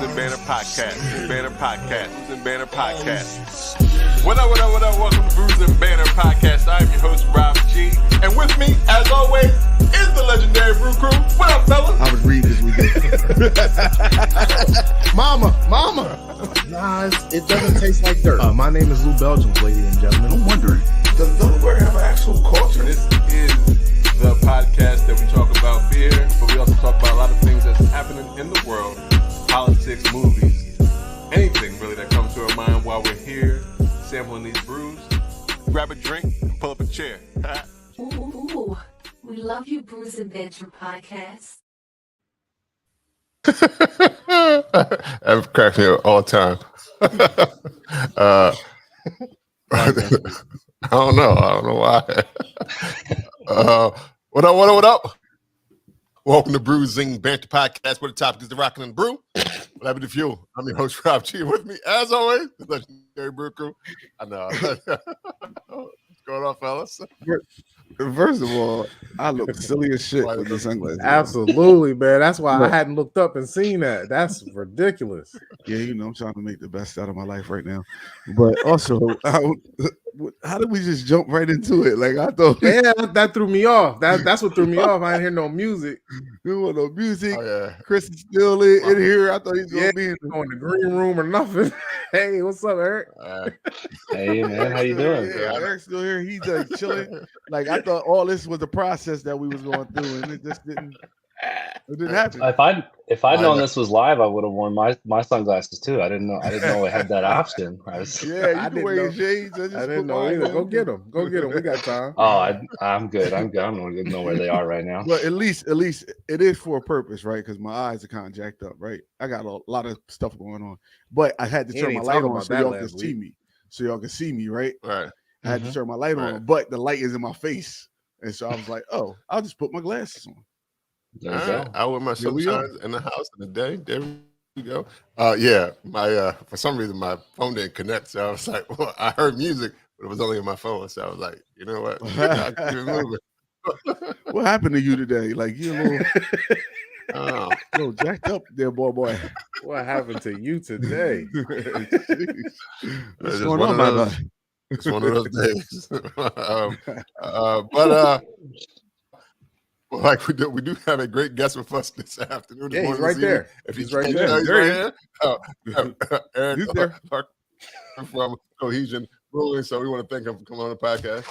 and Banter Podcast. Banter Podcast. And Banter Podcast. What up? Welcome to Brews and Banter Podcast. I'm your host, Rob G. And with me, as always, is the Legendary Brew Crew. What up, fellas? I was reading this weekend. Mama. Nah, it doesn't taste like dirt. My name is Lou Belgium, ladies and gentlemen. I'm wondering. Does Delaware have an actual culture? This is the podcast that we talk about beer, but we also talk about a lot of things that's happening in the world, politics, movies, anything really that comes to our mind while we're here sampling these brews. Grab a drink and pull up a chair. Ooh, we love you, Brews and Banter Podcast. That cracks me up all the time. I don't know why. What up? Welcome to Brewing Banter Podcast, where the topic is the rockin' and brew. What happened to fuel? I'm your host, Rob G. With me, as always, the Legendary Brew Crew. I know. What's going on, fellas? First of all, I look silly as shit with the sunglasses. Absolutely, man. That's why I hadn't looked up and seen that. That's ridiculous. Yeah, I'm trying to make the best out of my life right now. But also, how did we just jump right into it? Like I thought. Yeah, that threw me off. That's what threw me off. I didn't hear no music. There was no music. Oh, yeah. Chris is still in here. I thought he was gonna be in the green room or nothing. Hey, what's up, Eric? Hey man, how you doing? Yeah, Eric's still here. He's like chilling. Like I thought all this was the process that we was going through, and it just didn't happen. If I'd known this was live, I would have worn my sunglasses too. I didn't know it had that option. You can wear your shades. I didn't know either. Go get them. We got time. Oh, I'm good. I don't even know where they are right now. Well, at least it is for a purpose, right? Because my eyes are kind of jacked up, right? I got a lot of stuff going on, but I had to turn my light on so y'all can see me. So y'all can see me, right? Right. I had to turn my light on, but the light is in my face, and so I was like, "Oh, I'll just put my glasses on." There you go. I wear my sunshine in the house in the day. There we go. Yeah, my for some reason my phone didn't connect, so I was like, well, I heard music, but it was only in my phone, so I was like, you know what? I keep it moving. What happened to you today? Like you a little jacked up there, boy. What happened to you today? What's going on, my guy? It's one of those days. Like we do have a great guest with us this afternoon. Yeah, he's right there. If he's right there. He's right here. Eric Larkin from Cohesion Brewing. So we want to thank him for coming on the podcast.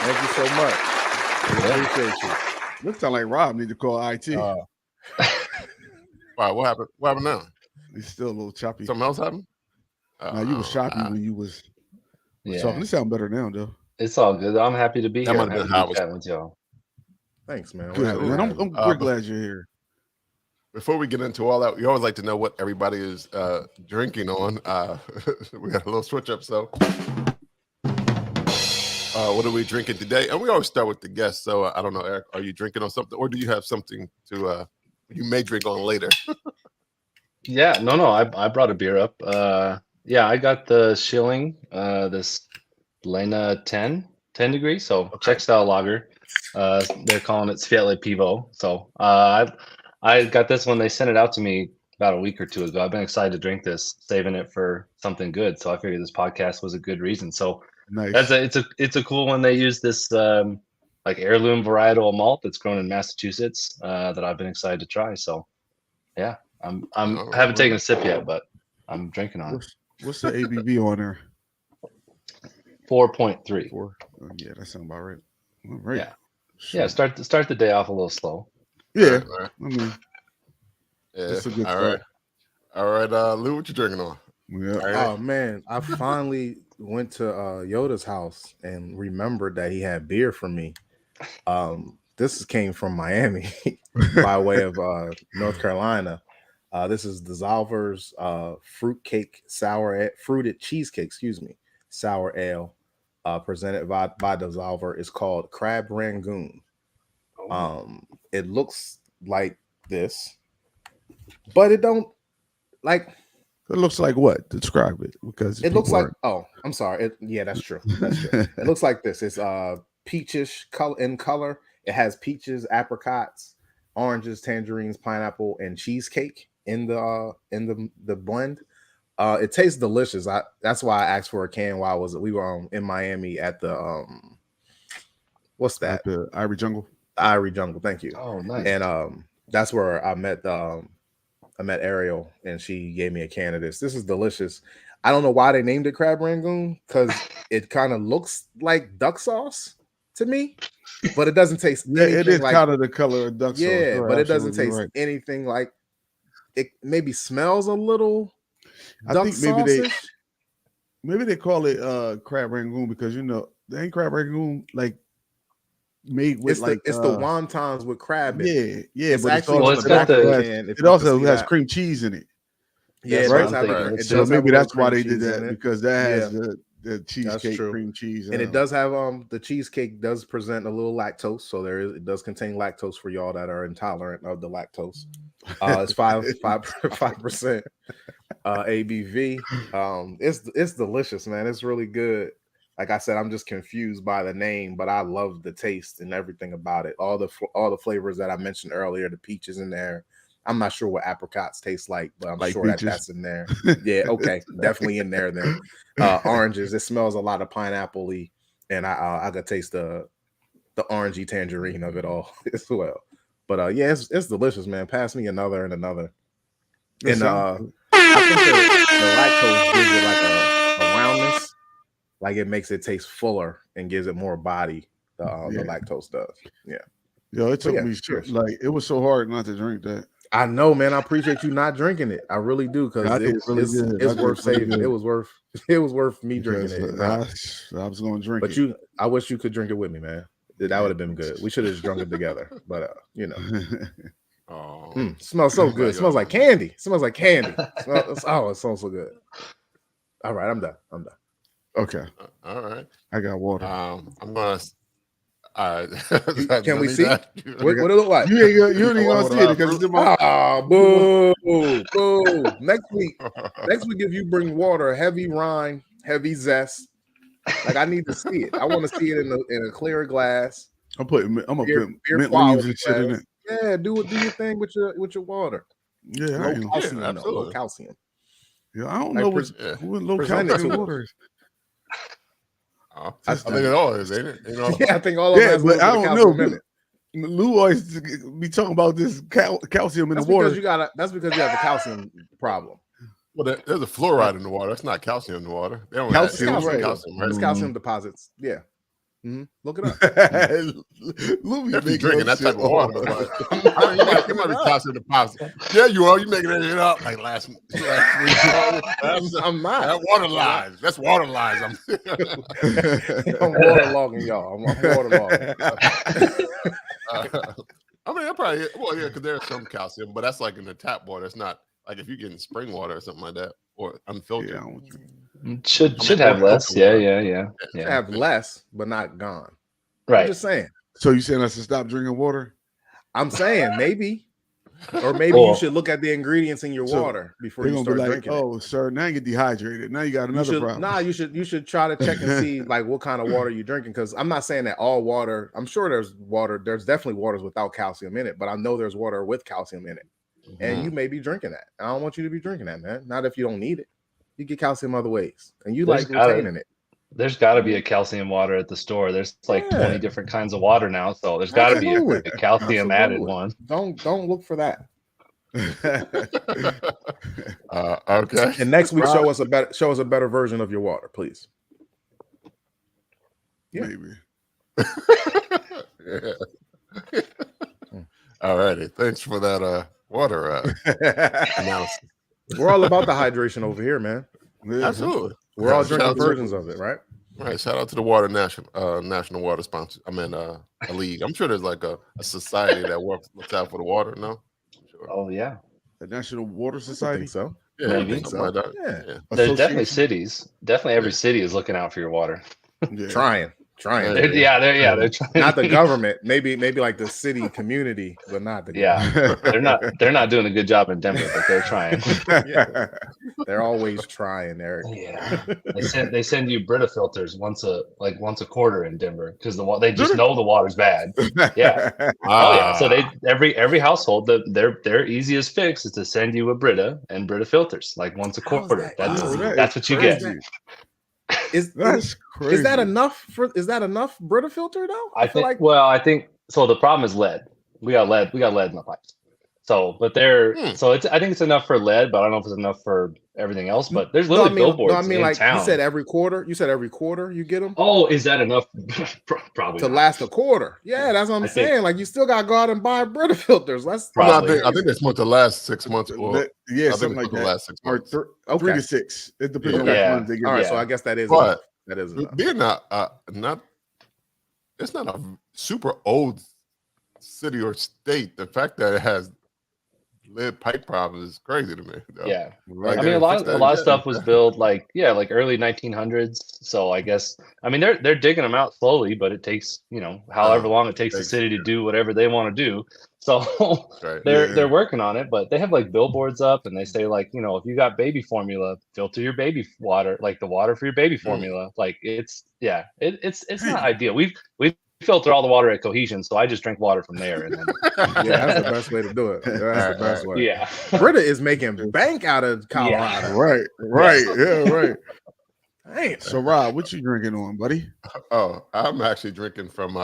Thank you so much. I appreciate you. Looks like Rob need to call IT. Wow, what happened? What happened now? He's still a little choppy. Something else happened? No, you was choppy when you was talking. This sound better now, though. It's all good. I'm happy to be here. I'm happy to be chatting with y'all. Thanks, man. Good, man. We're glad you're here. Before we get into all that, we always like to know what everybody is drinking on. We got a little switch up, so what are we drinking today? And we always start with the guests. So I don't know, Eric, are you drinking on something, or do you have something to you may drink on later? Yeah, no. I brought a beer up. I got the Schilling, this Lena 10 degrees, so Czech style lager. They're calling it Světlé Pivo. So I got this when they sent it out to me about a week or two ago. I've been excited to drink this, saving it for something good. So I figured this podcast was a good reason. So nice. It's a cool one. They use this like heirloom varietal malt that's grown in Massachusetts that I've been excited to try. So yeah, I haven't taken a sip yet, but I'm drinking on it. What's the ABV on there? 4.3. Yeah, that sounds about right. All right. Yeah. Sure. Yeah. Start the day off a little slow. Yeah. Right. I mean, that's a good start. All right. Lou, what you drinking on? Yeah. Oh man, I finally went to Yoda's house and remembered that he had beer for me. This came from Miami by way of North Carolina. This is Dissolver's fruited cheesecake, sour ale, presented by Dissolver. It's called Crab Rangoon. It looks like this, but it don't like. It looks like what? Describe it, because it looks like. Oh, I'm sorry. That's true. It looks like this. It's peachish color in color. It has peaches, apricots, oranges, tangerines, pineapple, and cheesecake in the blend. It tastes delicious. That's why I asked for a can while we were in Miami at the what's that? At the Ivory Jungle. Ivory Jungle. Thank you. Oh, nice. And that's where I met Ariel, and she gave me a can of this. This is delicious. I don't know why they named it crab rangoon, because it kind of looks like duck sauce to me, but it doesn't taste. It is kind of the color of duck sauce. Yeah, but it doesn't taste anything like it. Maybe smells a little. I think maybe they call it crab rangoon because they ain't crab rangoon like made with it's the wontons with crab in it. Yeah, it's but actually it also has cream cheese in it. Yeah, right. So maybe that's why they did that, because that has the cheesecake cream cheese, and it does have the cheesecake does present a little lactose, so it does contain lactose for y'all that are intolerant of the lactose. It's 5% ABV. It's delicious, man. It's really good. Like I said, I'm just confused by the name, but I love the taste and everything about it. All the flavors that I mentioned earlier, the peaches in there. I'm not sure what apricots taste like, but I'm sure that's in there. Yeah, okay, definitely in there. Then oranges. It smells a lot of pineapple-y, and I could taste the orangey tangerine of it all as well. But yeah, it's delicious, man. Pass me another and another. And I think the lactose gives it like a roundness, like it makes it taste fuller and gives it more body. The lactose does. Yeah. Yo, it took me like it was so hard not to drink that. I know, man. I appreciate you not drinking it. I really do, because it's worth saving. It was worth me drinking it. I was going to drink it. But I wish you could drink it with me, man. That would have been good. We should have just drunk it together. But smells so good. It smells like candy. It smells smells so good. All right, I'm done. Okay. All right. I got water. I'm gonna. All right. Can we see what it look like? You ain't gonna see it because it's in my. Boo. Next week, if you bring water, heavy rind, heavy zest. Like, I need to see it. I want to see it in a clear glass. I'm gonna put mint leaves and shit in it. Yeah, do your thing with your water. Yeah, low calcium. Yeah, I don't know what low calcium water is. I think it all is, ain't it? Yeah, I think all of it. But I don't know. Lou always be talking about this calcium in the water. That's because you have the calcium problem. Well, there's a fluoride in the water. That's not calcium in the water. They don't calcium, right? It's calcium deposits. Yeah. Mm-hmm. Look it up. Lou be drinking that type of water. You might be calcium deposit. Yeah, you are. You making it up like last week. I'm not. That water lies. That's water lies. I'm waterlogging y'all. I'm waterlogging. I mean, because there's some calcium, but that's like in the tap water. It's not like if you're getting spring water or something like that, or unfiltered. Should have less. Yeah. Have less, but not gone. Right. I'm just saying. So you saying I should stop drinking water? I'm saying maybe. Or maybe you should look at the ingredients in your water before you start drinking. Oh, sir, now you get dehydrated. Now you got another problem. Nah, you should try to check and see like what kind of water you're drinking. Because I'm not saying that all water. I'm sure there's definitely waters without calcium in it, but I know there's water with calcium in it. Mm-hmm. And you may be drinking that. I don't want you to be drinking that, man. Not if you don't need it. You get calcium other ways, and you like retaining it. There's got to be a calcium water at the store. There's like 20 different kinds of water now, so there's got to be a calcium added one. Don't look for that. Okay. And next week, show us a better version of your water, please. Yeah. Maybe. Yeah. All righty. Thanks for that water analysis. We're all about the hydration over here, man. Yeah, absolutely. We're all drinking versions of it, right? Right. Shout out to the Water National Water Sponsor. I mean, a league. I'm sure there's like a society that looks out for the water. No. Sure. Oh yeah. The National Water Society. I think so. Yeah, maybe. Like that. Yeah. There's definitely cities. Definitely every city is looking out for your water. Trying. Trying. They're trying. Not the government. Maybe like the city community, but not the government. They're not doing a good job in Denver, but they're trying. They're always trying, Eric. Yeah, they send you Brita filters once a quarter in Denver because they just know the water's bad. Yeah. Oh yeah. So every household their easiest fix is to send you a Brita and Brita filters like once a quarter. That's what you get. Is that enough Brita filter though? I think so. The problem is lead. We got lead in the pipes. So, but I think it's enough for lead, but I don't know if it's enough for everything else. But there's literally billboards in town. You said every quarter you get them. Oh, is that enough? Probably to last a quarter. Yeah, that's what I'm saying. Like you still got to go out and buy Brita filters. That's probably. I think they're supposed to last 6 months. Something like that. Last 6 months. Or 3 to 6. It depends on which ones they get. All right, so I guess that is. But that is enough. Being not. It's not a super old city or state. The fact that it has lead pipe problems is crazy to me. Though. Yeah, right. I mean, a lot of stuff was built like early 1900s. So I guess they're digging them out slowly, but it takes however long it takes the city to do whatever they want to do. So they're working on it, but they have like billboards up and they say like if you got baby formula, filter your baby water, like the water for your baby formula. Like it's not ideal. We filter all the water at Cohesion, so I just drink water from there. And then... that's the best way to do it. That's the best way. Yeah, Brita is making bank out of Colorado. Yeah. Right. Damn. So Rob, what you drinking on, buddy? Oh, I'm actually drinking from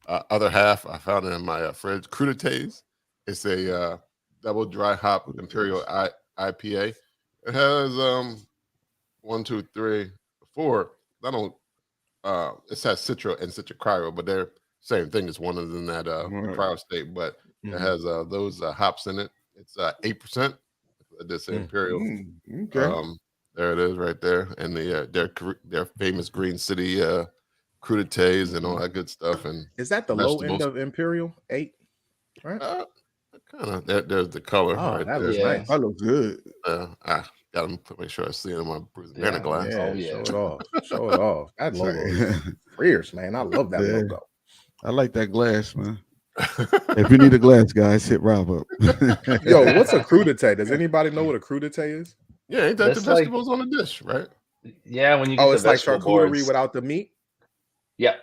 other half. I found it in my fridge. Crudités. It's a double dry hop Imperial IPA. It has 1, 2, 3, 4. I don't. It has Citra and Citra Cryo, but they're same thing. It's one of them that cryo state, but it has those hops in it. It's 8%. This Imperial. Okay. There it is, right there, and their famous Green City crudités and all that good stuff. And is that the low end of Imperial 8? Right. Kind of. There's the color. Oh, right that there. looks nice. That looks good. I gotta make sure I see it in my Banter glass. Yeah, show it off. That logo is fierce, man. I love that logo. I like that glass, man. If you need a glass, guys, hit Rob up. Yo, what's a crudité? Does anybody know what a crudité is? Yeah, ain't that the vegetables on the dish, right? Yeah, when you get it's like charcuterie without the meat. Yeah,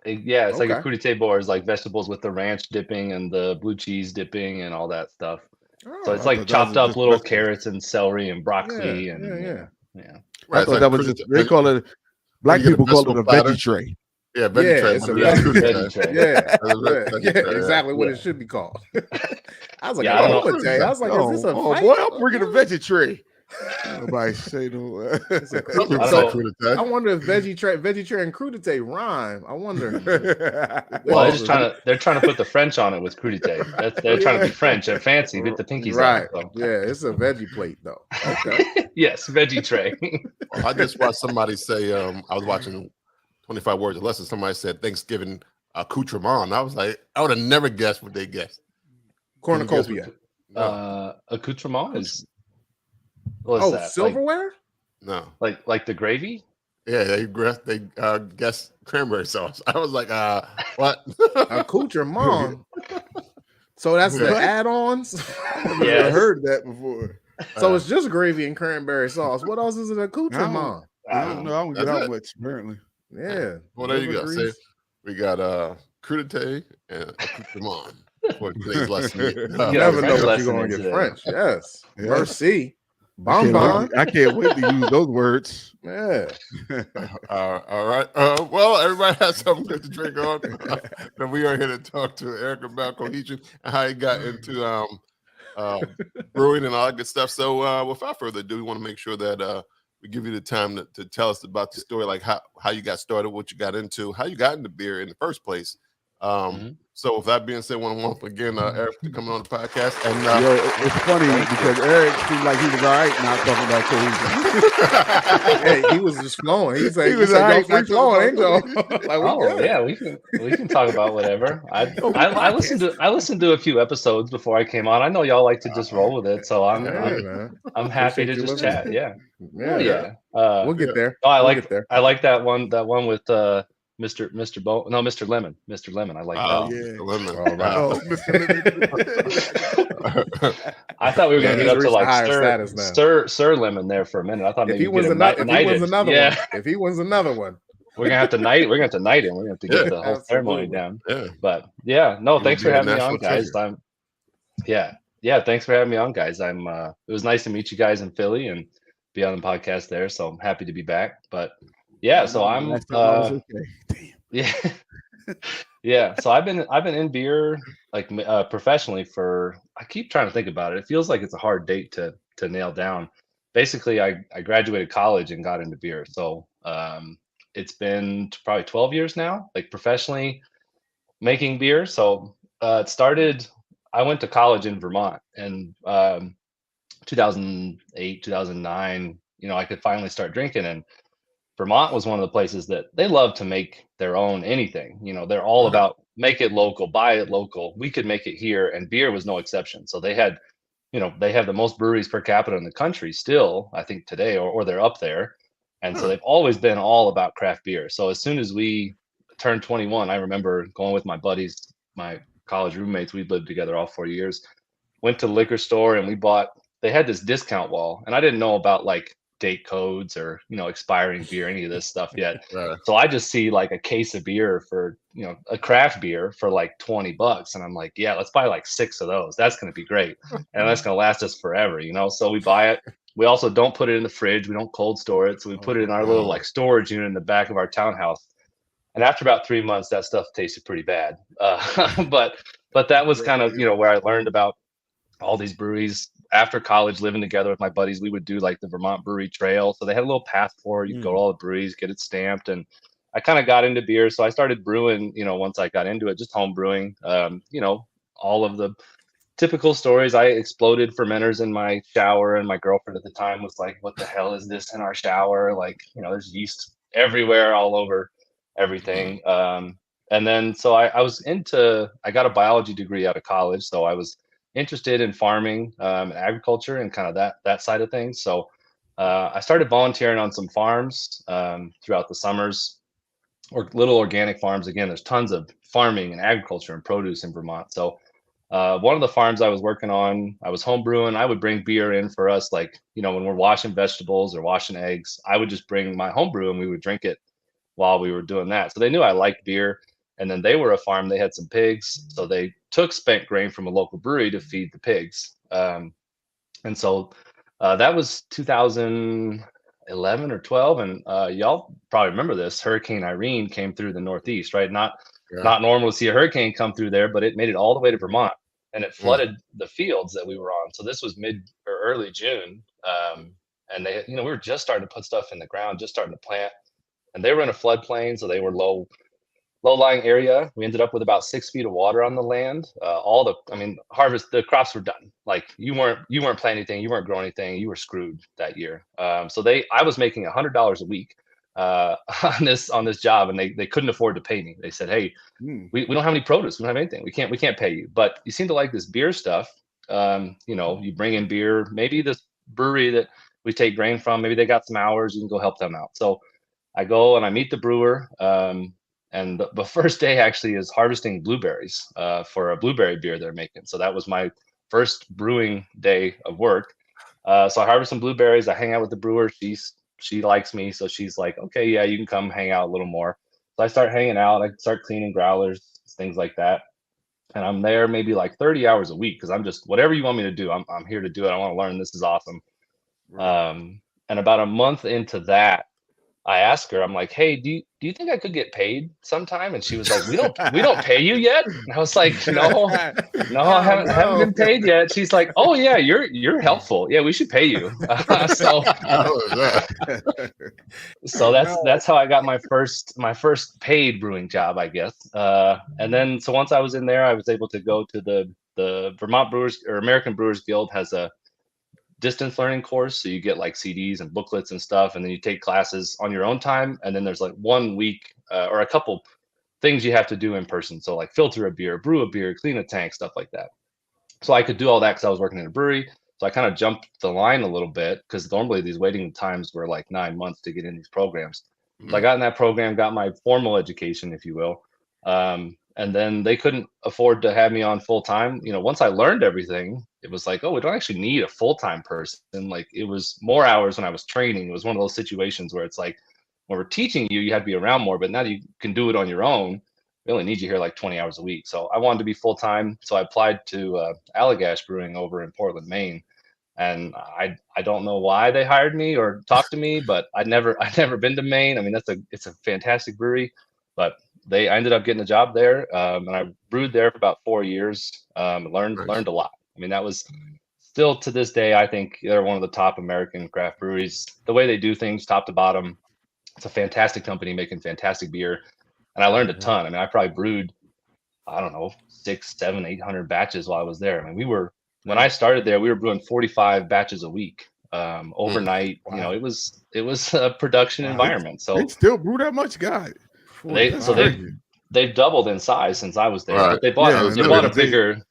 it's like a crudité board is like vegetables with the ranch dipping and the blue cheese dipping and all that stuff. So it's like chopped up little carrots and celery and broccoli and Right, I thought that was they call it. Black people call it a veggie tray. Yeah, veggie tray. It's a veggie tray. Yeah, exactly what it should be called. I was like, I was like, is this a fight? Boy, I'm bringing a veggie tray. Nobody say no. I wonder if veggie tray and crudité rhyme. I wonder. Well, they're trying to put the French on it with crudité. They're trying to be French and fancy. Get the pinkies right. out. So. Yeah, it's a veggie plate though. Okay. Yes, veggie tray. I just watched somebody say. I was watching 25 Words or Less, and somebody said Thanksgiving accoutrement. I was like, I would have never guessed what they guessed. Cornucopia. Accoutrement is. What's that? Silverware? No, like the gravy. Yeah, they guessed cranberry sauce. I was like, what? Accoutrement. So that's the add-ons. I've never heard that before. So it's just gravy and cranberry sauce. What else is an accoutrement? I don't know. I don't get out much apparently. Yeah. Well, there you go. See, we got crudité and accoutrement for today's lesson. You never know what you're going to get French. Yes. Merci. Bonbon. I can't wait to use those words. Yeah. All right. Well, everybody has something good to drink on. And we are here to talk to Eric about Cohesion and how he got into brewing and all that good stuff. So without further ado, we want to make sure that we give you the time to tell us about the story, like how you got started, what you got into, how you got into beer in the first place. So with that being said, I want to welcome again Eric to come on the podcast. And it's funny because Eric seemed like he was all right not talking about Cohesion. Hey, he was just flowing. He was all right, flowing, ain't so. we can talk about whatever. I listened to a few episodes before I came on. I know y'all like to just roll with it, so I'm happy to just chat. Yeah. We'll get there. I like that one with Mr. Lemon. I like that. Oh yeah, Lemon. All right. oh Mr. I thought we were gonna Yeah, get up he's to reached like higher status now. Sir Lemon there for a minute. I thought If maybe he wins get him another, knighted. Yeah. if he wins another one, We're gonna have to knight him. We're gonna have to get the whole ceremony Absolutely. down. Yeah. But yeah, no, He thanks would for be a having me on, national guys. treasure. Thanks for having me on, guys. It was nice to meet you guys in Philly and be on the podcast there. So I'm happy to be back. But yeah, so I'm last time I was okay. Damn. yeah. Yeah, so I've been in beer like professionally for, I keep trying to think about it. It feels like it's a hard date to nail down. Basically, I graduated college and got into beer. So it's been probably 12 years now, like professionally making beer. So it started, I went to college in Vermont and 2008, 2009, I could finally start drinking, and Vermont was one of the places that they love to make their own anything. They're all about make it local, buy it local. We could make it here, and beer was no exception. So they had, they have the most breweries per capita in the country still, I think today, or they're up there. And so they've always been all about craft beer. So as soon as we turned 21, I remember going with my buddies, my college roommates. We lived together all 4 years. Went to the liquor store and they had this discount wall, and I didn't know about like date codes or expiring beer, any of this stuff yet. So I just see like a case of beer for a craft beer for like $20, and I'm like, yeah, let's buy like 6 of those. That's going to be great, and that's going to last us forever. So we buy it. We also don't put it in the fridge. We don't cold store it, so we put it in our little like storage unit in the back of our townhouse. And after about 3 months, that stuff tasted pretty bad. But that was kind of where I learned about all these breweries. After college, living together with my buddies, we would do like the Vermont Brewery Trail. So they had a little path for you go to all the breweries, get it stamped. And I kind of got into beer. So I started brewing, once I got into it, just home brewing, all of the typical stories. I exploded fermenters in my shower, and my girlfriend at the time was like, what the hell is this in our shower? Like, there's yeast everywhere, all over everything. And then, so I got a biology degree out of college. So I was interested in farming and agriculture and kind of that side of things. So I started volunteering on some farms throughout the summers, or little organic farms. Again, there's tons of farming and agriculture and produce in Vermont. So one of the farms I was working on, I was home brewing. I would bring beer in for us, like, when we're washing vegetables or washing eggs, I would just bring my home brew and we would drink it while we were doing that. So they knew I liked beer. And then they were a farm, they had some pigs. So they took spent grain from a local brewery to feed the pigs. And so that was 2011 or 12. And y'all probably remember this. Hurricane Irene came through the Northeast, right? Not normal to see a hurricane come through there, but it made it all the way to Vermont, and it flooded the fields that we were on. So this was mid or early June. And they, we were just starting to put stuff in the ground, just starting to plant. And they were in a floodplain, so they were low-lying area. We ended up with about 6 feet of water on the land. Harvest, the crops were done. Like you weren't planting anything, you weren't growing anything, you were screwed that year. So I was making $100 a week on this job, and they couldn't afford to pay me. They said, hey, we don't have any produce, we don't have anything, we can't pay you, but you seem to like this beer stuff. You bring in beer, maybe this brewery that we take grain from, maybe they got some hours, you can go help them out. So I go and I meet the brewer. And the first day actually is harvesting blueberries for a blueberry beer they're making. So that was my first brewing day of work. So I harvest some blueberries. I hang out with the brewer. She likes me, so she's like, okay, yeah, you can come hang out a little more. So I start hanging out. I start cleaning growlers, things like that. And I'm there maybe like 30 hours a week because I'm just, whatever you want me to do, I'm here to do it. I want to learn. This is awesome. And about a month into that, I asked her, I'm like, hey, do you think I could get paid sometime? And she was like, we don't pay you yet. And I was like, no, I haven't been paid yet. She's like, oh yeah, you're helpful. Yeah, we should pay you. So that's how I got my first paid brewing job, I guess. And then so once I was in there, I was able to go to the Vermont Brewers, or American Brewers Guild has a distance learning course. So you get like CDs and booklets and stuff, and then you take classes on your own time. And then there's like 1 week or a couple things you have to do in person. So like filter a beer, brew a beer, clean a tank, stuff like that. So I could do all that because I was working in a brewery. So I kind of jumped the line a little bit because normally these waiting times were like 9 months to get in these programs. So I got in that program, got my formal education, if you will. And then they couldn't afford to have me on full time. Once I learned everything, it was like, oh, we don't actually need a full-time person. Like, it was more hours when I was training. It was one of those situations where it's like, when we're teaching you, you had to be around more, but now you can do it on your own. We only need you here like 20 hours a week. So I wanted to be full-time. So I applied to Allagash Brewing over in Portland, Maine. And I don't know why they hired me or talked to me, but I'd never been to Maine. I mean, it's a fantastic brewery, but I ended up getting a job there, and I brewed there for about 4 years. Learned a lot. I mean, that was still to this day, I think they're one of the top American craft breweries. The way they do things, top to bottom, it's a fantastic company making fantastic beer, and I learned a ton. I mean, I probably brewed, I don't know, 600, 700, 800 batches while I was there. I mean, when I started there, we were brewing 45 batches a week. Overnight. Wow. It was a production environment. So they still brew that much, guys. They've doubled in size since I was there. Right. But they bought a bigger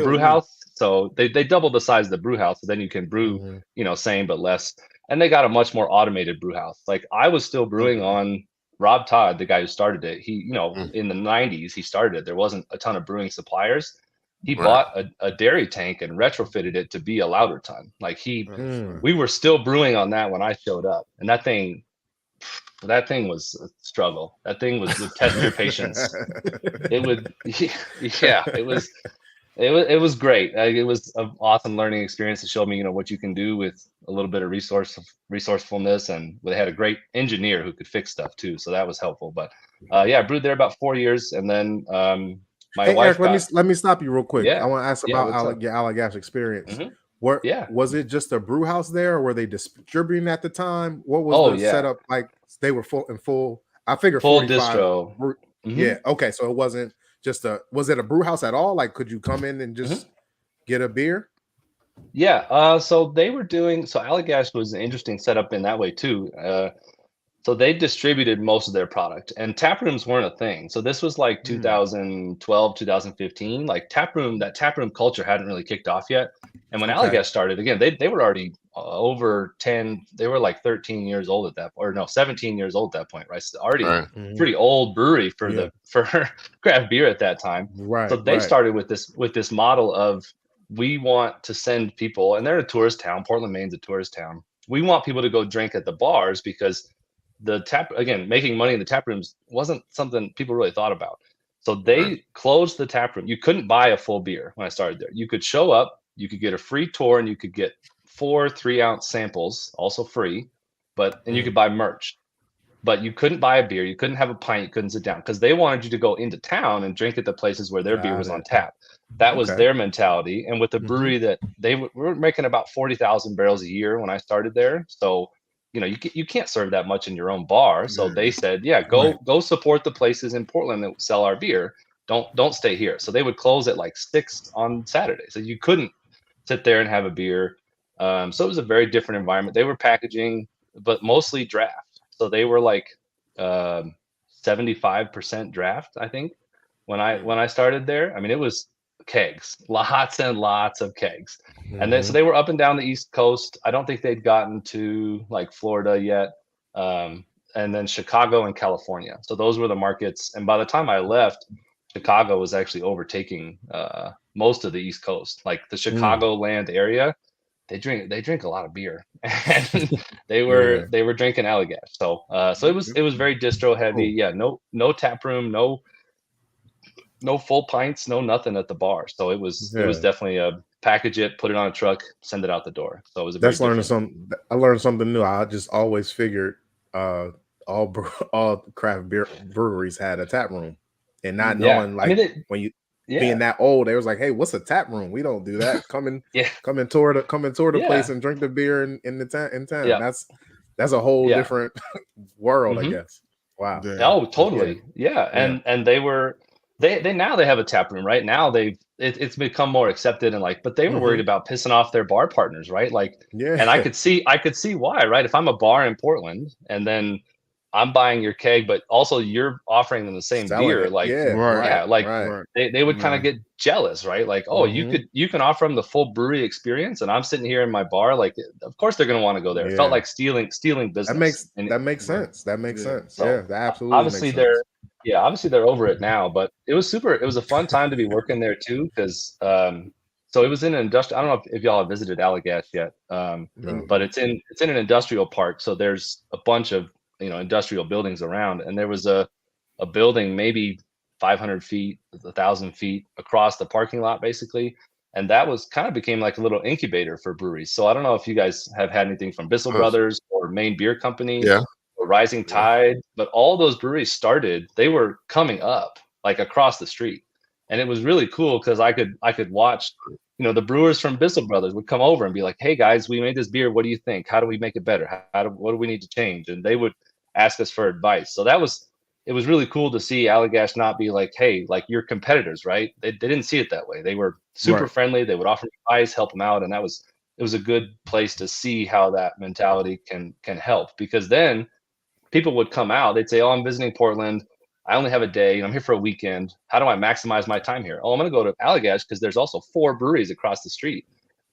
brew house. So they doubled the size of the brew house. So then you can brew, same but less. And they got a much more automated brew house. Like, I was still brewing on Rob Todd, the guy who started it. He, in the 90s, he started it. There wasn't a ton of brewing suppliers. He bought a dairy tank and retrofitted it to be a louder ton. Like, we were still brewing on that when I showed up, and that thing was a struggle. That thing would test your patience. It was great. It was an awesome learning experience to show me, what you can do with a little bit of resourcefulness, and they had a great engineer who could fix stuff too. So that was helpful. But I brewed there about 4 years, and then my wife. Eric, let me stop you real quick. Yeah, I want to ask about your Allagash experience. Was it just a brew house there, or were they distributing at the time? What was the setup like? They were full. I figured full distro. Yeah. Okay. So it wasn't just was it a brew house at all? Like, could you come in and just get a beer? Yeah. So they were doing. So Allagash was an interesting setup in that way too. So they distributed most of their product, and tap rooms weren't a thing. So this was like 2012, 2015. Like, that tap room culture hadn't really kicked off yet. And when Allagash started, again, they were already over 10. They were like 13 years old at that point, or no, 17 years old at that point, right? So already pretty old brewery for craft beer at that time. Right. So they started with this model of, we want to send people, and they're a tourist town. Portland, Maine's a tourist town. We want people to go drink at the bars, because making money in the tap rooms wasn't something people really thought about. So they closed the tap room. You couldn't buy a full beer when I started there. You could show up, you could get a free tour, and you could get 4 3-ounce samples, also free, and you could buy merch. But you couldn't buy a beer, you couldn't have a pint, you couldn't sit down, because they wanted you to go into town and drink at the places where their beer was on tap. That was their mentality. And with the brewery that we were making about 40,000 barrels a year when I started there. So you can't serve that much in your own bar. So they said, go support the places in Portland that sell our beer. Don't stay here. So they would close at like 6 on Saturday. So you couldn't sit there and have a beer. So it was a very different environment. They were packaging, but mostly draft. So they were like 75% draft, I think, when I started there. I mean, it was kegs, lots and lots of kegs. And then so they were up and down the East Coast. I don't think they'd gotten to like Florida yet, and then Chicago and California. So those were the markets. And by the time I left, Chicago was actually overtaking most of the East Coast. Like the Chicagoland area, they drink a lot of beer, and they were drinking Allagash. So it was very distro heavy. Yeah, no tap room, no full pints, no nothing at the bar. So it was definitely a package it, put it on a truck, send it out the door. So it was I learned something new. I just always figured all craft beer breweries had a tap room, and not knowing when you being that old, they was like, hey, what's a tap room? We don't do that. Come and tour the place and drink the beer in town. Yeah. That's a whole different world, I guess. Wow. Oh, totally. Yeah. And they now they have a tap room, right? Now it's become more accepted, and but they were worried about pissing off their bar partners, right? And I could see why, right? If I'm a bar in Portland, and then I'm buying your keg, but also you're offering them the same beer. It. Like, Right. they would kind of get jealous, right? Like, oh, you can offer them the full brewery experience, and I'm sitting here in my bar. Like, of course they're going to want to go there. It felt like stealing business. That makes sense. That makes sense. So, yeah, that absolutely obviously makes sense. obviously they're over it now, but it was a fun time to be working there too, because so it was in an industrial. I don't know if y'all have visited Allagash yet, but it's in an industrial park. So there's a bunch of industrial buildings around, and there was a building maybe 500 feet, 1,000 feet across the parking lot, basically, and that was kind of became like a little incubator for breweries. So I don't know if you guys have had anything from Bissell Brothers or Maine Beer Company, or Rising Tide, but all those breweries started. They were coming up like across the street. And it was really cool because I could watch, the brewers from Bissell Brothers would come over and be like, "Hey guys, we made this beer. What do you think? How do we make it better? What do we need to change?" And they would ask us for advice. So it was really cool to see Allagash not be like, "Hey, like you're competitors, right?" They didn't see it that way. They were super friendly. They would offer advice, help them out, and it was a good place to see how that mentality can help, because then people would come out. They'd say, "Oh, I'm visiting Portland. I only have a day. I'm here for a weekend. How do I maximize my time here? Oh, I'm going to go to Allagash because there's also 4 breweries across the street."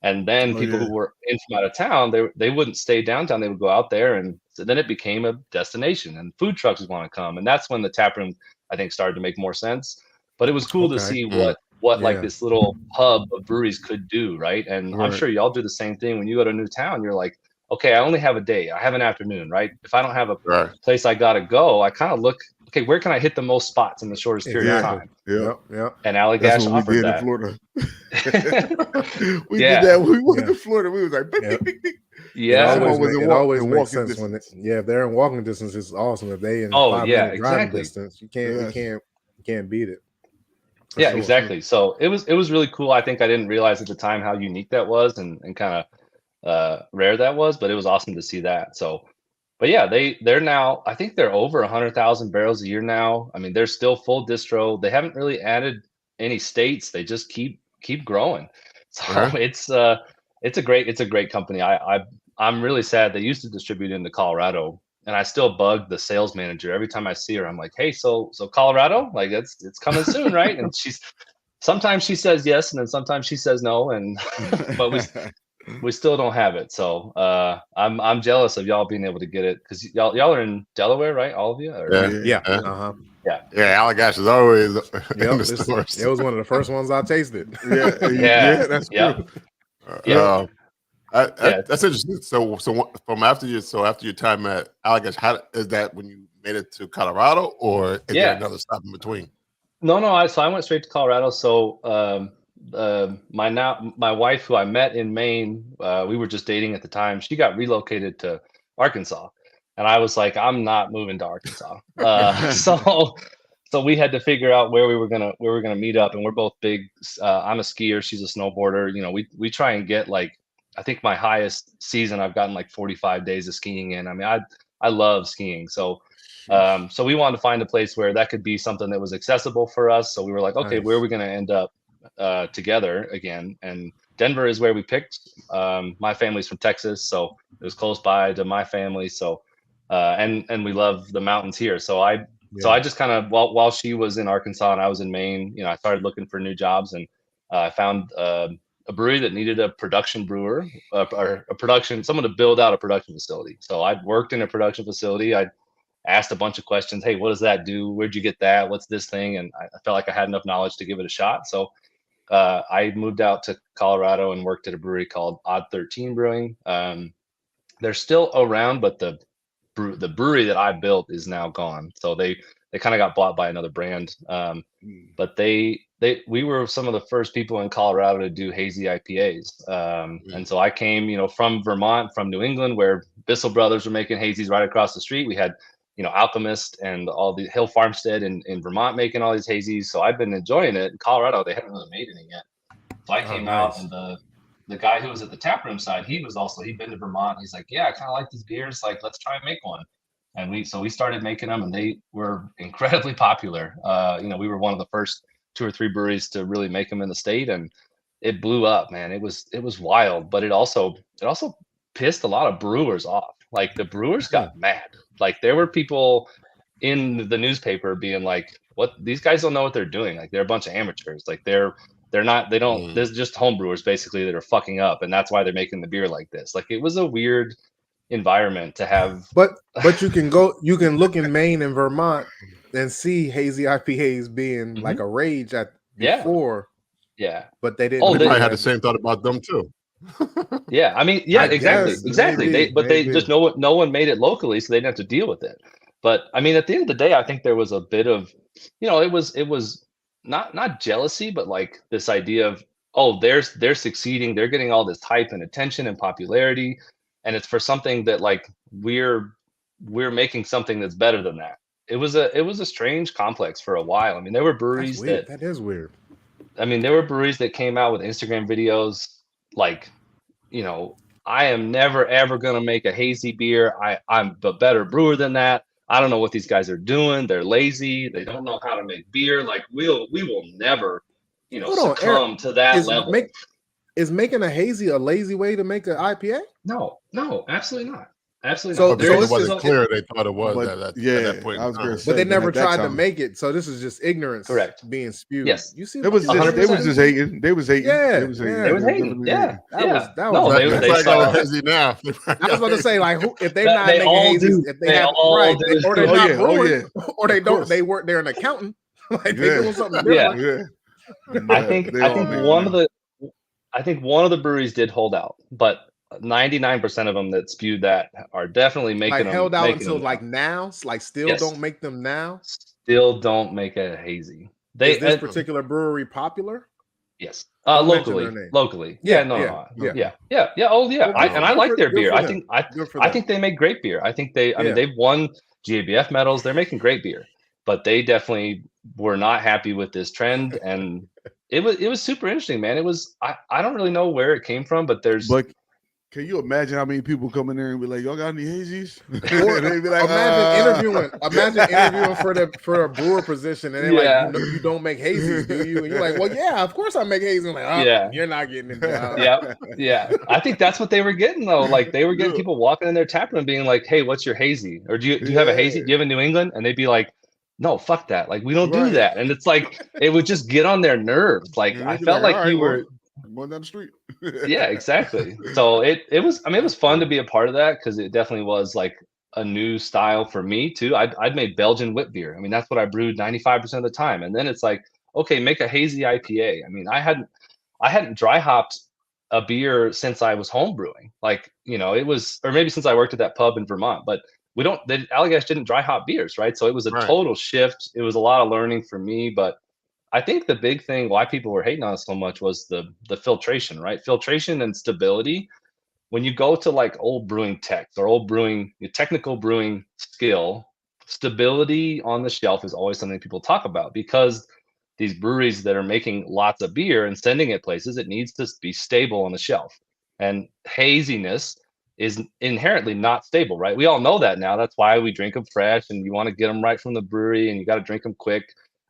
And then people who were in from out of town, they wouldn't stay downtown. They would go out there, and so then it became a destination, and food trucks would want to come. And that's when the tap room, I think, started to make more sense. But it was cool to see what like this little hub of breweries could do, right? And I'm sure y'all do the same thing. When you go to a new town, you're like, okay, I only have a day. I have an afternoon, right? If I don't have a place I got to go, I kind of look, okay, where can I hit the most spots in the shortest period of time? Yeah. And Allagash offered that. In Florida. We did that when we went to Florida. We was like, it always makes sense when if they're in walking distance, it's awesome. If they in 5-minute driving distance, you can't beat it. Exactly. So it was really cool. I think I didn't realize at the time how unique that was and kind of rare that was, but it was awesome to see that. So, but yeah, they're now, I think they're over 100,000 barrels a year now. I mean, they're still full distro. They haven't really added any states. They just keep growing. So it's a great company. I'm really sad. They used to distribute into Colorado, and I still bug the sales manager every time I see her. I'm like, "Hey, so Colorado, like it's coming soon, right?" And sometimes she says yes, and then sometimes she says no, and but we still don't have it. So I'm jealous of y'all being able to get it, because y'all are in Delaware, right? All of you? Yeah. Allagash is always in the stores. It was one of the first ones I tasted. That's true. That's interesting. So from after your time at Allagash, how is that when you made it to Colorado, or is there another stop in between? No. I went straight to Colorado. So my wife, who I met in Maine, we were just dating at the time. She got relocated to Arkansas, and I was like, I'm not moving to Arkansas. So we had to figure out where we were gonna meet up, and we're both big. I'm a skier. She's a snowboarder. We try and get, like, I think my highest season I've gotten like 45 days of skiing in. I mean, I love skiing. So so we wanted to find a place where that could be something that was accessible for us. So we were like, okay, where are we going to end up together again? And Denver is where we picked. My family's from Texas, so it was close by to my family. So and we love the mountains here. So I just kind of, while she was in Arkansas and I was in Maine, I started looking for new jobs, and I found a brewery that needed a production brewer, or someone to build out a production facility. So I'd worked in a production facility. I asked a bunch of questions. Hey, what does that do? Where'd you get that? What's this thing? And I felt like I had enough knowledge to give it a shot. So I moved out to Colorado and worked at a brewery called Odd 13 Brewing. They're still around, but the brewery that I built is now gone. So they kind of got bought by another brand. But we were some of the first people in Colorado to do hazy IPAs. And so I came, from Vermont, from New England, where Bissell Brothers were making hazies right across the street. We had, Alchemist and all the Hill Farmstead in Vermont making all these hazies. So I've been enjoying it. In Colorado, they hadn't really made any yet. So I came out, and the guy who was at the taproom side, he'd been to Vermont. He's like, yeah, I kind of like these beers. Like, let's try and make one. And we started making them, and they were incredibly popular. We were one of the first 2 or 3 breweries to really make them in the state, and it blew up, man. It was wild, but it also pissed a lot of brewers off. Like, the brewers got mad. Like there were people in the newspaper being like, "What? These guys don't know what they're doing. Like they're a bunch of amateurs. Like they're not. They don't. There's just homebrewers basically that are fucking up, and that's why they're making the beer like this. Like it was a weird environment to have. But you can look in Maine and Vermont and see hazy IPAs being like a rage at before. Yeah. But they didn't. Oh, they probably had the same thought about them too. Yeah, I mean, yeah, exactly. They just no one made it locally, so they didn't have to deal with it. But I mean, at the end of the day, I think there was a bit of, it was not jealousy, but like this idea of, oh, they're succeeding, they're getting all this hype and attention and popularity, and it's for something that like we're making something that's better than that. It was a strange complex for a while. I mean, there were breweries that is weird. I mean, there were breweries that came out with Instagram videos like, I am never ever gonna make a hazy beer. I'm a better brewer than that. I don't know what these guys are doing. They're lazy. They don't know how to make beer. Like we will never, succumb to that level. Is making a hazy a lazy way to make an IPA? No, absolutely not. Absolutely not. So because it wasn't clear. They thought it was at that point. But they never tried to make it. So this is just ignorance. Correct. Being spewed. Yes. You see, they was just hating. They was hating. Yeah. They was hating. Yeah. That was. They saw hazy now. I was about to say, like, if they're not making hazy, if they have right, or they're not brewing, or they don't, they're an accountant. Like they're doing something different. Yeah. I think one of the breweries did hold out, but 99% of them that spewed that are definitely making them held out until like now. Like still don't make them now. Still don't make a hazy. Is this particular brewery popular? Yes. Locally. Yeah. Oh yeah. I like their beer. I think they make great beer. I think I mean they've won GABF medals. They're making great beer, but they definitely were not happy with this trend, and it was super interesting, man. It was I don't really know where it came from, but can you imagine how many people come in there and be like, "Y'all got any hazies?" Or they'd be like, imagine interviewing for a brewer position, and they're like, "You don't make hazies, do you?" And you're like, "Well, yeah, of course I make hazies." Like, you're not getting it. Yeah. I think that's what they were getting though. Like they were getting people walking in their tap room being like, "Hey, what's your hazy?" Or do you have a hazy? Do you have a New England? And they'd be like, "No, fuck that. Like we don't do that." And it's like it would just get on their nerves. Like I felt like you were going down the street. Yeah, exactly. So it was fun to be a part of that because it definitely was like a new style for me too. I'd made Belgian wit beer. I mean, that's what I brewed 95% of the time. And then it's like, okay, make a hazy IPA. I mean, I hadn't dry hopped a beer since I was home brewing. Like, it was, or maybe since I worked at that pub in Vermont, but Allagash didn't dry hop beers, right? So it was a total shift. It was a lot of learning for me, but I think the big thing why people were hating on us so much was the filtration, right? Filtration and stability. When you go to like old brewing techs or old brewing, technical brewing skill, stability on the shelf is always something people talk about because these breweries that are making lots of beer and sending it places, it needs to be stable on the shelf. And haziness is inherently not stable, right? We all know that now. That's why we drink them fresh and you want to get them right from the brewery and you got to drink them quick.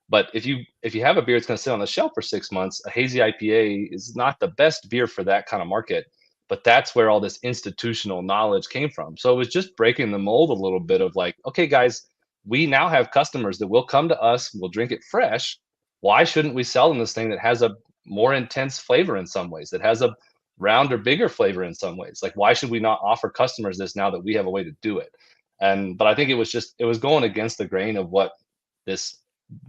But if you have a beer that's going to sit on the shelf for 6 months, a hazy IPA is not the best beer for that kind of market. But that's where all this institutional knowledge came from. So it was just breaking the mold a little bit of like, okay, guys, we now have customers that will come to us, will drink it fresh. Why shouldn't we sell them this thing that has a more intense flavor in some ways, that has a rounder, bigger flavor in some ways? Like, why should we not offer customers this now that we have a way to do it? But I think it was going against the grain of what this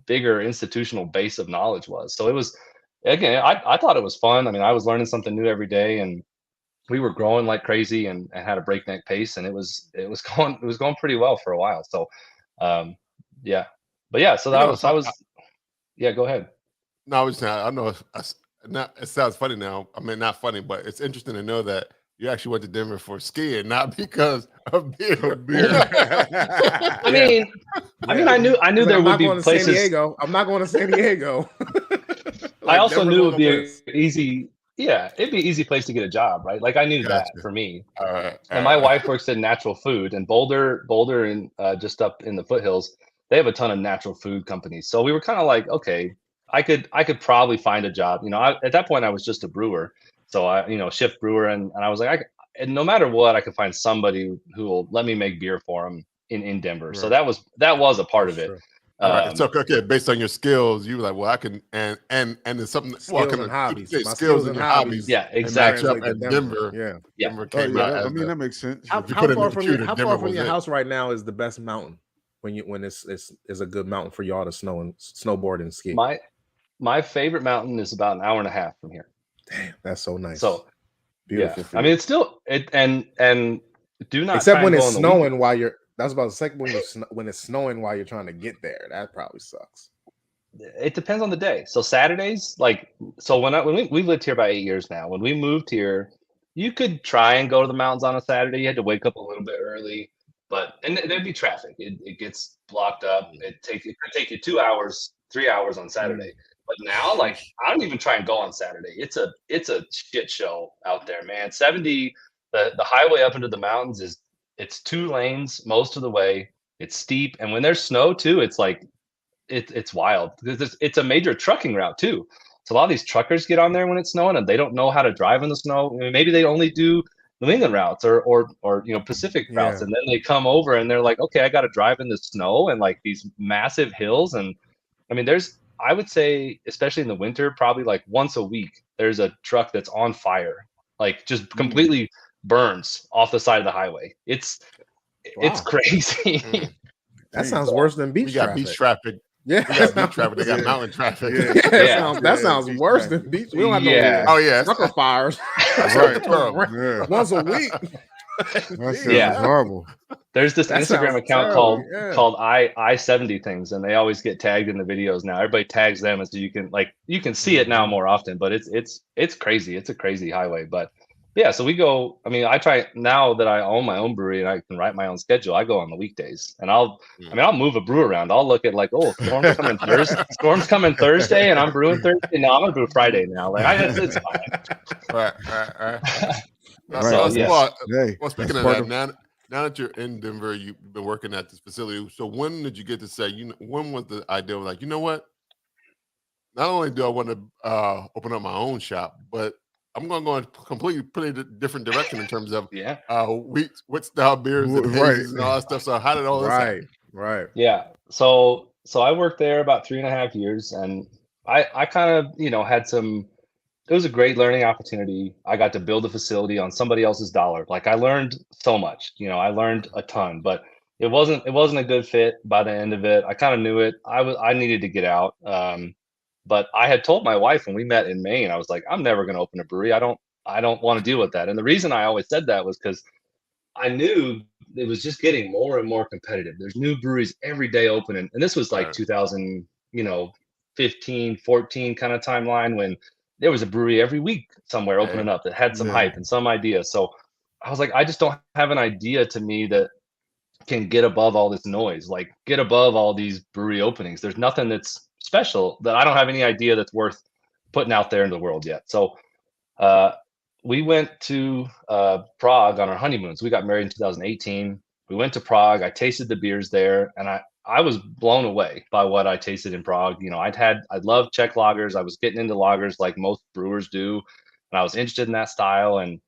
bigger institutional base of knowledge was. So it was, again, I thought it was fun. I mean, I was learning something new every day, and we were growing like crazy and had a breakneck pace, and it was going pretty well for a while. So yeah, but yeah, so I was yeah, go ahead. No, I was saying, I know it sounds funny now. I mean, not funny, but it's interesting to know that you actually went to Denver for skiing, not because of beer. I mean, I knew there would be places. San Diego. I'm not going to San Diego. I also knew it would be easy. Yeah, it'd be an easy place to get a job, right? Like I knew that for me. And my wife works in natural food, and Boulder, and just up in the foothills, they have a ton of natural food companies. So we were kind of like, okay, I could probably find a job. At that point I was just a brewer. So I, shift brewer, and I was like, and no matter what, I could find somebody who will let me make beer for them in Denver. Right. So that was a part of it. All right. So okay, based on your skills, you were like, well, I can and there's something skills and hobbies. My skills and your hobbies. Yeah, exactly. Match up at Denver. Yeah. Denver came out. I mean, that makes sense. How far from your house right now is the best mountain when it's a good mountain for y'all to snowboard and ski? My favorite mountain is about an hour and a half from here. Damn, that's so nice. So beautiful. Yeah. I mean, it's still and do not except when it's snowing while you're. That's about the second when it's snowing while you're trying to get there. That probably sucks. It depends on the day. So Saturdays, when we've lived here about 8 years now. When we moved here, you could try and go to the mountains on a Saturday. You had to wake up a little bit early, and there'd be traffic. It gets blocked up. It could take you 2 hours, 3 hours on Saturday. But now, I don't even try and go on Saturday. It's a shit show out there, man. 70, the highway up into the mountains it's 2 lanes most of the way. It's steep, and when there's snow too, it's it's wild because it's a major trucking route too. So a lot of these truckers get on there when it's snowing, and they don't know how to drive in the snow. I mean, maybe they only do New England routes or Pacific routes, and then they come over and they're like, okay, I got to drive in the snow and these massive hills. And I mean, I would say, especially in the winter, probably once a week, there's a truck that's on fire, just completely burns off the side of the highway. It's crazy. That sounds worse than beach traffic. We got beach traffic. Yeah, we got beach traffic. They got mountain traffic. That sounds worse than beach. We don't have no trucker fires. That's right. Once a week. That's horrible. There's this Instagram account called I-70 things, and they always get tagged in the videos now. Everybody tags them, and so you can see it now more often. But it's crazy. It's a crazy highway. But yeah, so we go. I mean, I try now that I own my own brewery and I can write my own schedule. I go on the weekdays, and I'll move a brew around. I'll look at storm's coming Thursday. Storm's coming Thursday, and I'm brewing Thursday. No, I'm gonna brew Friday now. It's fine. Right. Well, speaking of that, now that you're in Denver, you've been working at this facility. So when did you get to say? When was the idea of you know what? Not only do I want to open up my own shop, but I'm going to go in completely different direction in terms of what style beers and hazies and all that stuff. So how did all this happen? Right. Yeah. So I worked there about 3.5 years, and I kind of had some. It was a great learning opportunity. I got to build a facility on somebody else's dollar. I learned so much. I learned a ton, but it wasn't a good fit by the end of it. I kind of knew it. I needed to get out. But I had told my wife when we met in Maine, I was like, I'm never going to open a brewery. I don't want to deal with that. And the reason I always said that was because I knew it was just getting more and more competitive. There's new breweries every day opening. And this was 2015, 14 kind of timeline when there was a brewery every week somewhere opening up that had some hype and some idea. So I was like, I just don't have an idea to me that can get above all this noise, get above all these brewery openings. There's nothing that's special that I don't have any idea that's worth putting out there in the world yet. So we went to Prague on our honeymoons. We got married in 2018. We went to Prague. I tasted the beers there, and I was blown away by what I tasted in Prague. I loved Czech lagers. I was getting into lagers like most brewers do, and I was interested in that style. And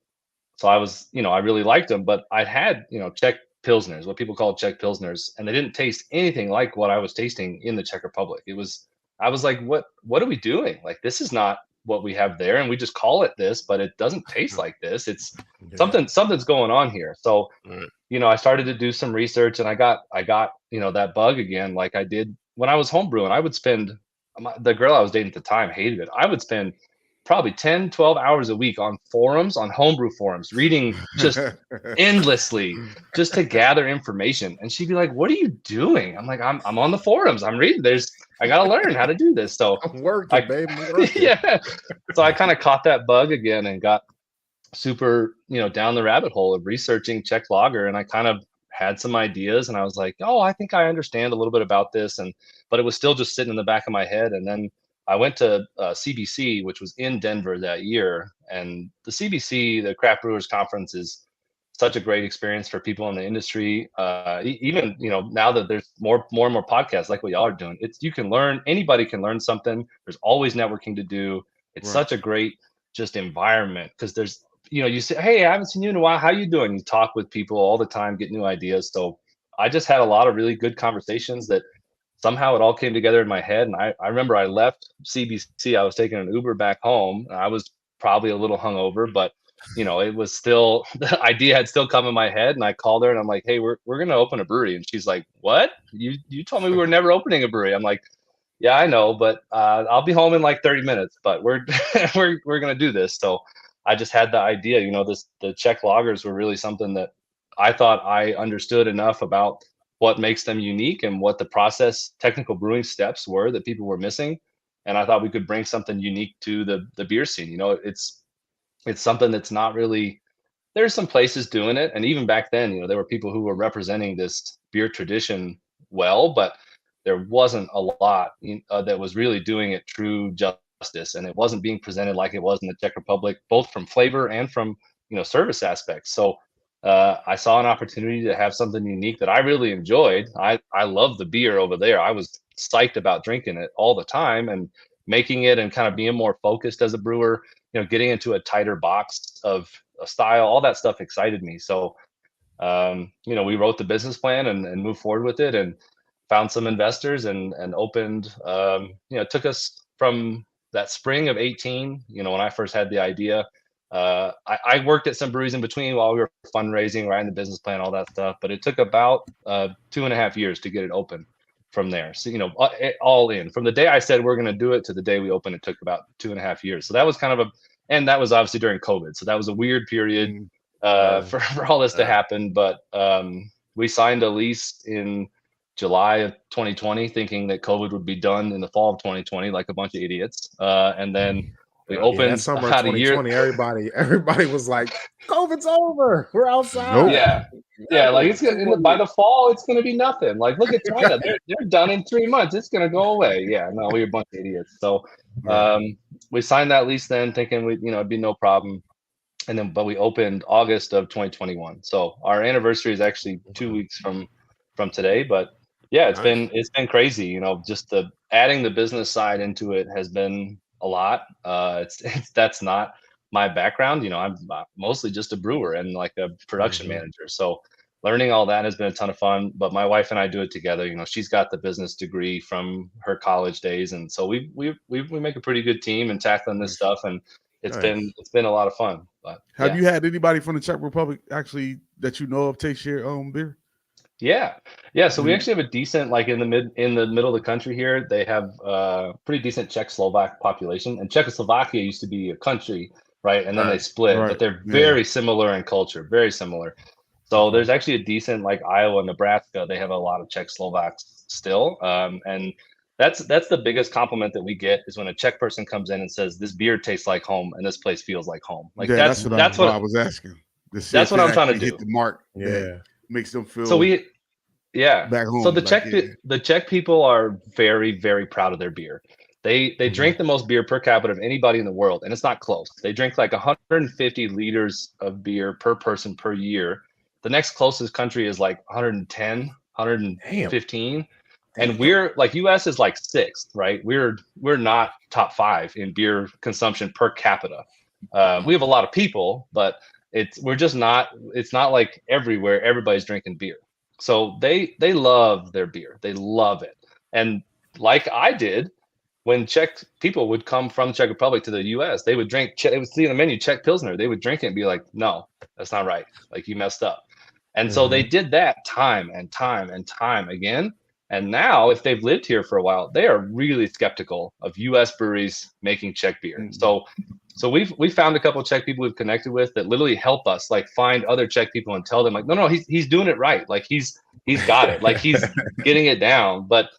so I was, I really liked them, but I had, Czech Pilsners, what people call Czech Pilsners, and they didn't taste anything like what I was tasting in the Czech Republic. I was like, what are we doing? This is not what we have there, and we just call it this, but it doesn't taste like this. It's something's going on here. So, I started to do some research, and I got that bug again, like I did when I was homebrewing. I would spend, the girl I was dating at the time hated it. I would spend probably 10, 12 hours a week on homebrew forums, reading just endlessly just to gather information. And she'd be like, what are you doing? I'm like, I'm on the forums. I'm reading. I got to learn how to do this. So I'm working, babe. Yeah. So I kind of caught that bug again and got super, down the rabbit hole of researching Czech lager. And I kind of had some ideas, and I was like, oh, I think I understand a little bit about this. But it was still just sitting in the back of my head. And then I went to CBC, which was in Denver that year. And the CBC, the Craft Brewers Conference, is such a great experience for people in the industry. Even, now that there's more and more podcasts like what y'all are doing, anybody can learn something. There's always networking to do. It's such a great just environment, because there's, you say, hey, I haven't seen you in a while. How you doing? You talk with people all the time, get new ideas. So I just had a lot of really good conversations that somehow it all came together in my head. And I remember I left CBC. I was taking an Uber back home. I was probably a little hungover, but it was still, the idea had still come in my head. And I called her and I'm like, hey, we're going to open a brewery. And she's like, what? You told me we were never opening a brewery. I'm like, yeah, I know, but I'll be home in like 30 minutes, but we're going to do this. So I just had the idea, the Czech lagers were really something that I thought I understood enough about what makes them unique and what the technical brewing steps were that people were missing. And I thought we could bring something unique to the beer scene. It's something that's not really, there's some places doing it. And even back then, there were people who were representing this beer tradition well, but there wasn't a lot that was really doing it true justice. And it wasn't being presented like it was in the Czech Republic, both from flavor and from, service aspects. So I saw an opportunity to have something unique that I really enjoyed. I love the beer over there. I was psyched about drinking it all the time and making it and kind of being more focused as a brewer, getting into a tighter box of a style, all that stuff excited me. So, we wrote the business plan and moved forward with it and found some investors and opened, it took us from that spring of 18, when I first had the idea. I worked at some breweries in between while we were fundraising, writing the business plan, all that stuff. But it took about 2.5 years to get it open from there. So, all in from the day I said we're going to do it to the day we opened, it took about 2.5 years. So that was kind of and that was obviously during COVID. So that was a weird period for all this to happen. But we signed a lease in July of 2020, thinking that COVID would be done in the fall of 2020, like a bunch of idiots. And then we opened that summer of 2020. Everybody was like, "COVID's over. We're outside." Nope. Yeah. Like by the fall, it's gonna be nothing. Like look at China; they're done in 3 months. It's gonna go away. Yeah, no, we were a bunch of idiots. So we signed that lease then, thinking it'd be no problem. And then, but we opened August of 2021. So our anniversary is actually 2 weeks from today. But yeah, it's been crazy. Just adding the business side into it has been a lot. That's not my background. I'm mostly just a brewer and like a production manager. So learning all that has been a ton of fun. But my wife and I do it together. She's got the business degree from her college days, and so we make a pretty good team in tackling this stuff. And it's been a lot of fun. But have you had anybody from the Czech Republic actually that you know of taste your beer? Yeah. So we actually have a decent, like in the middle of the country here, they have a pretty decent Czech-Slovak population. And Czechoslovakia used to be a country, right? And then they split, but they're very similar in culture, very similar. So there's actually a decent, like Iowa, Nebraska, they have a lot of Czech-Slovaks still. And that's the biggest compliment that we get is when a Czech person comes in and says, this beer tastes like home and this place feels like home. Like that's what I was asking. That's what I'm trying to do. Hit the mark. Yeah. Makes them feel back home. So the Czech people are very, very proud of their beer. They drink the most beer per capita of anybody in the world, and it's not close. They drink like 150 liters of beer per person per year. The next closest country is like 110, 115. And we're like US is like 6th, right? We're not top 5 in beer consumption per capita. We have a lot of people, but it's not like everywhere everybody's drinking beer. So they love their beer. They love it. And like I did, when Czech people would come from Czech Republic to the US, they would drink, they would see on the menu Czech Pilsner. They would drink it and be like, no, that's not right. Like you messed up. And so they did that time and time and time again. And now if they've lived here for a while, they are really skeptical of US breweries making Czech beer. So we found a couple of Czech people we've connected with that literally help us like find other Czech people and tell them like, no, he's doing it right. Like he's got it. Like he's getting it down. But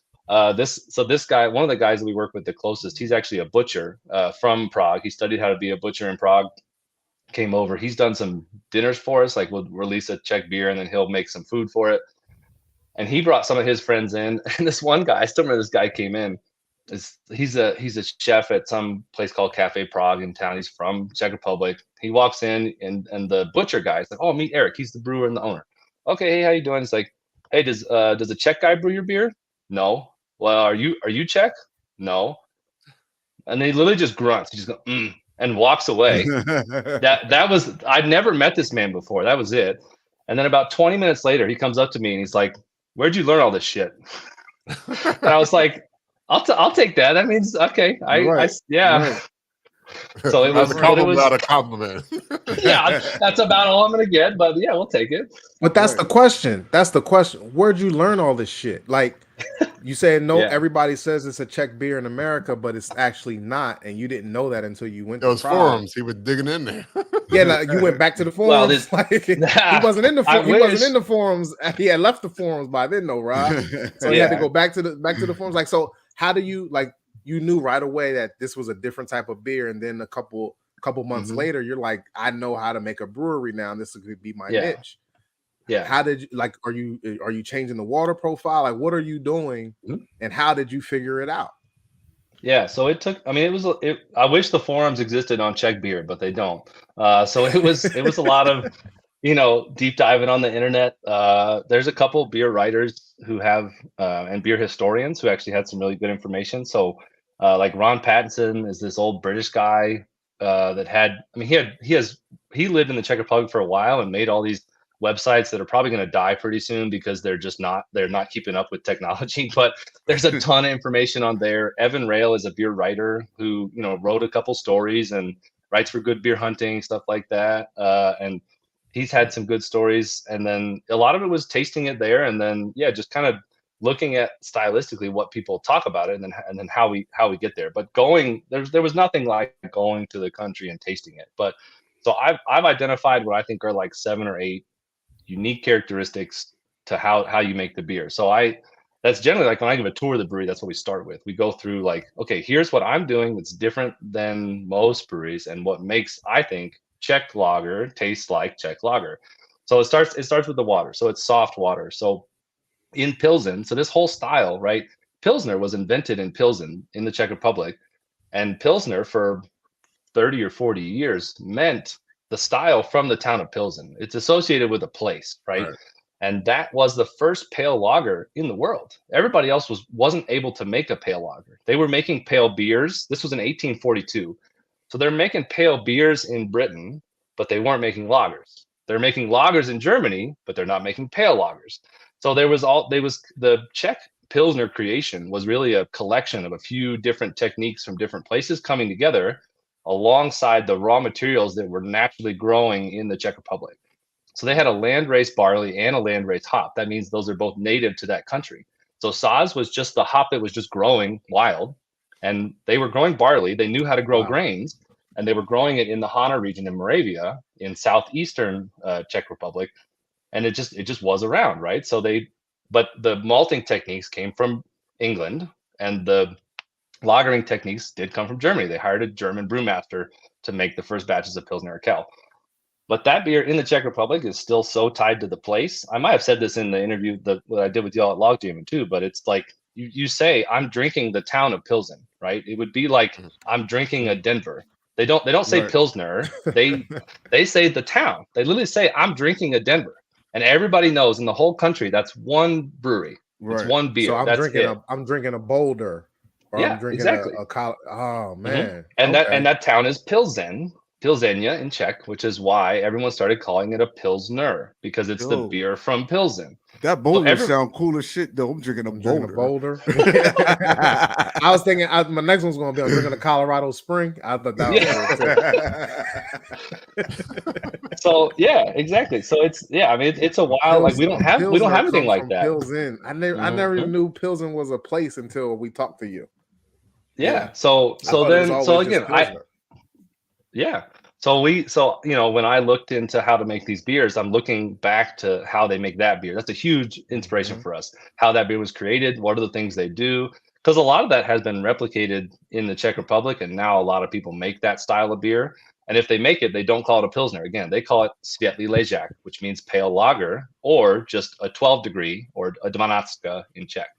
this guy, one of the guys that we work with the closest, he's actually a butcher from Prague. He studied how to be a butcher in Prague, came over. He's done some dinners for us. Like we'll release a Czech beer and then he'll make some food for it. And he brought some of his friends in. And this one guy, I still remember this guy came in. He's a chef at some place called Cafe Prague in town. He's from Czech Republic. He walks in and the butcher guy is like, oh, meet Eric. He's the brewer and the owner. Okay, hey, how you doing? He's like, hey, does a Czech guy brew your beer? No. Well, are you Czech? No. And he literally just grunts. He just goes, and walks away. that was, I'd never met this man before. That was it. And then about 20 minutes later, he comes up to me and he's like, where'd you learn all this shit? And I was like, I'll take that. That means okay. Yeah. Right. So it was not a compliment. Yeah, that's about all I'm gonna get. But yeah, we'll take it. But that's the question. That's the question. Where'd you learn all this shit? Like you said, no. Yeah. Everybody says it's a Czech beer in America, but it's actually not, and you didn't know that until you went to those forums. He was digging in there. Yeah, like, you went back to the forums. Well, he wasn't in the he wasn't in the forums. He had left the forums by then, though, Rob. So he had to go back to the forums. Like, so how do you like? You knew right away that this was a different type of beer, and then a couple months later, you're like, I know how to make a brewery now, and this could be my niche. Yeah. How did you like? Are you changing the water profile? Like, what are you doing, and how did you figure it out? Yeah, so it took. I mean, I wish the forums existed on Czech beer, but they don't. So it was a lot of, deep diving on the internet. There's a couple beer writers who have and beer historians who actually had some really good information. So like Ron Pattinson is this old British guy that had. I mean, he lived in the Czech Republic for a while and made all these websites that are probably going to die pretty soon because they're not keeping up with technology. But there's a ton of information on there. Evan Rail is a beer writer who wrote a couple stories and writes for Good Beer Hunting, stuff like that. And he's had some good stories. And then a lot of it was tasting it there, and then just kind of looking at stylistically what people talk about it, and then how we get there. But there was nothing like going to the country and tasting it. But so I've identified what I think are like 7 or 8 unique characteristics to how you make the beer. So that's generally like when I give a tour of the brewery, that's what we start with. We go through like, okay, here's what I'm doing that's different than most breweries and what makes, I think, Czech lager taste like Czech lager. So it starts with the water. So it's soft water. So in Pilsen, so this whole style, right? Pilsner was invented in Pilsen in the Czech Republic, and Pilsner for 30 or 40 years meant the style from the town of Pilsen. It's associated with a place, right? And that was the first pale lager in the world. Everybody else wasn't able to make a pale lager. They were making pale beers. This was in 1842. So they're making pale beers in Britain, but they weren't making lagers. They're making lagers in Germany, but they're not making pale lagers. So the Czech Pilsner creation was really a collection of a few different techniques from different places coming together alongside the raw materials that were naturally growing in the Czech Republic. So they had a land-raised barley and a land-raised hop. That means those are both native to that country. So Saz was just the hop that was just growing wild, and they were growing barley. They knew how to grow grains, and they were growing it in the Hana region in Moravia, in southeastern Czech Republic, and it just was around, right? But the malting techniques came from England, and the lagering techniques did come from Germany. They hired a German brewmaster to make the first batches of Pilsner Urquell. But that beer in the Czech Republic is still so tied to the place. I might have said this in the interview that I did with y'all at Log Jamming too, but it's like you say, I'm drinking the town of Pilsen, right? It would be like I'm drinking a Denver. They don't say Pilsner. They say the town. They literally say I'm drinking a Denver, and everybody knows in the whole country that's one brewery. It's one beer. So I'm drinking a Boulder. Yeah, I'm drinking exactly. Oh man. And that town is Pilzenia in Czech, which is why everyone started calling it a Pilsner, because it's the beer from Pilsen. That Boulder sound cool as shit though. I'm drinking a Boulder. I was thinking my next one's gonna be I'm drinking a Colorado Spring. I thought that was So yeah, exactly. So it's I mean it's a wild, like we don't have anything like that. Pilsen. I never even knew Pilsen was a place until we talked to you. Yeah. So when I looked into how to make these beers, I'm looking back to how they make that beer. That's a huge inspiration for us. How that beer was created, what are the things they do? Because a lot of that has been replicated in the Czech Republic, and now a lot of people make that style of beer. And if they make it, they don't call it a Pilsner. Again, they call it Světlý ležák, which means pale lager, or just a 12 degree, or a 12 in Czech.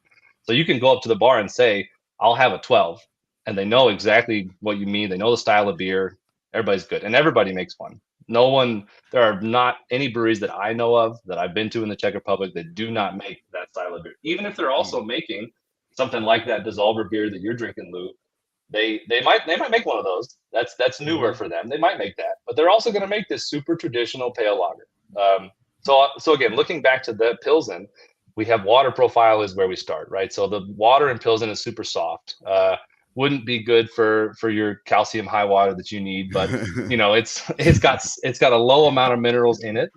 So you can go up to the bar and say, I'll have a 12. And they know exactly what you mean. They know the style of beer. Everybody's good. And everybody makes one. There are not any breweries that I know of that I've been to in the Czech Republic that do not make that style of beer. Even if they're also making something like that dissolver beer that you're drinking, Lou, they might make one of those. That's newer for them. They might make that. But they're also going to make this super traditional pale lager. So again, looking back to the Pilsen, we have water profile is where we start, right? So the water in Pilsen is super soft. Wouldn't be good for your calcium high water that you need, but it's got a low amount of minerals in it,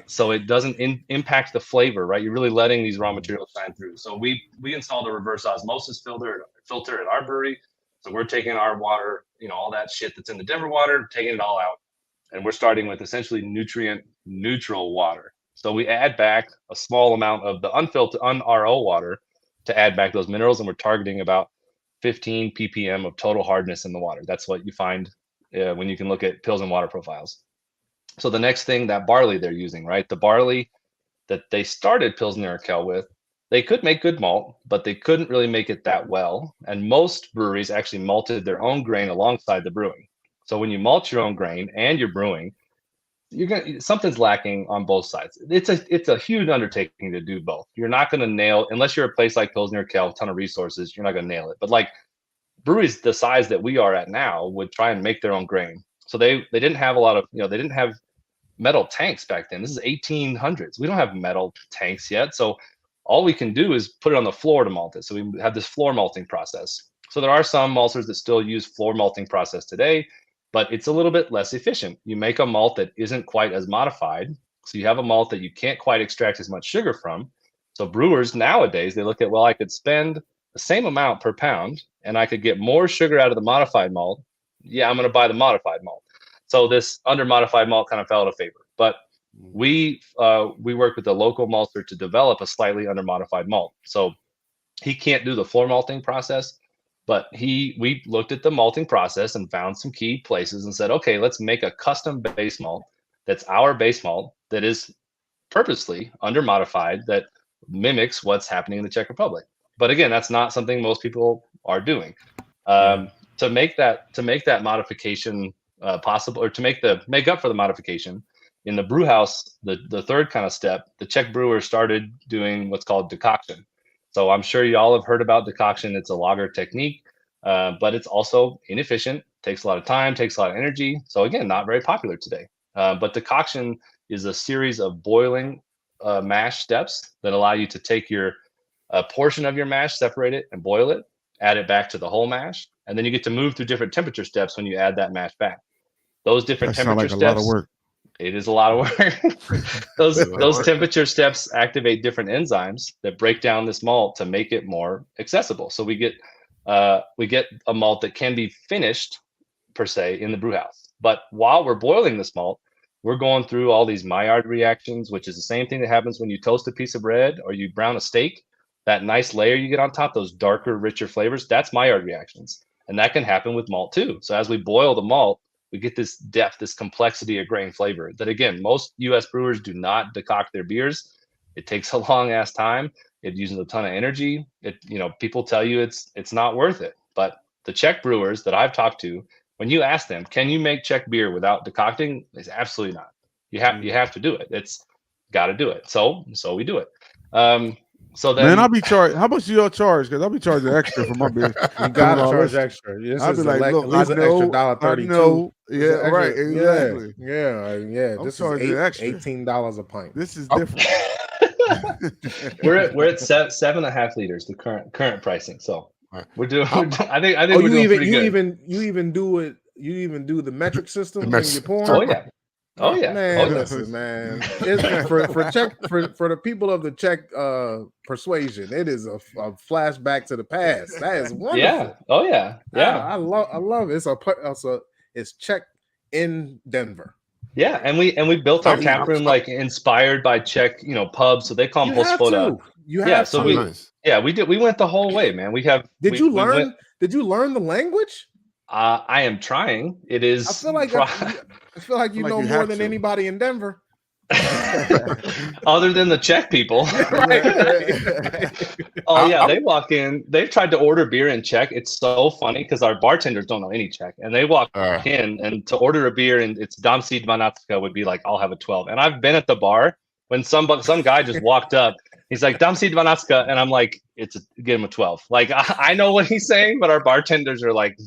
so it doesn't impact the flavor, right? You're really letting these raw materials shine through. So we installed a reverse osmosis filter at our brewery. So we're taking our water, all that shit that's in the Denver water, taking it all out, and we're starting with essentially nutrient neutral water. So we add back a small amount of the unfiltered, un-RO water to add back those minerals, and we're targeting about 15 ppm of total hardness in the water. That's what you find when you can look at Pilsen water profiles. So the next thing, that barley they're using, right? The barley that they started Pilsner Urquell with, they could make good malt, but they couldn't really make it that well. And most breweries actually malted their own grain alongside the brewing. So when you malt your own grain and you're brewing, something's lacking on both sides. It's a huge undertaking to do both. You're not going to nail, unless you're a place like Pilsner Urquell, a ton of resources, you're not going to nail it. But like breweries the size that we are at now would try and make their own grain. So they didn't have a lot of, they didn't have metal tanks back then. This is 1800s. We don't have metal tanks yet. So all we can do is put it on the floor to malt it. So we have this floor malting process. So there are some maltsters that still use floor malting process today, but it's a little bit less efficient. You make a malt that isn't quite as modified. So you have a malt that you can't quite extract as much sugar from. So brewers nowadays, they look at, well, I could spend the same amount per pound and I could get more sugar out of the modified malt. Yeah, I'm going to buy the modified malt. So this under modified malt kind of fell out of favor. But we work with a local maltster to develop a slightly under modified malt. So he can't do the floor malting process, but we looked at the malting process and found some key places and said, okay, let's make a custom base malt that's our base malt that is purposely under modified, that mimics what's happening in the Czech Republic. But again, that's not something most people are doing. To make that modification possible, or to make up for the modification in the brew house, the third kind of step, the Czech brewers started doing what's called decoction. So I'm sure y'all have heard about decoction. It's a lager technique, but it's also inefficient, takes a lot of time, takes a lot of energy. So again, not very popular today. But decoction is a series of boiling mash steps that allow you to take a portion of your mash, separate it and boil it, add it back to the whole mash. And then you get to move through different temperature steps when you add that mash back. Those different temperature steps. A lot of work. It is a lot of work. those temperature steps activate different enzymes that break down this malt to make it more accessible. So we get a malt that can be finished per se in the brew house. But while we're boiling this malt, we're going through all these Maillard reactions, which is the same thing that happens when you toast a piece of bread or you brown a steak. That nice layer you get on top, those darker, richer flavors, that's Maillard reactions. And that can happen with malt too. So as we boil the malt, we get this depth, this complexity of grain flavor that, again, most U.S. brewers do not decoct their beers. It takes a long ass time. It uses a ton of energy. People tell you it's not worth it. But the Czech brewers that I've talked to, when you ask them, can you make Czech beer without decocting? It's absolutely not. You have to do it. It's got to do it. So we do it. So then, man, I'll be charged. How much do y'all charge? Because I'll be charging extra for my beer. You gotta charge extra. I'll be like, look, I know, $1.32. Yeah, right, exactly. Yeah. This is $18 a pint. This is different. we're at 7.5 liters, the current pricing. So we're doing. I think we're doing pretty good. You even do it. You even do the metric system when you're pouring. Oh yeah. Oh yeah, man! Listen, man. For the people of the Czech persuasion, it is a flashback to the past. That is wonderful. Yeah. Oh yeah. Yeah. I love it. It's Czech in Denver. Yeah, and we built our tap room like inspired by Czech, pubs. So they call them hospoda. We did. We went the whole way, man. Did you learn the language? I am trying. It is. I feel like you know more than anybody in Denver. Other than the Czech people. Oh yeah, they walk in. They've tried to order beer in Czech. It's so funny because our bartenders don't know any Czech, and they walk in and to order a beer and it's dám si 12 would be like, I'll have a 12. And I've been at the bar when some guy just walked up. He's like, dám si 12, and I'm like, get him a 12. Like I know what he's saying, but our bartenders are like,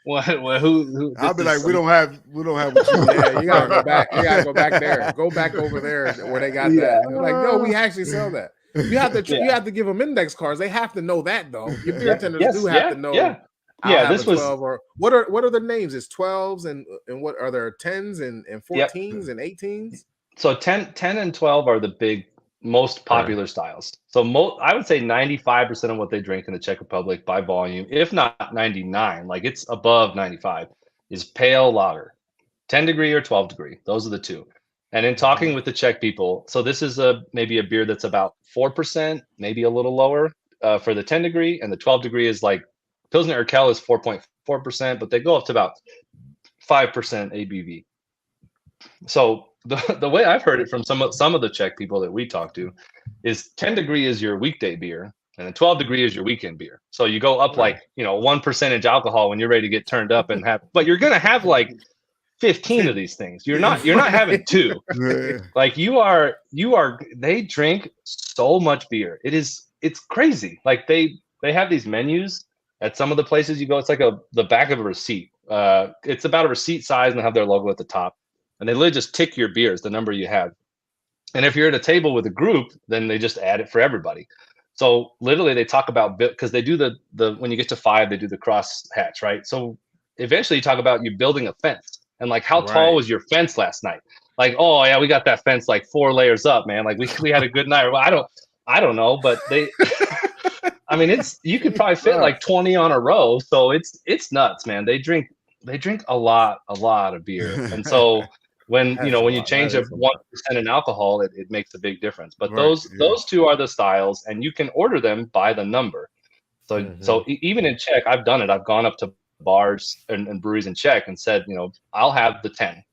what who I'll be like, we don't have what you yeah, you gotta go back. You gotta go back there. Go back over there where they got that. They're like, no, we actually sell that. You have to give them index cards. They have to know that though. Your beer tenders do have to know. Yeah, this was 12 or what are the names? It's 12s and what are there 10s and 14s and 18s? So 10 and 12 are the big most popular styles. So I would say 95% of what they drink in the Czech Republic by volume, if not 99, like it's above 95, is pale lager, 10 degree or 12 degree. Those are the two. And in talking with the Czech people, so this is maybe a beer that's about 4%, maybe a little lower for the 10 degree, and the 12 degree is like Pilsner Urquell is 4.4%, but they go up to about 5% ABV. So the way I've heard it from some of the Czech people that we talk to is 10 degree is your weekday beer, and then 12 degree is your weekend beer. So you go up like 1% alcohol when you're ready to get turned up and but you're gonna have like 15 of these things. You're not having two. Like they drink so much beer. It's crazy. Like they have these menus at some of the places you go. It's like the back of a receipt. It's about a receipt size and they have their logo at the top. And they literally just tick your beers, the number you have. And if you're at a table with a group, then they just add it for everybody. So literally they talk about, because they do the when you get to 5, they do the cross hatch, right? So eventually you talk about you building a fence. And like, how tall was your fence last night? Like, oh yeah, we got that fence like 4 layers up, man. Like we had a good night. Well, I don't know, but they, I mean, you could probably fit like 20 on a row. So it's nuts, man. They drink a lot of beer. And so when you change a 1% in alcohol, it makes a big difference. But those two are the styles, and you can order them by the number. So so even in Czech, I've done it. I've gone up to bars and breweries in Czech and said, I'll have the 10,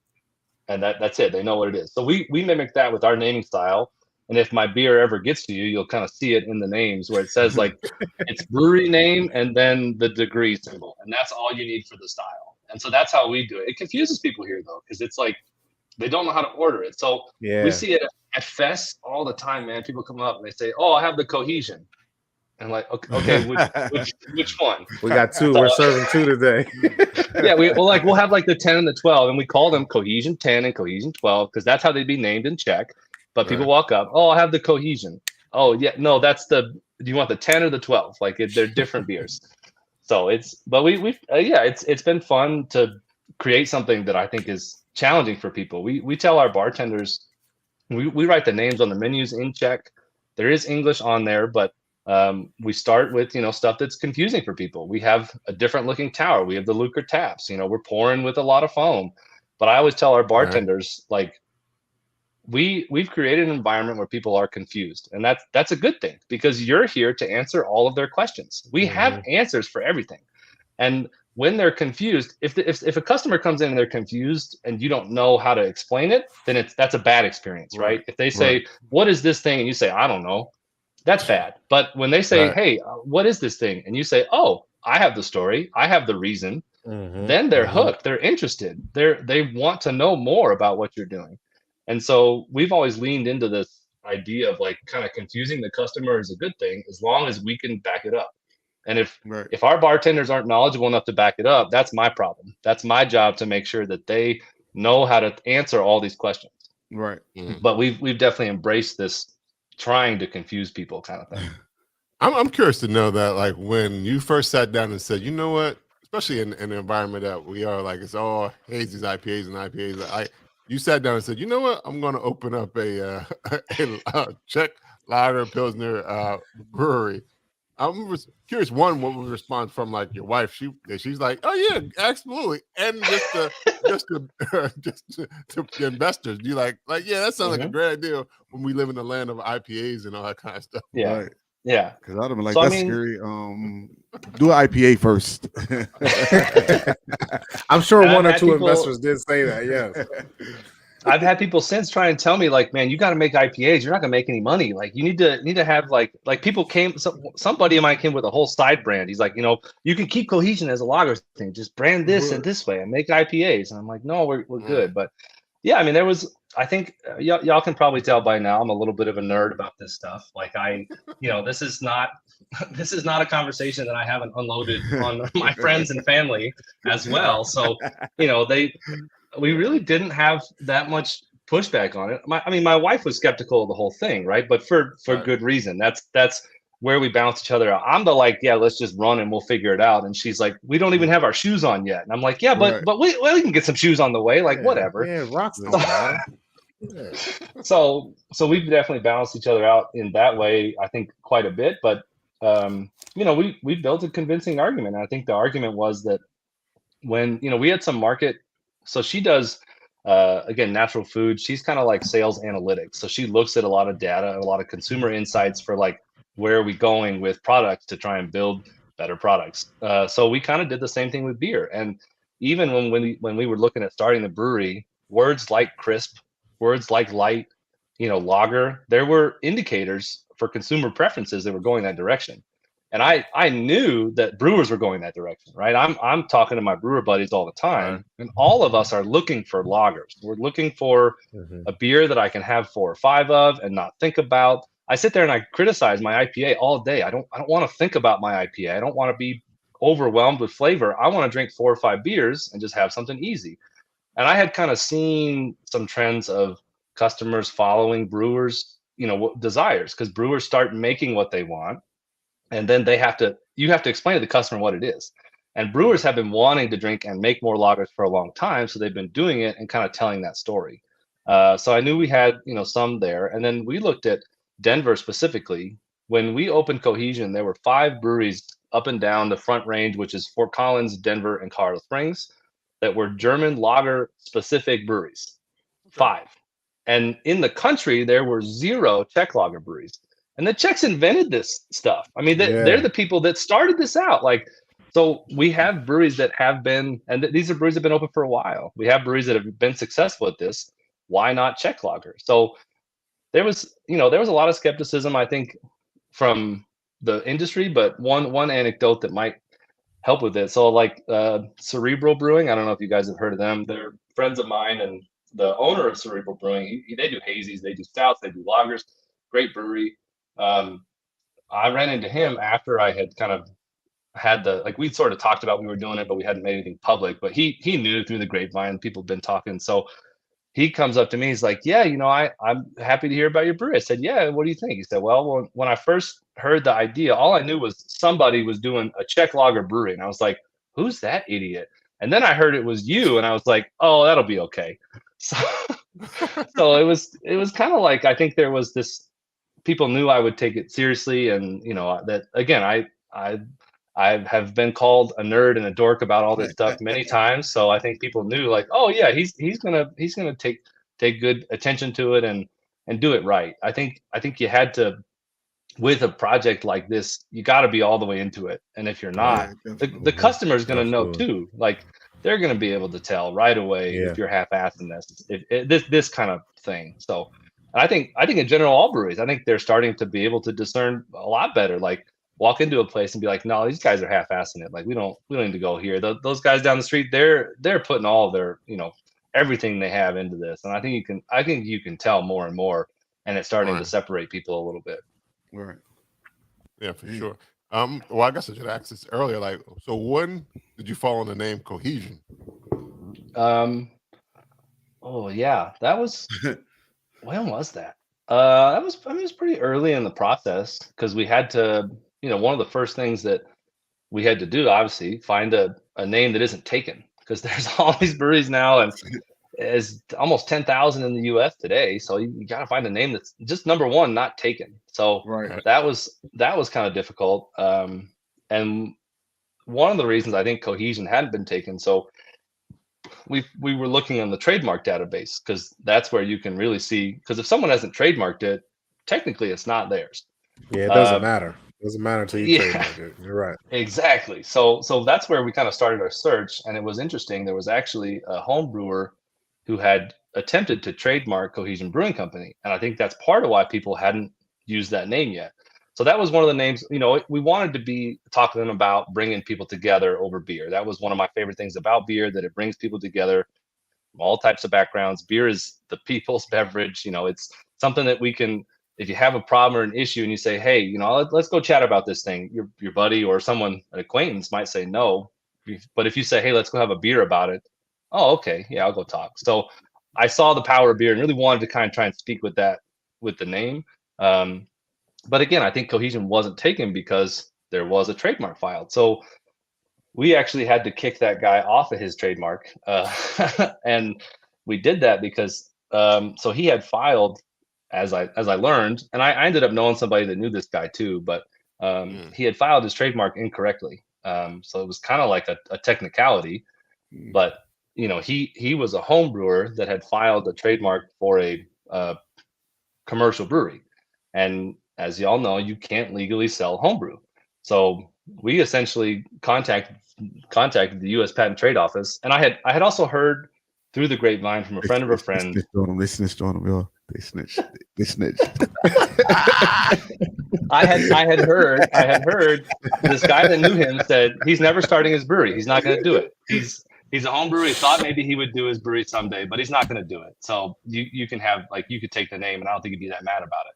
and that's it. They know what it is. So we mimic that with our naming style. And if my beer ever gets to you, you'll kind of see it in the names where it says like it's brewery name and then the degree symbol, and that's all you need for the style. And so that's how we do it. It confuses people here though, because it's like they don't know how to order it. So we see it at fests all the time, man. People come up and they say, "Oh, I have the Cohesion." And like, okay, which one? We got 2. So, we're serving 2 today. Yeah, we'll have like the 10 and the 12, and we call them Cohesion 10 and Cohesion 12 because that's how they'd be named in Czech. But people walk up, "Oh, I have the Cohesion." Oh, yeah, no, that's do you want the 10 or the 12? Like they're different beers. So it's been fun to create something that I think is challenging for people. We tell our bartenders, we write the names on the menus in Czech. There is English on there, but we start with stuff that's confusing for people. We have a different looking tower. We have the Lucre taps. We're pouring with a lot of foam. But I always tell our bartenders like we've created an environment where people are confused, and that's a good thing because you're here to answer all of their questions. We have answers for everything, and when they're confused, if a customer comes in and they're confused and you don't know how to explain it, then that's a bad experience, right? If they say, "What is this thing?" and you say, "I don't know," that's bad. But when they say, "Hey, what is this thing?" and you say, "Oh, I have the story, I have the reason," then they're hooked. They're interested. They want to know more about what you're doing. And so we've always leaned into this idea of like kind of confusing the customer is a good thing as long as we can back it up. And if our bartenders aren't knowledgeable enough to back it up, that's my problem. That's my job to make sure that they know how to answer all these questions. Right. But we've definitely embraced this trying to confuse people kind of thing. I'm curious to know that, like, when you first sat down and said, you know what, especially in the environment that we are, like, it's all hazies, IPAs, and IPAs. You sat down and said, you know what, I'm going to open up a Czech lager Pilsner brewery. I'm curious, one, what was the response from like your wife? She's like, oh yeah, absolutely, and just to investors, you like yeah, that sounds like a great idea when we live in the land of IPAs and all that kind of stuff. Yeah, right. Yeah, because I'd have been like, that's scary. Do an IPA first. I'm sure one or two investors did say that. Yes. I've had people since try and tell me like, man, you got to make IPAs. You're not gonna make any money. Like you need to have like people came. Somebody of mine came with a whole side brand. He's like, you can keep Cohesion as a lager thing. Just brand this and this way and make IPAs. And I'm like, no, we're good. But yeah, I mean, I think y'all can probably tell by now I'm a little bit of a nerd about this stuff. Like this is not a conversation that I haven't unloaded on my friends and family as well. So we really didn't have that much pushback on it. My wife was skeptical of the whole thing, right? But for good reason. That's where we balance each other out. I'm the like, yeah, let's just run and we'll figure it out. And she's like, we don't even have our shoes on yet. And I'm like, yeah, but we can get some shoes on the way, like whatever. Yeah, rocks don't matter. Yeah. So we've definitely balanced each other out in that way, I think, quite a bit. But we built a convincing argument. And I think the argument was that when we had some market, so she does again natural food. She's kind of like sales analytics. So she looks at a lot of data, a lot of consumer insights for like where are we going with products to try and build better products. So we kind of did the same thing with beer. And even when we were looking at starting the brewery, words like crisp, words like light, lager, there were indicators for consumer preferences that were going that direction. And I knew that brewers were going that direction, right? I'm talking to my brewer buddies all the time, and all of us are looking for lagers. We're looking for a beer that I can have 4 or 5 of and not think about. I sit there and I criticize my IPA all day. I don't want to think about my IPA. I don't want to be overwhelmed with flavor. I want to drink 4 or 5 beers and just have something easy. And I had kind of seen some trends of customers following brewers, desires, because brewers start making what they want. And then you have to explain to the customer what it is. And brewers have been wanting to drink and make more lagers for a long time. So they've been doing it and kind of telling that story. So I knew we had, some there. And then we looked at Denver specifically. When we opened Cohesion, there were 5 breweries up and down the Front Range, which is Fort Collins, Denver, and Colorado Springs, that were German lager specific breweries. 5. And in the country, there were 0 Czech lager breweries. And the Czechs invented this stuff. I mean, they're the people that started this out. Like, so we have breweries that have been, and these are breweries that have been open for a while. We have breweries that have been successful at this. Why not Czech lager? So there was a lot of skepticism, I think, from the industry. But one anecdote that might help with it. So like Cerebral Brewing, I don't know if you guys have heard of them. They're friends of mine, and the owner of Cerebral Brewing, they do hazies, they do stouts, they do lagers. Great brewery. I ran into him after I had kind of had we sort of talked about we were doing it, but we hadn't made anything public. But he knew through the grapevine, people had been talking. So he comes up to me, he's like, yeah, I'm happy to hear about your brewery. I said, yeah, what do you think? He said, well, when I first heard the idea, all I knew was somebody was doing a Czech lager brewery. And I was like, who's that idiot? And then I heard it was you, and I was like, oh, that'll be okay. So it was kind of like, I think there was this, people knew I would take it seriously. And, that again, I have been called a nerd and a dork about all this stuff many times. So I think people knew like, oh yeah, he's gonna take good attention to it and do it right. I think you had to, with a project like this, you got to be all the way into it. And if you're not, the customer is going to know too. Like they're going to be able to tell right away if you're half-assing this kind of thing. So I think in general, all breweries, I think they're starting to be able to discern a lot better. Like walk into a place and be like, no, these guys are half-assing it. Like we don't need to go here. Those guys down the street, they're putting all of their, everything they have into this. And I think you can tell more and more, and it's starting to separate people a little bit. Right. Yeah, for sure. Well, I guess I should ask this earlier. Like, so when did you fall on the name Cohesion? Oh yeah, that was. When was that? That was. I mean, it was pretty early in the process because we had to. One of the first things that we had to do, obviously, find a name that isn't taken, because there's all these breweries now, and is almost 10,000 in the U.S. today. So you got to find a name that's just number one, not taken. So that was kind of difficult. And one of the reasons I think Cohesion hadn't been taken. So we were looking on the trademark database, because that's where you can really see. Because if someone hasn't trademarked it, technically it's not theirs. Yeah, it doesn't matter. It doesn't matter until you trademark it. You're right. Exactly. So that's where we kind of started our search, and it was interesting. There was actually a home brewer who had attempted to trademark Cohesion Brewing Company. And I think that's part of why people hadn't used that name yet. So that was one of the names, we wanted to be talking to them about bringing people together over beer. That was one of my favorite things about beer, that it brings people together from all types of backgrounds. Beer is the people's beverage. It's something that we can, if you have a problem or an issue and you say, hey, let's go chat about this thing, your buddy or someone, an acquaintance might say no. But if you say, hey, let's go have a beer about it, oh, okay, yeah, I'll go talk. So I saw the power of beer and really wanted to kind of try and speak with that, with the name. But again, I think Cohesion wasn't taken because there was a trademark filed. So we actually had to kick that guy off of his trademark. And we did that because so he had filed, as I learned, and I ended up knowing somebody that knew this guy too, but he had filed his trademark incorrectly. So it was kind of like a technicality, but he was a home brewer that had filed a trademark for a commercial brewery, and as y'all know, you can't legally sell homebrew. So we essentially contacted the U.S. Patent and Trade Office, and I had also heard through the grapevine from a friend of a friend. They snitched on him, y'all. They snitched. I had heard this guy that knew him said he's never starting his brewery. He's not going to do it. He's a home brewer. He thought maybe he would do his brewery someday, but he's not going to do it. So you can have, like, you could take the name, and I don't think he'd be that mad about it.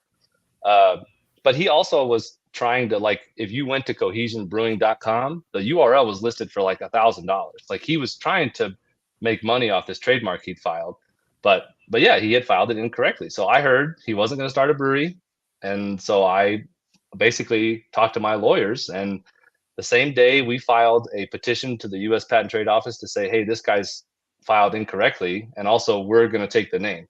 But he also was trying to, like, if you went to cohesionbrewing.com, the URL was listed for like $1,000. Like, he was trying to make money off this trademark he'd filed. But yeah, he had filed it incorrectly. So I heard he wasn't going to start a brewery. And so I basically talked to my lawyers, and the same day we filed a petition to the U.S. Patent and Trade Office to say, hey, this guy's filed incorrectly, and also we're going to take the name.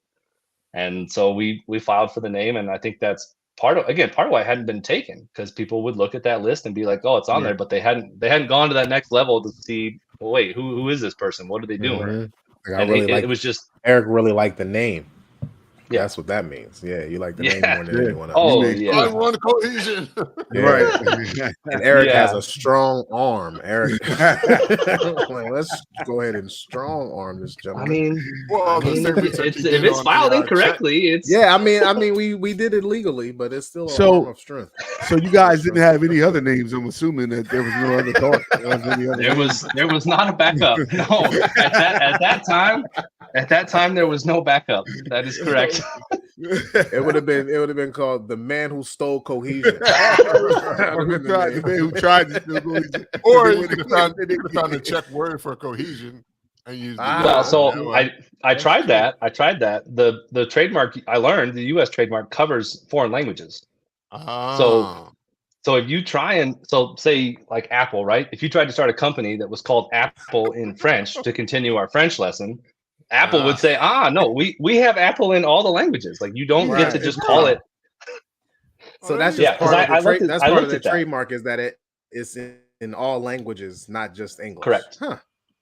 And so we filed for the name, and I think that's part of why it hadn't been taken, because people would look at that list and be like, oh, it's on there, but they hadn't gone to that next level to see, well, wait, who is this person? What are they doing? It was just Eric really liked the name. Yeah, that's what that means. Yeah, you like the name more than anyone else. Oh, yeah. I want Cohesion. Right. And Eric has a strong arm. Eric, like, let's go ahead and strong arm this gentleman. If it's filed incorrectly, it's I mean, we did it legally, but it's still a arm of strength. So you guys didn't have any other names. I'm assuming that there was no other thought. There was not a backup. No, at that time there was no backup. That is correct. It would have been called The Man Who Stole Cohesion. The man who tried to steal Cohesion. Or you could have found a Czech word for cohesion and used I tried that. The trademark, I learned the US trademark covers foreign languages. So if you try say like Apple, right? If you tried to start a company that was called Apple in French to continue our French lesson, Apple would say, no, we have Apple in all the languages. Like, you don't get to just call it. So that's just part of the trademark, is that it is in all languages, not just English. Correct.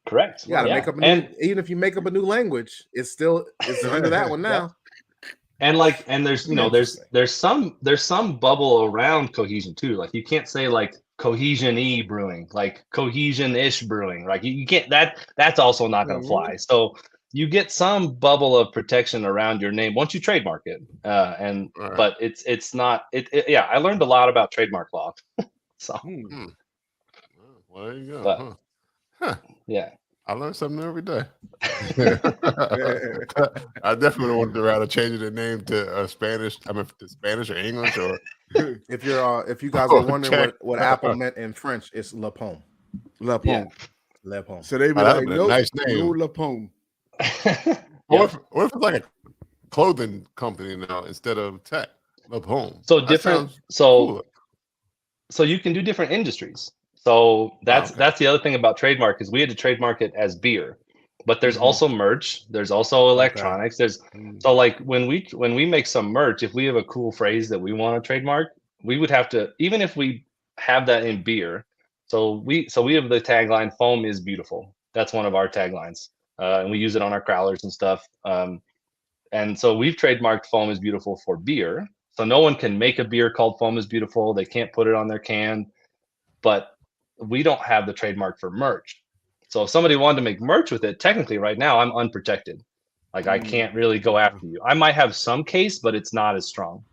Correct. You gotta make up even if you make up a new language, it's under that one now. And there's some bubble around cohesion too. Like, you can't say like cohesion-y brewing, like cohesion-ish brewing. Like, you can't, that's also not gonna fly. So you get some bubble of protection around your name once you trademark it. But it's not I learned a lot about trademark law. So well, there you go. Yeah. I learn something every day. I definitely wanted to rather change the name to Spanish. I mean, to Spanish or English, or if you guys are wondering what Apple meant in French, it's La Pomme. La Pomme. La Pomme. So they be like, nope, nice name. no La Pomme. What if it's like a clothing company now instead of tech? La Pomme. So different. So you can do different industries. So that's the other thing about trademark, is we had to trademark it as beer, but there's also merch. There's also electronics. So like when we make some merch, if we have a cool phrase that we want to trademark, we would have to, even if we have that in beer. So we have the tagline, "Foam is beautiful." That's one of our taglines. And we use it on our growlers and stuff. And so we've trademarked "Foam is beautiful" for beer. So no one can make a beer called "Foam is beautiful." They can't put it on their can, but we don't have the trademark for merch. So if somebody wanted to make merch with it, technically right now I'm unprotected. Like, I can't really go after you. I might have some case, but it's not as strong.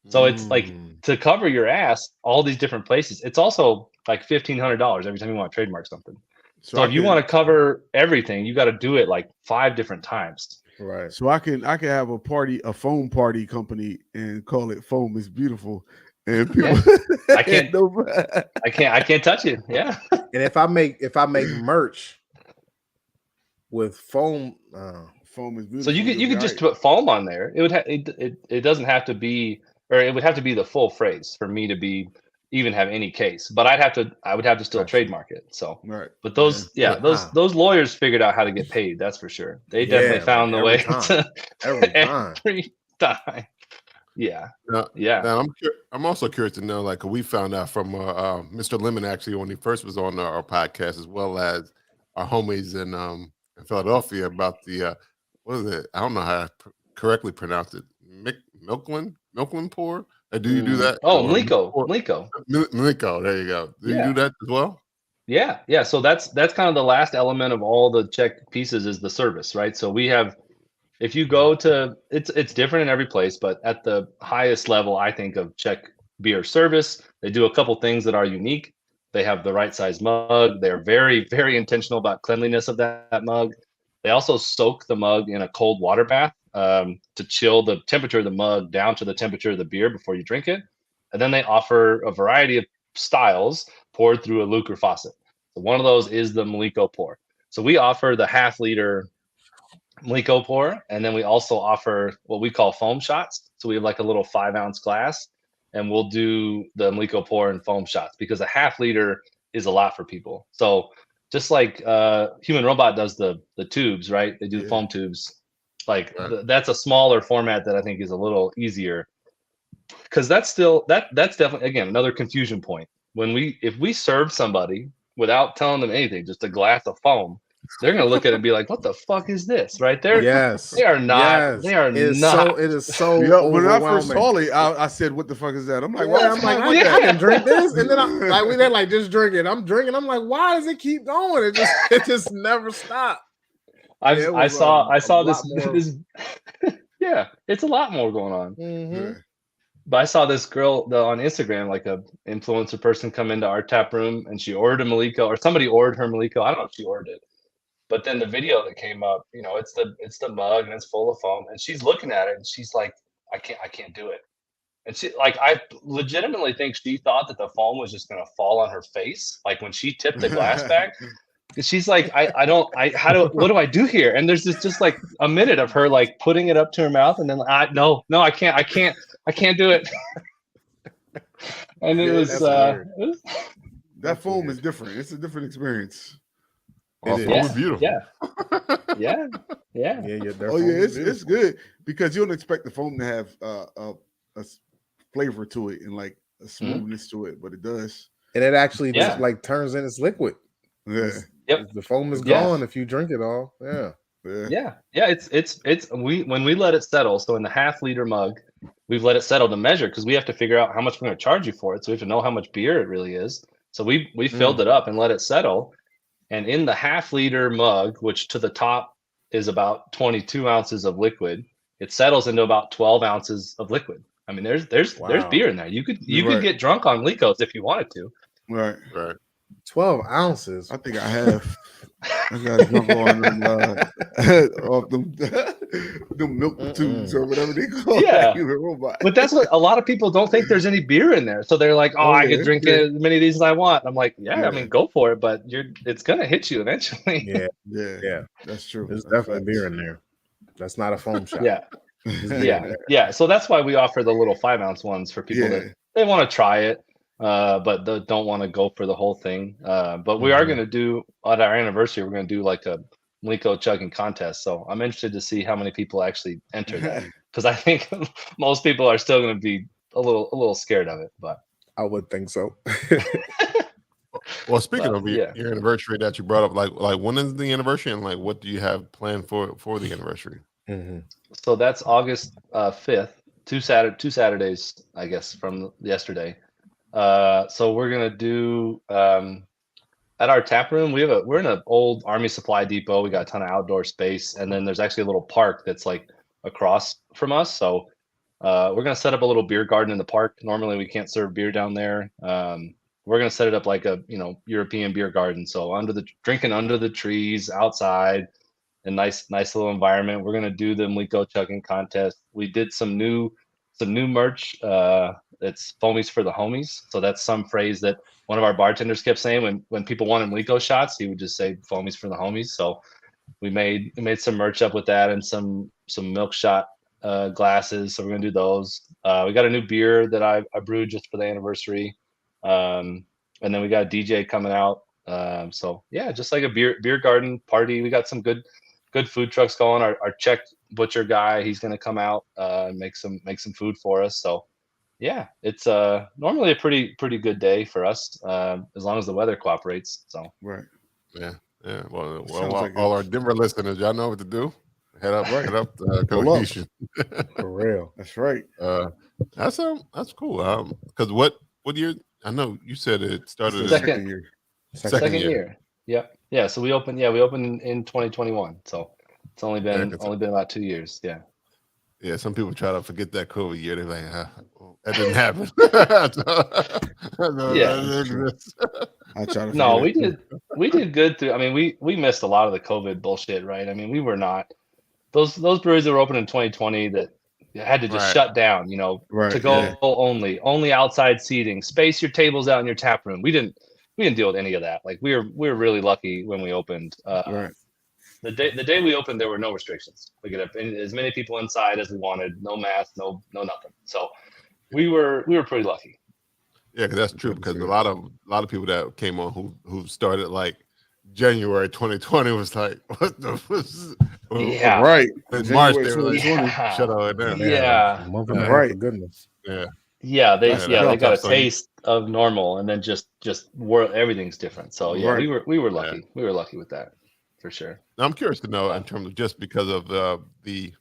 So it's like, to cover your ass, all these different places, it's also like $1,500 every time you want to trademark something. So if you want to cover everything, you got to do it like 5 different times. Right. So I can have a foam party company and call it "Foam is Beautiful." And people, I can't touch it. Yeah. And if I make merch with foam Foam is So beautiful. you could just put foam on there. It would it doesn't have to be, or it would have to be the full phrase for me to be even have any case. But I would have to still trademark it. So, right. but those those lawyers figured out how to get paid. That's for sure. They definitely found the way to every time. Every time. Yeah. Yeah. Now I'm also curious to know, like, we found out from Mr. Lemon actually when he first was on our podcast, as well as our homies in Philadelphia, about the what is it? I don't know how to correctly pronounce it. Milkland pour. Do you do that? Oh, Mliko. There you go. Do you do that as well? Yeah, yeah. So that's kind of the last element of all the Czech pieces is the service, right? So we have, if you go to, it's different in every place, but at the highest level, I think, of Czech beer service, they do a couple things that are unique. They have the right size mug. They're very, very intentional about cleanliness of that mug. They also soak the mug in a cold water bath to chill the temperature of the mug down to the temperature of the beer before you drink it. And then they offer a variety of styles poured through a Lucre faucet. So one of those is the Mliko pour. So we offer the half-liter Mliko pour, and then we also offer what we call foam shots. So we have like a little 5-ounce glass, and we'll do the Mliko pour and foam shots because a half-liter is a lot for people. So just like Human Robot does the tubes, right? They do foam tubes. Like that's a smaller format that I think is a little easier, because that's definitely, again, another confusion point. If we serve somebody without telling them anything, just a glass of foam, they're gonna look at it and be like, "What the fuck is this?" Right there. They are not. They are not. It is so. When I first saw it, I said, "What the fuck is that?" I'm like, I'm like, I can drink this, and then they're like, just drink it. I'm drinking. I'm like, why does it keep going? It just never stops. I saw this. Yeah, it's a lot more going on. Mm-hmm. But I saw this girl on Instagram, like a influencer person, come into our tap room, and she ordered a Mliko, or somebody ordered her Mliko. I don't know if she ordered it, but then the video that came up, it's the mug and it's full of foam, and she's looking at it and she's like, I can't do it. And she, like, I legitimately think she thought that the foam was just gonna fall on her face, like when she tipped the glass back. She's like, what do I do here? And there's just like a minute of her like putting it up to her mouth, and then no, I can't do it. And it was that foam is different. It's a different experience. Foam is beautiful. Yeah. It's good because you don't expect the foam to have a flavor to it and like a smoothness to it, but it does. And it actually just like turns in its liquid. Yeah. Yep. The foam is gone if you drink it all. Yeah. It's when we let it settle. So in the half-liter mug, we've let it settle to measure, because we have to figure out how much we're going to charge you for it. So we have to know how much beer it really is. So we filled it up and let it settle. And in the half-liter mug, which to the top is about 22 ounces of liquid, it settles into about 12 ounces of liquid. I mean, there's beer in there. You could get drunk on Likos if you wanted to. Right. 12 ounces. I think I have. I got drunk on them, off them milk tubes or whatever they call it. But that's what a lot of people don't think there's any beer in there. So they're like, I could drink as many of these as I want. I'm like, I mean, go for it, but it's gonna hit you eventually. Yeah. That's true. There's definitely beer in there. That's not a foam shot. Yeah. So that's why we offer the little 5-ounce ones for people that they want to try it, but don't want to go for the whole thing. But we are going to do, at our anniversary, we're going to do like a Mliko chugging contest. So I'm interested to see how many people actually enter that, because I think most people are still going to be a little scared of it. But I would think so. Well, speaking of your anniversary that you brought up, like when is the anniversary, and like what do you have planned for the anniversary? Mm-hmm. So that's August 5th, two Saturdays, I guess, from yesterday. So we're gonna do at our tap room. We're in an old Army supply depot. We got a ton of outdoor space, and then there's actually a little park that's like across from us. So we're gonna set up a little beer garden in the park. Normally we can't serve beer down there. We're gonna set it up like a European beer garden. So drinking under the trees outside. A nice little environment. We're gonna do the Mliko chugging contest. We did some new merch. It's foamies for the homies. So that's some phrase that one of our bartenders kept saying when people wanted Mliko shots. He would just say foamies for the homies. So we made some merch up with that and some milk shot glasses. So we're gonna do those. We got a new beer that I brewed just for the anniversary, and then we got a DJ coming out. So yeah, just like a beer garden party. We got some good food trucks going. Our Czech butcher guy, he's gonna come out and make some food for us. So yeah, it's normally a pretty good day for us, as long as the weather cooperates. So right. Yeah. Well, like all our Denver listeners, y'all know what to do. Head up Cohesion. For real. That's right. That's cool. Because what year? I know you said it started second year. Second year. Yep. Yeah. So we opened in 2021. So it's only been about 2 years. Yeah. Yeah. Some people try to forget that COVID year. They're like, that didn't happen. I try to. No, we did good through. I mean, we missed a lot of the COVID bullshit, right? I mean, we were not those breweries that were open in 2020 that had to just shut down. To go only outside seating, space your tables out in your tap room. We didn't deal with any of that. Like we were really lucky when we opened. Right. The day we opened, there were no restrictions. We could have as many people inside as we wanted. No mask, no nothing. So we were pretty lucky. Yeah, because that's true. Because a lot of people that came on who started like January 2020 was like, what the? Yeah, right. In March they were like, shut all that down. Yeah, right. For goodness. Yeah, they got a taste of normal, and then just everything's different. So yeah, we were lucky. We were lucky with that, for sure. Now, I'm curious to know in terms of just because of the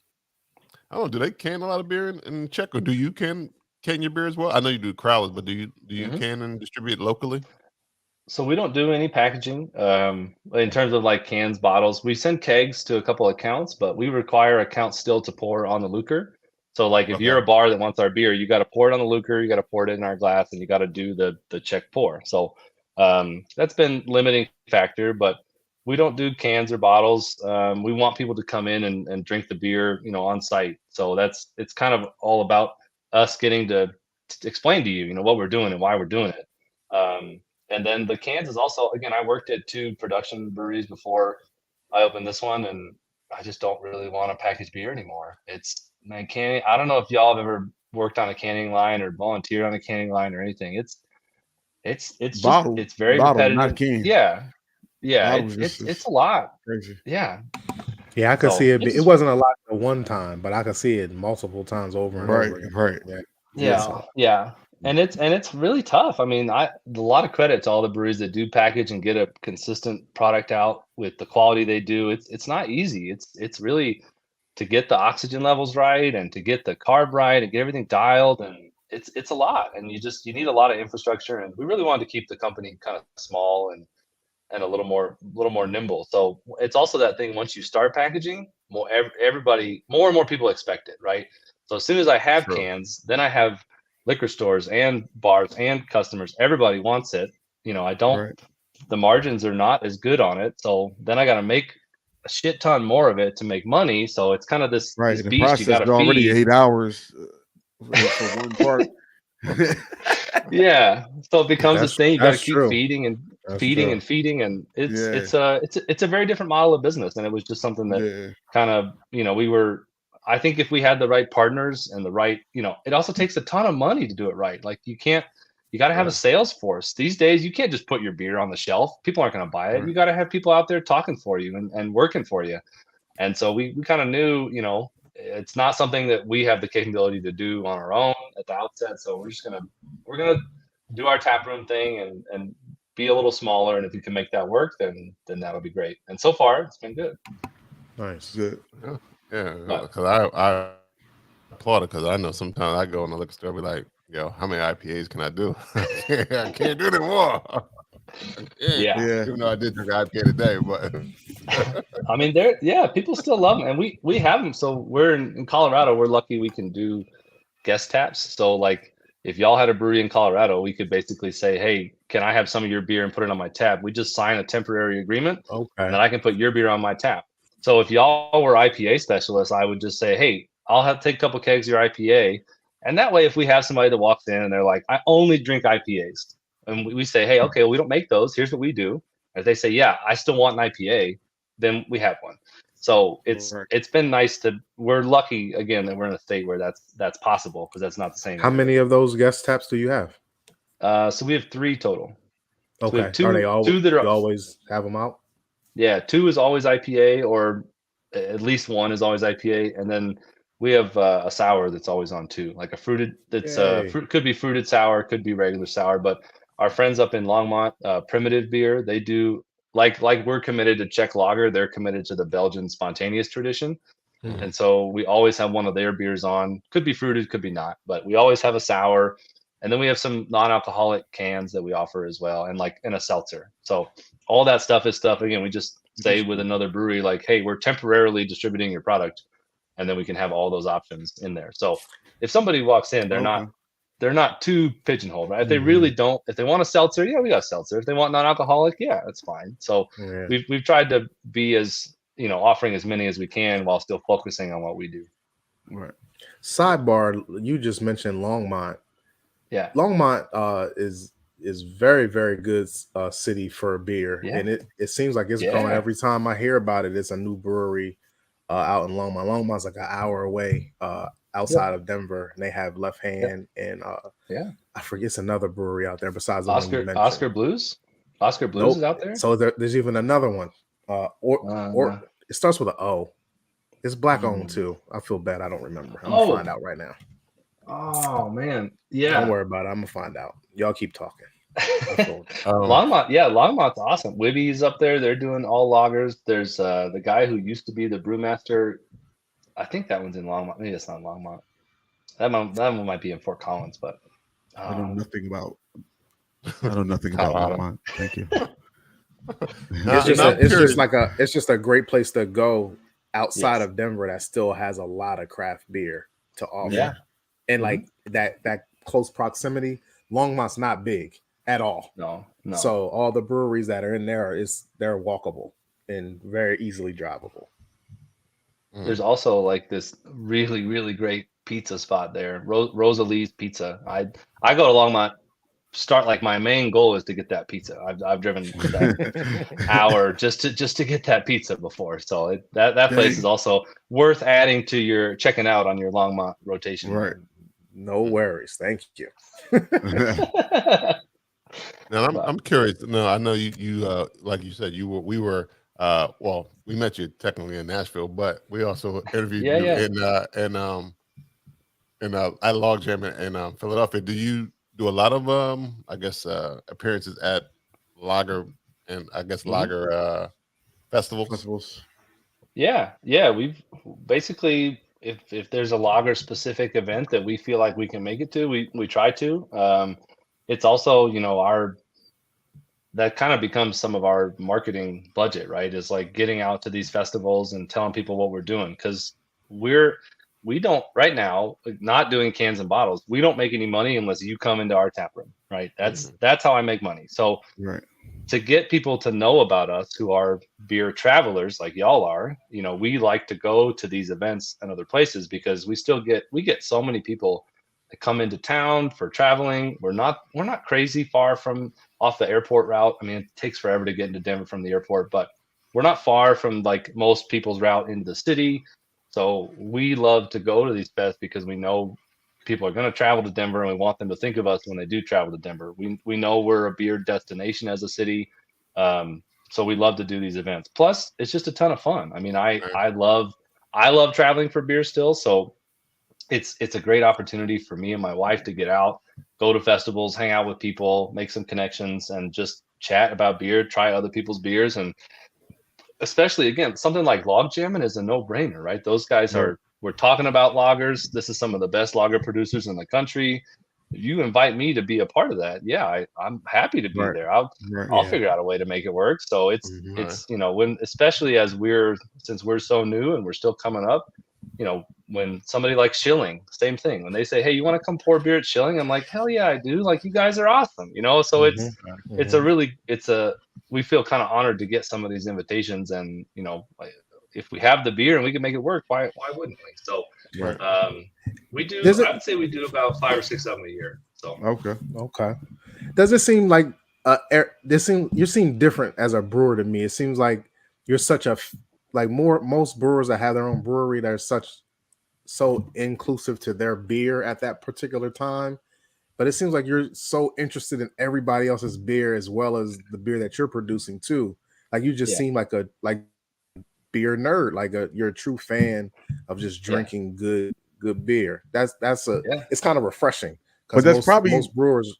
I don't know, do they can a lot of beer in Czech, or do you can your beer as well? I know you do crowlers, but do you can and distribute locally? So we don't do any packaging in terms of like cans, bottles. We send kegs to a couple accounts, but we require accounts still to pour on the Lucre. So like if you're a bar that wants our beer, you got to pour it on the Lucre, you got to pour it in our glass, and you got to do the Czech pour. So that's been limiting factor, but we don't do cans or bottles. We want people to come in and drink the beer, on site. So it's kind of all about us getting to explain to you, what we're doing and why we're doing it. And then the cans is also, again, I worked at 2 production breweries before I opened this one, and I just don't really want to package beer anymore. Canning. I don't know if y'all have ever worked on a canning line or volunteered on a canning line or anything. It's bottle, just, it's very bottle, competitive. Not can. Yeah. It's a lot. Crazy. Yeah. Yeah, I could see it. It wasn't a lot at one time, but I could see it multiple times over and over again. Right. Yeah. And it's really tough. I mean, a lot of credit to all the breweries that do package and get a consistent product out with the quality they do. It's not easy. It's really to get the oxygen levels right and to get the carb right and get everything dialed, and it's a lot. And you need a lot of infrastructure. And we really wanted to keep the company kind of small and a little more nimble. So it's also that thing, once you start packaging, more and more people expect it, right? So as soon as I have cans, then I have liquor stores and bars and customers. Everybody wants it. The margins are not as good on it. So then I got to make a shit ton more of it to make money. So it's kind of this the beast process you got to feed. Already 8 hours for one part. Yeah. So it becomes this thing. You got to keep feeding and feeding. And it's a very different model of business. And it was just something that kind of, I think if we had the right partners and the right, it also takes a ton of money to do it right. Like you got to have a sales force. These days, you can't just put your beer on the shelf. People aren't going to buy it. Right. You got to have people out there talking for you and working for you. And so we kind of knew, it's not something that we have the capability to do on our own at the outset. So we're going to do our taproom thing and be a little smaller. And if you can make that work, then that'll be great. And so far it's been good. Nice. Good. Yeah, because I applaud it, because I know sometimes I go in the liquor store and be like, yo, how many IPAs can I do? I can't do them more. Even though I did drink IPA today, but I mean, people still love them, and we have them. So we're in Colorado. We're lucky we can do guest taps. So like, if y'all had a brewery in Colorado, we could basically say, hey, can I have some of your beer and put it on my tap? We just sign a temporary agreement, and then I can put your beer on my tap. So if y'all were IPA specialists, I would just say, hey, I'll take a couple kegs of your IPA. And that way, if we have somebody that walks in and they're like, I only drink IPAs, and we say, hey, okay, well, we don't make those. Here's what we do. If they say, yeah, I still want an IPA, then we have one. So it's been nice we're lucky again that we're in a state where that's possible, because that's not the same. How many of those guest taps do you have? So we have 3 total. So Okay. two, Are they all? Two that are, you always have them out? Yeah, 2 is always IPA, or at least 1 is always IPA, and then we have a sour that's always on too, like a fruited. That's could be fruited sour, could be regular sour. But our friends up in Longmont, Primitive Beer, they do like we're committed to Czech lager. They're committed to the Belgian spontaneous tradition, and so we always have one of their beers on. Could be fruited, could be not, but we always have a sour, and then we have some non-alcoholic cans that we offer as well, and a seltzer. So all that stuff is stuff. Again, we just say with another brewery, like, hey, we're temporarily distributing your product, and then we can have all those options in there. So if somebody walks in, they're not too pigeonholed, right? If they really don't, if they want a seltzer, yeah, we got a seltzer. If they want non-alcoholic, yeah, that's fine. So we've tried to be as, offering as many as we can while still focusing on what we do. Right. Sidebar, you just mentioned Longmont. Yeah. Longmont is very, very good city for beer. Yeah. And it seems like it's growing. Every time I hear about it, it's a new brewery out in Longmont. Longmont's like an hour away outside of Denver, and they have Left Hand and I forget, it's another brewery out there besides the one you mentioned. Oscar Blues? Oscar Blues is out there? So there's even another one. Or it starts with an O. It's black owned too. I feel bad. I don't remember. I'm gonna find out right now. Oh man, yeah. Don't worry about it. I'm gonna find out. Y'all keep talking. Longmont, Longmont's awesome. Wibby's up there. They're doing all lagers. There's the guy who used to be the brewmaster. I think that one's in Longmont. Maybe it's not Longmont. That one might be in Fort Collins, but I know nothing about Longmont. Thank you. It's just a great place to go outside of Denver that still has a lot of craft beer to offer. Yeah. And like that close proximity, Longmont's not big at all. No. So all the breweries that are in there they're walkable and very easily drivable. There's also like this really, really great pizza spot there, Rosalie's Pizza. I go to Longmont. Start like my main goal is to get that pizza. I've driven that hour just to get that pizza before. So that place is also worth adding to your checking out on your Longmont rotation. Right. No worries. Thank you. Now I'm curious. No, I know you like you said we were we met you technically in Nashville, but we also interviewed you in at Log Jam in Philadelphia. Do you do a lot of appearances at lager and lager festivals? Yeah. We've basically, if there's a lager specific event that we feel like we can make it to, we try to. It's also, that kind of becomes some of our marketing budget, right? Is like getting out to these festivals and telling people what we're doing, because we don't right now, not doing cans and bottles. We don't make any money unless you come into our tap room, right? That's how I make money. So to get people to know about us who are beer travelers like y'all are, we like to go to these events and other places because we get so many people that come into town for traveling. We're not crazy far from off the airport route. I mean, it takes forever to get into Denver from the airport, but we're not far from like most people's route into the city. So we love to go to these fests because we know people are going to travel to Denver, and we want them to think of us when they do travel to Denver. We know we're a beer destination as a city, so we love to do these events. Plus, it's just a ton of fun. I mean, I love traveling for beer still, so it's a great opportunity for me and my wife to get out, go to festivals, hang out with people, make some connections, and just chat about beer, try other people's beers, and especially again, something like log jamming is a no-brainer, right? Those guys we're talking about lagers. This is some of the best lager producers in the country. If you invite me to be a part of that, I'm happy to be there. I'll figure out a way to make it work. So it's when, especially since we're so new and we're still coming up, when somebody like Schilling, same thing. When they say, hey, you want to come pour beer at Schilling? I'm like, hell yeah, I do. Like, you guys are awesome. So we feel kind of honored to get some of these invitations, and if we have the beer and we can make it work, why wouldn't we? So we do. I would say we do about 5 or 6 of them a year. So okay. Does it seem like you seem different as a brewer to me? It seems like you're such a most brewers that have their own brewery, they're so inclusive to their beer at that particular time. But it seems like you're so interested in everybody else's beer as well as the beer that you're producing too. Like you just seem like a beer nerd, you're a true fan of just drinking good beer. It's kind of refreshing. But that's probably most brewers.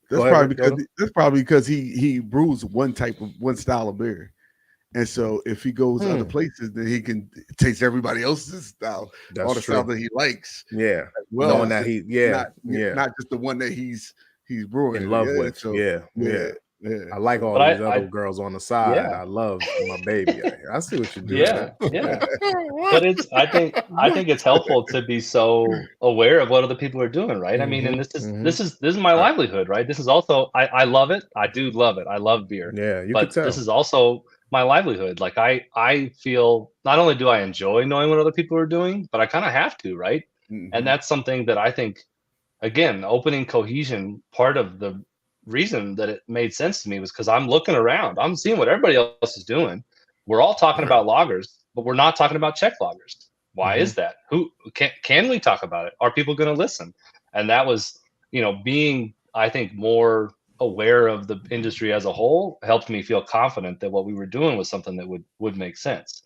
That's probably because he brews one style of beer. And so if he goes other places, then he can taste everybody else's style, all the style that he likes. Yeah. Well, knowing that not just the one that he's brewing in love with. So, yeah. I like all these other girls on the side. I love my baby. I see what you do. Yeah. But I think it's helpful to be so aware of what other people are doing, right? I mean, and this is my livelihood, right? This is also I love it. I do love it. I love beer. Yeah, you but can tell. This is also my livelihood. Like I feel not only do I enjoy knowing what other people are doing, but I kind of have to, right? And that's something that I think, again, opening Cohesion, part of the reason that it made sense to me was because I'm looking around, I'm seeing what everybody else is doing. We're all talking about lagers, but we're not talking about Czech lagers. Why is that? Who can we talk about it? Are people going to listen? And that was, being, I think, more aware of the industry as a whole helped me feel confident that what we were doing was something that would make sense.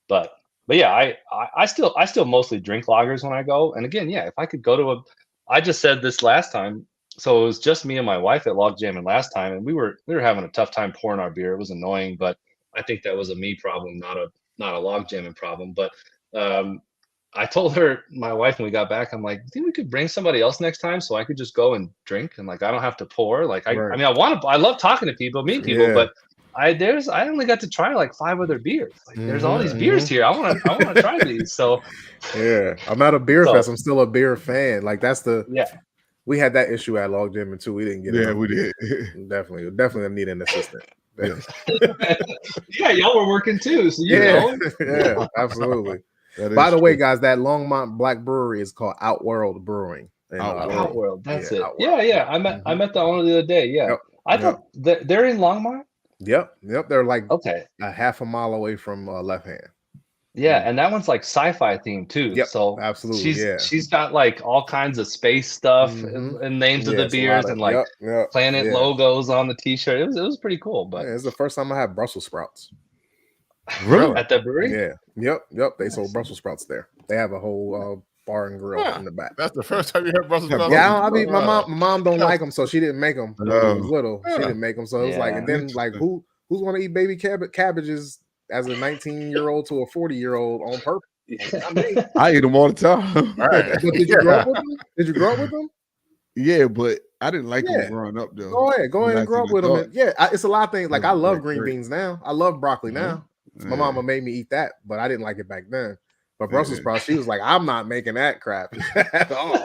But yeah, I still mostly drink lagers when I go. And again, if I could go to I just said this last time. So it was just me and my wife at Log Jamming last time, and we were having a tough time pouring our beer. It was annoying, but I think that was a me problem, not a Log Jamming problem. But I told my wife when we got back, I'm like, do you think we could bring somebody else next time so I could just go and drink and I don't have to pour? Like I mean, I love talking to people, meeting people, but I only got to try 5 other beers. There's all these beers here. I want to try these. So I'm not a beer fest. I'm still a beer fan. That's we had that issue at Log Jamming too. We didn't get it. Yeah, we did. Definitely need an assistant. Y'all were working too. So yeah, absolutely. By the way, guys, that Longmont Black Brewery is called Outworld Brewing. Outworld, that's it. Outworld. Yeah. I met the owner the other day. Yeah, I thought they're in Longmont. Yep. They're a half a mile away from Left Hand. Yeah, and that one's sci-fi themed too. Yep, so absolutely. She's got all kinds of space stuff and names of the beers and planet logos on the t-shirt. It was pretty cool. But it's the first time I had Brussels sprouts. Really? At the brewery? Yeah. Yep. They sold Brussels sprouts there. They have a whole bar and grill in the back. That's the first time you heard Brussels sprouts. Yeah, I mean, my mom don't like them, so she didn't make them. When I was little, she didn't make them. So it was and then who's want to eat baby cabbages as a 19-year-old to a 40-year-old on purpose? I eat them all the time. All right. But did you grow up with them? Did you grow up with them? Yeah, but I didn't like them growing up though. Go ahead and grow up with them. It's a lot of things. I love green beans now. I love broccoli now. My mama made me eat that, but I didn't like it back then. But Brussels sprouts, she was like, I'm not making that crap at all.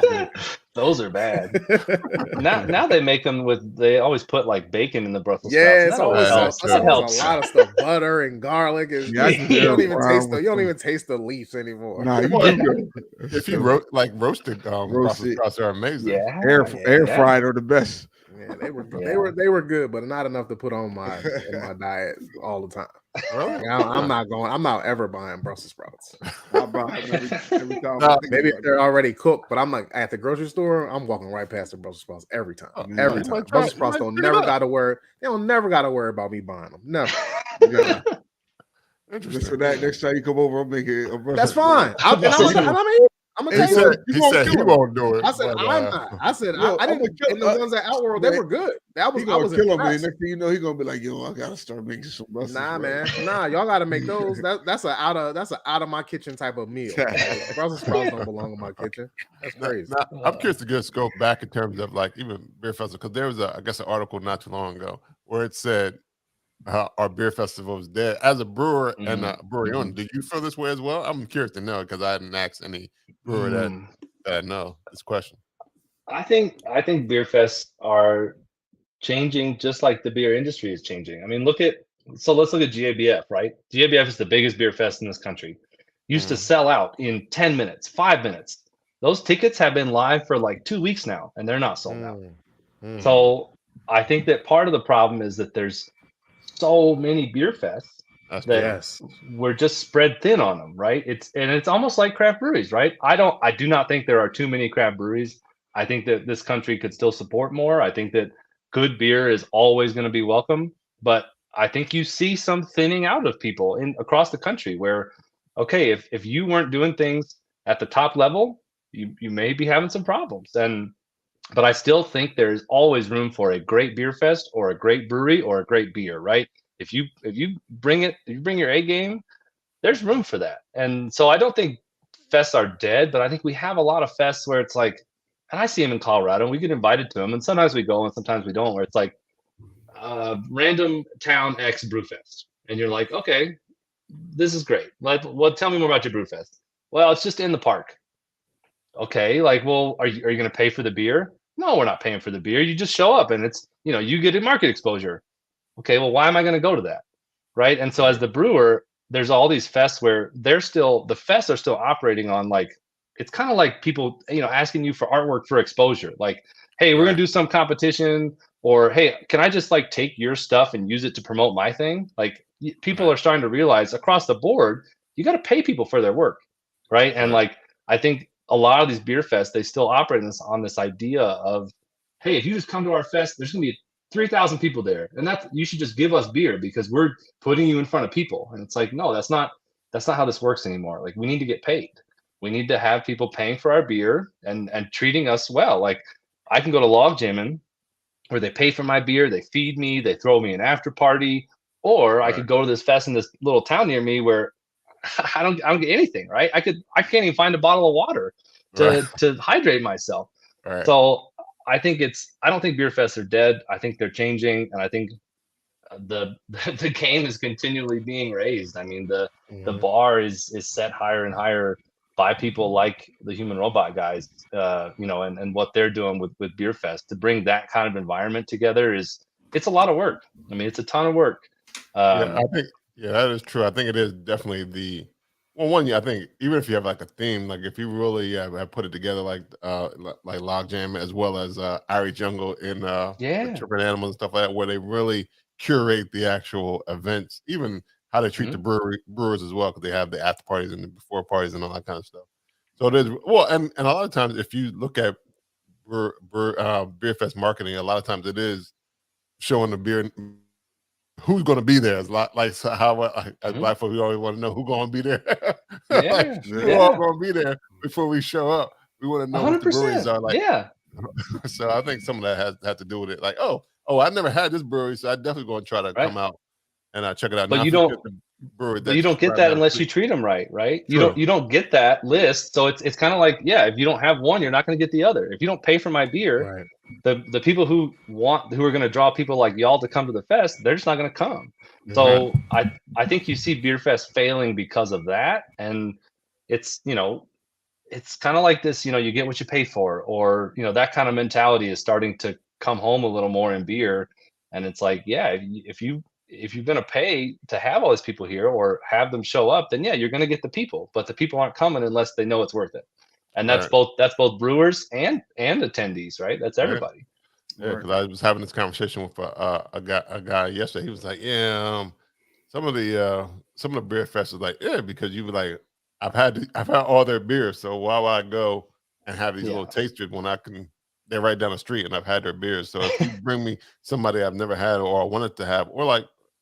Those are bad. now they make them they always put bacon in the Brussels sprouts. Yeah, it's always a lot of stuff, butter and garlic. You don't even taste the leaves anymore. Nah, if you roasted Brussels sprouts are amazing. Yeah, air fried are the best. Yeah, they were good, but not enough to put on my diet all the time. Really? I'm not ever buying Brussels sprouts. I'll buy every time. Maybe if they're already cooked, but I'm at the grocery store, I'm walking right past the Brussels sprouts every time. Every time. Brussels sprouts don't never got to worry about me buying them. Never. Yeah. Interesting. Just for that, next time you come over, I'll make it. That's fine. I'm gonna tell you. He said he won't do it. I said I'm not. I said I didn't. And the ones at Outworld, they were good. I was kill him. Next thing you know, he's gonna be like, "Yo, I gotta start making some Brussels." Nah, man. Nah, y'all gotta make those. That's an out of my kitchen type of meal. Brussels sprouts don't belong in my kitchen. That's crazy. Now, I'm curious to get a scope back in terms of even beer festival, because there was I guess an article not too long ago where it said our beer festival is dead. As a brewer and a brewery owner, do you feel this way as well? I'm curious to know because I hadn't asked any brewer that I know this question. I think beer fests are changing just like the beer industry is changing. I mean, let's look at GABF, right? GABF is the biggest beer fest in this country. Used to sell out in 10 minutes, 5 minutes. Those tickets have been live for 2 weeks now, and they're not sold out. So I think that part of the problem is that there's so many beer fests we're just spread thin on them, right? It's almost like craft breweries, right? I do not think there are too many craft breweries. I think that this country could still support more. I think that good beer is always going to be welcome, but I think you see some thinning out of people across the country where, okay, if you weren't doing things at the top level, you may be having some problems. But I still think there's always room for a great beer fest or a great brewery or a great beer, right? If you bring your A game, there's room for that. And so I don't think fests are dead, but I think we have a lot of fests where it's like, and I see them in Colorado, and we get invited to them, and sometimes we go and sometimes we don't, where it's like random town X brew fest, and you're like, okay, this is great. Like, well, tell me more about your brew fest. Well, it's just in the park. Okay, like, well, are you going to pay for the beer? No, we're not paying for the beer. You just show up, and it's, you get a market exposure. Okay, well, why am I going to go to that? Right. And so as the brewer, there's all these fests where the fests are still operating on, like, it's kind of like people, asking you for artwork for exposure. Like, hey, we're going to do some competition, or, hey, can I just like take your stuff and use it to promote my thing? Like, people are starting to realize across the board, you got to pay people for their work. Right. And like, I think a lot of these beer fests, they still operate on this idea of, hey, if you just come to our fest, there's going to be 3,000 people there, and you should just give us beer because we're putting you in front of people. And it's like, no, that's not how this works anymore. Like, we need to get paid. We need to have people paying for our beer and treating us well. Like, I can go to Log Jamming where they pay for my beer, they feed me, they throw me an after party, or I could go to this fest in this little town near me where I don't get anything, right? I can't even find a bottle of water to hydrate myself. Right. So I don't think beer fests are dead. I think they're changing, and I think the game is continually being raised. I mean, the bar is set higher and higher by people like the Human Robot guys, and what they're doing with Beer Fest to bring that kind of environment together it's a lot of work. I mean, it's a ton of work. I think that is true. I think it is definitely I think even if you have like a theme, like if you really have put it together, like Logjam as well as Irie Jungle in Trippin' Animals and stuff like that, where they really curate the actual events, even how they treat the brewers as well, because they have the after parties and the before parties and all that kind of stuff. So it is and a lot of times if you look at Beer Fest marketing, a lot of times it is showing the beer. Who's going to be there? It's like how as Black folks, we always want to know who's going to be there. We're all going to be there before we show up. We want to know 100%. What the breweries are like. Yeah. So I think some of that has to do with it. Like, oh, I never had this brewery, so I definitely going to try to come out and check it out. But you don't get that unless you treat them right? You don't get that list. So it's kind of like, if you don't have one, you're not going to get the other. If you don't pay for my beer, the people who are going to draw people like y'all to come to the fest, they're just not going to come. So I think you see Beer Fest failing because of that, and it's it's kind of like this, you get what you pay for, or that kind of mentality is starting to come home a little more in beer, and it's like, if you're going to pay to have all these people here or have them show up, then you're going to get the people, but the people aren't coming unless they know it's worth it. And that's both brewers and attendees, right? That's everybody. Yeah, because I was having this conversation with a guy yesterday. He was like, some of the beer fests was like, because you were like, I've had all their beers, so why would I go and have these little tasters when they're right down the street and I've had their beers. So if you bring me somebody I've never had or wanted to have, or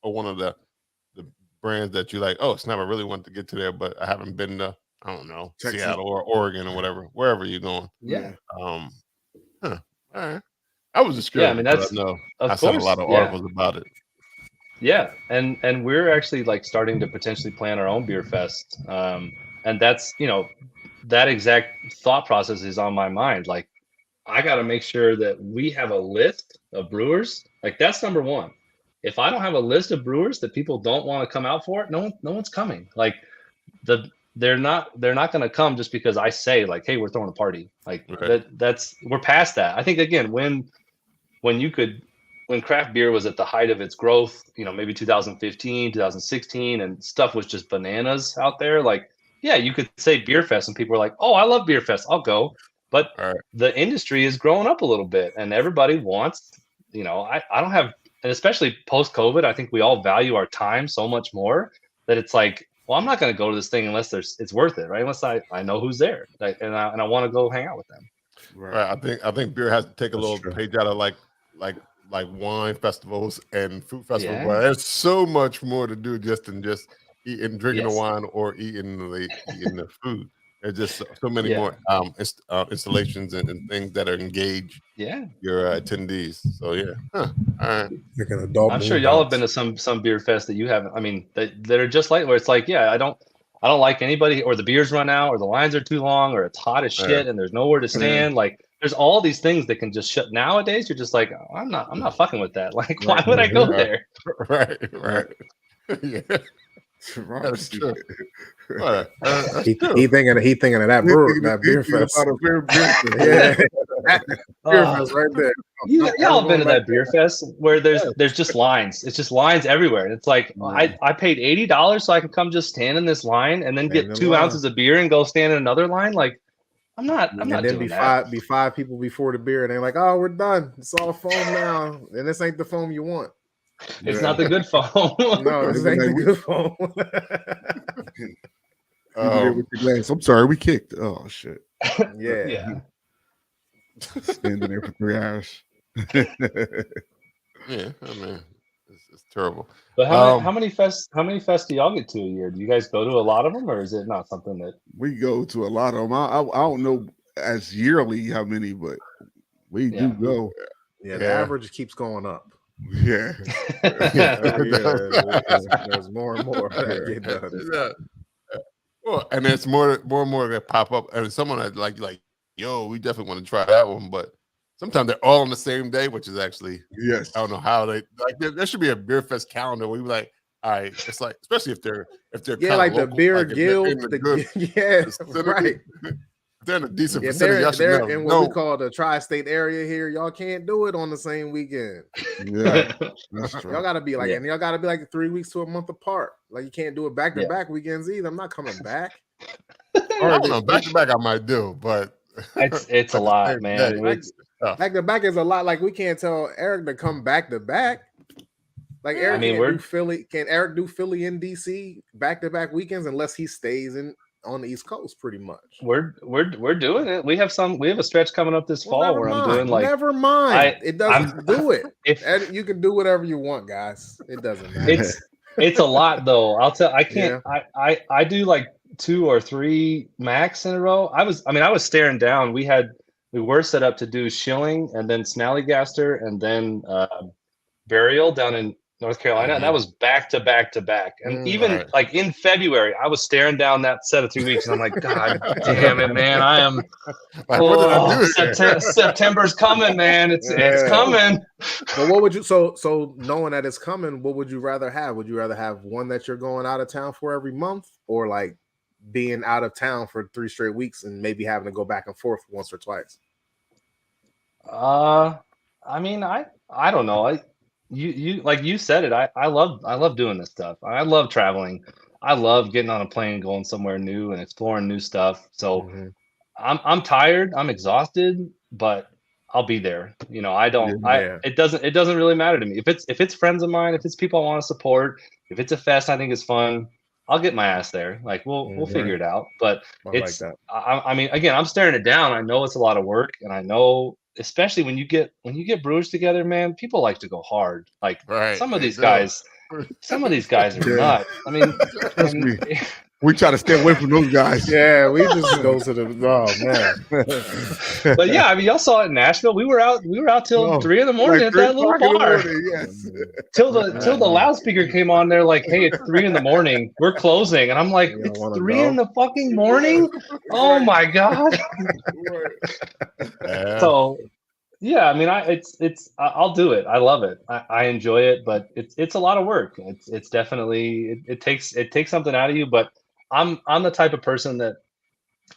one of the brands that you like, snap, I really want to get to there, but I haven't been to, I don't know, Texas, Seattle or Oregon or whatever, wherever you're going. Yeah. All right. I was just curious. Yeah, I mean, I saw a lot of articles about it. Yeah, and we're actually like starting to potentially plan our own beer fest, and that's that exact thought process is on my mind. Like, I got to make sure that we have a list of brewers. Like, that's number one. If I don't have a list of brewers that people don't want to come out for, no one's coming. Like, they're not going to come just because I say like, hey, we're throwing a party. Like we're past that. I think again, when craft beer was at the height of its growth, maybe 2015, 2016, and stuff was just bananas out there. Like, you could say Beer Fest and people were like, oh, I love Beer Fest, I'll go. But the industry is growing up a little bit, and everybody wants, I don't have and especially post COVID, I think we all value our time so much more that it's like, well, I'm not going to go to this thing unless it's worth it, right? Unless I know who's there, and I want to go hang out with them. Right. I think beer has to take a little page out of like wine festivals and food festivals. But there's so much more to do than just eating, drinking the wine or eating the food. There's just so many more installations and things that are engaged. Your attendees. So all right. I'm sure y'all have been to some beer fest that you haven't. I mean, that are just like where it's like, I don't like anybody, or the beers run out, or the lines are too long, or it's hot as shit, and there's nowhere to stand. Like, there's all these things that can just shut. Nowadays, you're just like, oh, I'm not fucking with that. Like, why would I go there? Right. Yeah. That's true. He thinking of that beer fest. Beer fest right there. Y'all have been to that beer fest where there's just lines. It's just lines everywhere. And it's like, I paid $80 so I could come just stand in this line and then get 2 ounces of beer and go stand in another line. Like, I'm not doing that. Be five people before the beer, and they're like, "Oh, we're done. It's all foam now, and this ain't the foam you want." It's not the good foam. No, this ain't the good foam. With your glass. I'm sorry, we kicked. Oh shit. Yeah. Standing there for 3 hours. Yeah, I mean, it's terrible. But how many fests do y'all get to a year? Do you guys go to a lot of them, or is it not something that we go to a lot of them? I don't know as yearly how many, but we do go. Yeah, the average keeps going up. Yeah. There's more and more that get done. Well, and there's more and more that pop up, and someone that like, yo, we definitely want to try that one, but sometimes they're all on the same day, which is actually I don't know how they like. There should be a beer fest calendar where we like, all right, it's like, especially if they're like local, the beer like guild, right. They're in a decent If vicinity. they're in what we call the tri-state area here, y'all can't do it on the same weekend. Yeah, that's true. Y'all gotta be like, and y'all gotta be like 3 weeks to a month apart. Like, you can't do it back to back weekends either. I'm not coming back. I don't know, back to back I might do, but it's a lot, man. Back to back is a lot. Like, we can't tell Eric to come back to back. Like, Eric do Philly. Can Eric do Philly in DC back to back weekends unless he stays on the East Coast? Pretty much. We're doing it. We have a stretch coming up this fall where I'm doing like. Never mind. It doesn't do it. You can do whatever you want, guys. It doesn't matter. It's a lot though. I'll tell. I can't. Yeah. I do like 2 or 3 max in a row. I was staring down. We were set up to do Schilling and then Snallygaster and then Burial down in North Carolina, and that was back to back to back. And even like in February, I was staring down that set of 3 weeks, and I'm like, God damn it, man! I am. September's coming, man. It's coming. But what would you? So knowing that it's coming, what would you rather have? Would you rather have one that you're going out of town for every month, or like being out of town for 3 straight weeks and maybe having to go back and forth once or twice? I mean, I don't know. You like you said it. I love doing this stuff. I love traveling. I love getting on a plane and going somewhere new and exploring new stuff. So I'm tired. I'm exhausted, but I'll be there. You know, I don't. It doesn't really matter to me. If it's friends of mine, if it's people I want to support, if it's a fest I think is fun, I'll get my ass there. Like we'll figure it out. But it's. Like that. I mean, again, I'm staring it down. I know it's a lot of work, and I know. Especially when you get brewers together, man, people like to go hard. Like some of these guys are nuts. I mean, trust me. We try to stay away from those guys. Yeah, we just go to the man. But yeah, I mean, y'all saw it in Nashville. We were out till 3 in the morning at that little bar. Yes. Till the loudspeaker came on there, like, hey, it's 3 in the morning. We're closing. And I'm like, it's 3 in the fucking morning? Oh my God. So yeah, I mean, I'll do it. I love it. I enjoy it, but it's a lot of work. It's definitely it takes something out of you. But I'm the type of person that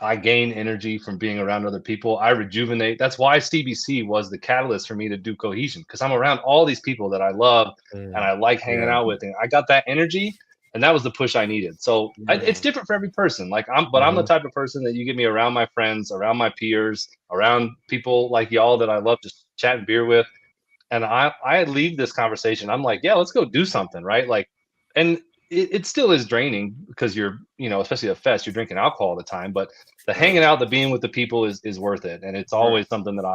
I gain energy from being around other people. I rejuvenate. That's why CBC was the catalyst for me to do Cohesion, because I'm around all these people that I love and I like hanging out with, and I got that energy. And that was the push I needed. So it's different for every person. Like I'm the type of person that you get me around my friends, around my peers, around people like y'all that I love just chatting beer with. And I leave this conversation. I'm like, yeah, let's go do something, right? Like, and it still is draining because you're, especially at a fest, you're drinking alcohol all the time. But the hanging out, the being with the people is worth it, and it's always something that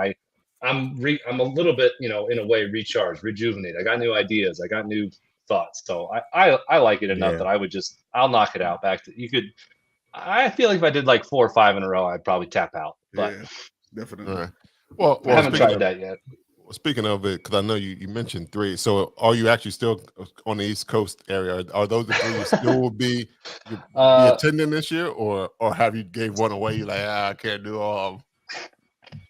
I'm a little bit, in a way, recharged, rejuvenated. I got new ideas, I got new thoughts. So I like it enough that I'll knock it out. I feel like if I did like 4 or 5 in a row, I'd probably tap out. But definitely. Right. Well, I haven't tried that yet. Speaking of it, because I know you mentioned 3. So are you actually still on the East Coast area? Are those the 3 you still will be attending this year, or have you gave one away? You're like, I can't do all of them.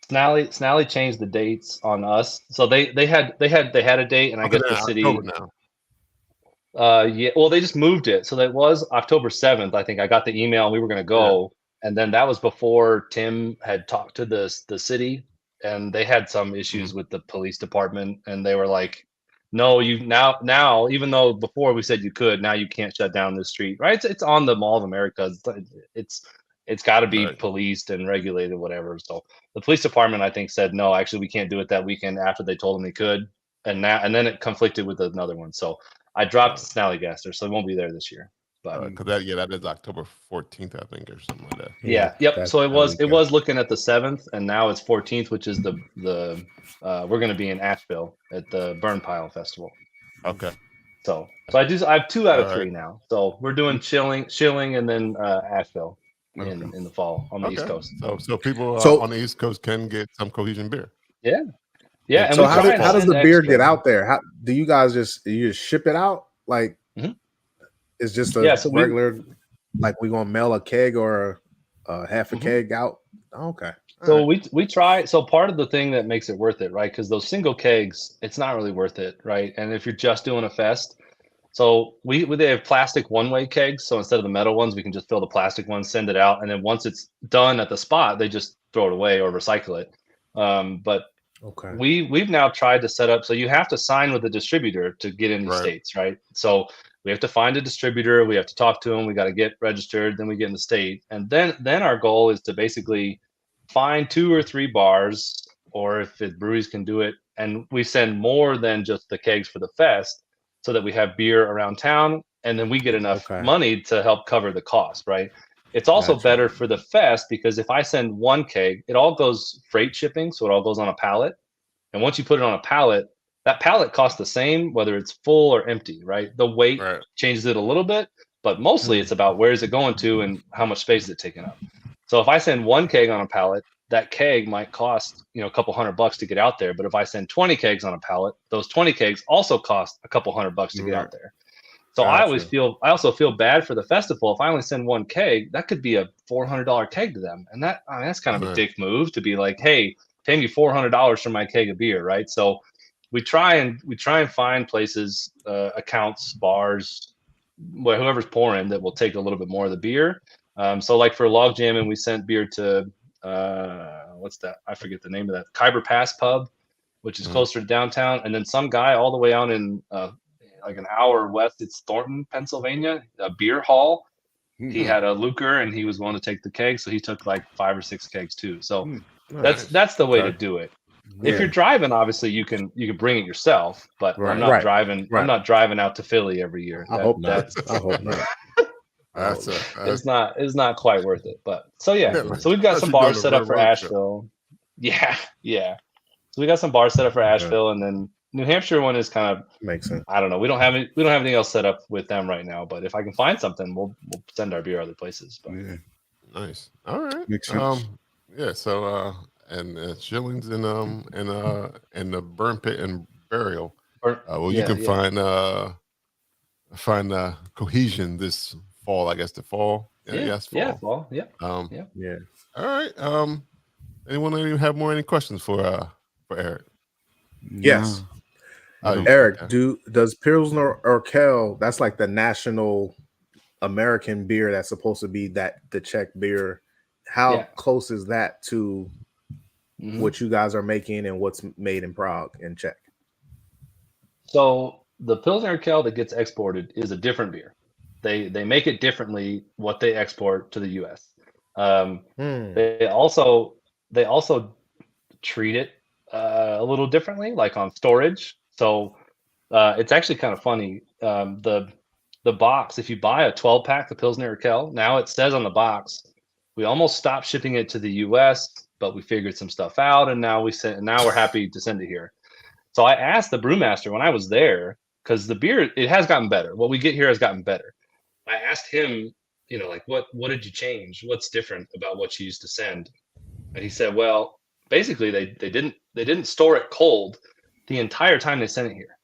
Snally changed the dates on us, so they had a date, and I guess the city now. Well, they just moved it, so that was October 7th. I think I got the email, and we were going to go, and then that was before Tim had talked to the city, and they had some issues with the police department, and they were like, "No, you now, even though before we said you could, now you can't shut down this street, right? It's on the Mall of America. It's got to be policed and regulated, whatever." So the police department, I think, said no. Actually, we can't do it that weekend after they told them they could, and then it conflicted with another one. So I dropped Snallygaster, so it won't be there this year. But because that is October 14th, I think, or something like that. Yep. So it was looking at the 7th, and now it's 14th, which is the we're going to be in Asheville at the Burn Pile Festival. Okay. So I have 2 out of 3 now. So we're doing Shilling, and then Asheville in the fall on the East Coast. So people on the East Coast can get some Cohesion beer. Yeah. Yeah. So how does the beer get out there? How do you guys just ship it out? Like it's just a regular, like we gonna mail a keg or a half a keg out? Okay. So we try. So part of the thing that makes it worth it, right? Because those single kegs, it's not really worth it, right? And if you're just doing a fest, so they have plastic one-way kegs. So instead of the metal ones, we can just fill the plastic ones, send it out, and then once it's done at the spot, they just throw it away or recycle it. But we've now tried to set up, so you have to sign with a distributor to get in the states, right? So we have to find a distributor, we have to talk to them, we got to get registered, then we get in the state, and then our goal is to basically find 2 or 3 bars, or if breweries can do it, and we send more than just the kegs for the fest, so that we have beer around town, and then we get enough money to help cover the cost, right? It's also better for the fest because if I send 1 keg, it all goes freight shipping, so it all goes on a pallet. And once you put it on a pallet, that pallet costs the same whether it's full or empty, right? The weight changes it a little bit, but mostly it's about where is it going to and how much space is it taking up. So if I send 1 keg on a pallet, that keg might cost a couple $100 to get out there. But if I send 20 kegs on a pallet, those 20 kegs also cost a couple $100 to get out there. So I also feel bad for the festival. If I only send 1 keg, that could be a $400 keg to them, and that's kind of a dick move to be like, hey, pay me $400 for my keg of beer, right? So we try and find places, accounts, bars, whoever's pouring that will take a little bit more of the beer. So like for log jamming, we sent beer to what's that? I forget the name of that. Khyber Pass Pub, which is closer to downtown, and then some guy all the way out in like an hour west, it's Thornton, Pennsylvania, a beer hall. He had a Luker and he was willing to take the keg, so he took like 5 or 6 kegs too. So that's the way to do it. If you're driving, obviously you can bring it yourself, but I'm not driving. I'm not driving out to Philly every year. I hope not. It's not quite worth it. But so we've got some bars set up for Asheville. Yeah. So we got some bars set up for Asheville, and then New Hampshire one is kind of makes sense. I don't know. We don't have anything else set up with them right now. But if I can find something, we'll send our beer other places. But. Yeah. Nice. All right. Makes sense. So and Shillings and the Burn Pit and Burial. You can find Cohesion this fall. I guess the fall. Yes. Fall. Yeah. Fall. Yeah. Yeah. All right. Anyone have any questions for Eric? Yes. Eric, does Pilsner Urquell, that's like the national American beer that's supposed to be the Czech beer. How close is that to what you guys are making and what's made in Prague in Czech? So the Pilsner Urquell that gets exported is a different beer. They make it differently what they export to the US. They also treat it a little differently, like on storage. So it's actually kind of funny. The box, if you buy a 12-pack of Pilsner Urquell, now it says on the box, we almost stopped shipping it to the U.S., but we figured some stuff out, and now we're happy to send it here. So I asked the brewmaster when I was there, because the beer, it has gotten better. What we get here has gotten better. I asked him, like what did you change? What's different about what you used to send? And he said, well, basically they didn't store it cold the entire time they sent it here.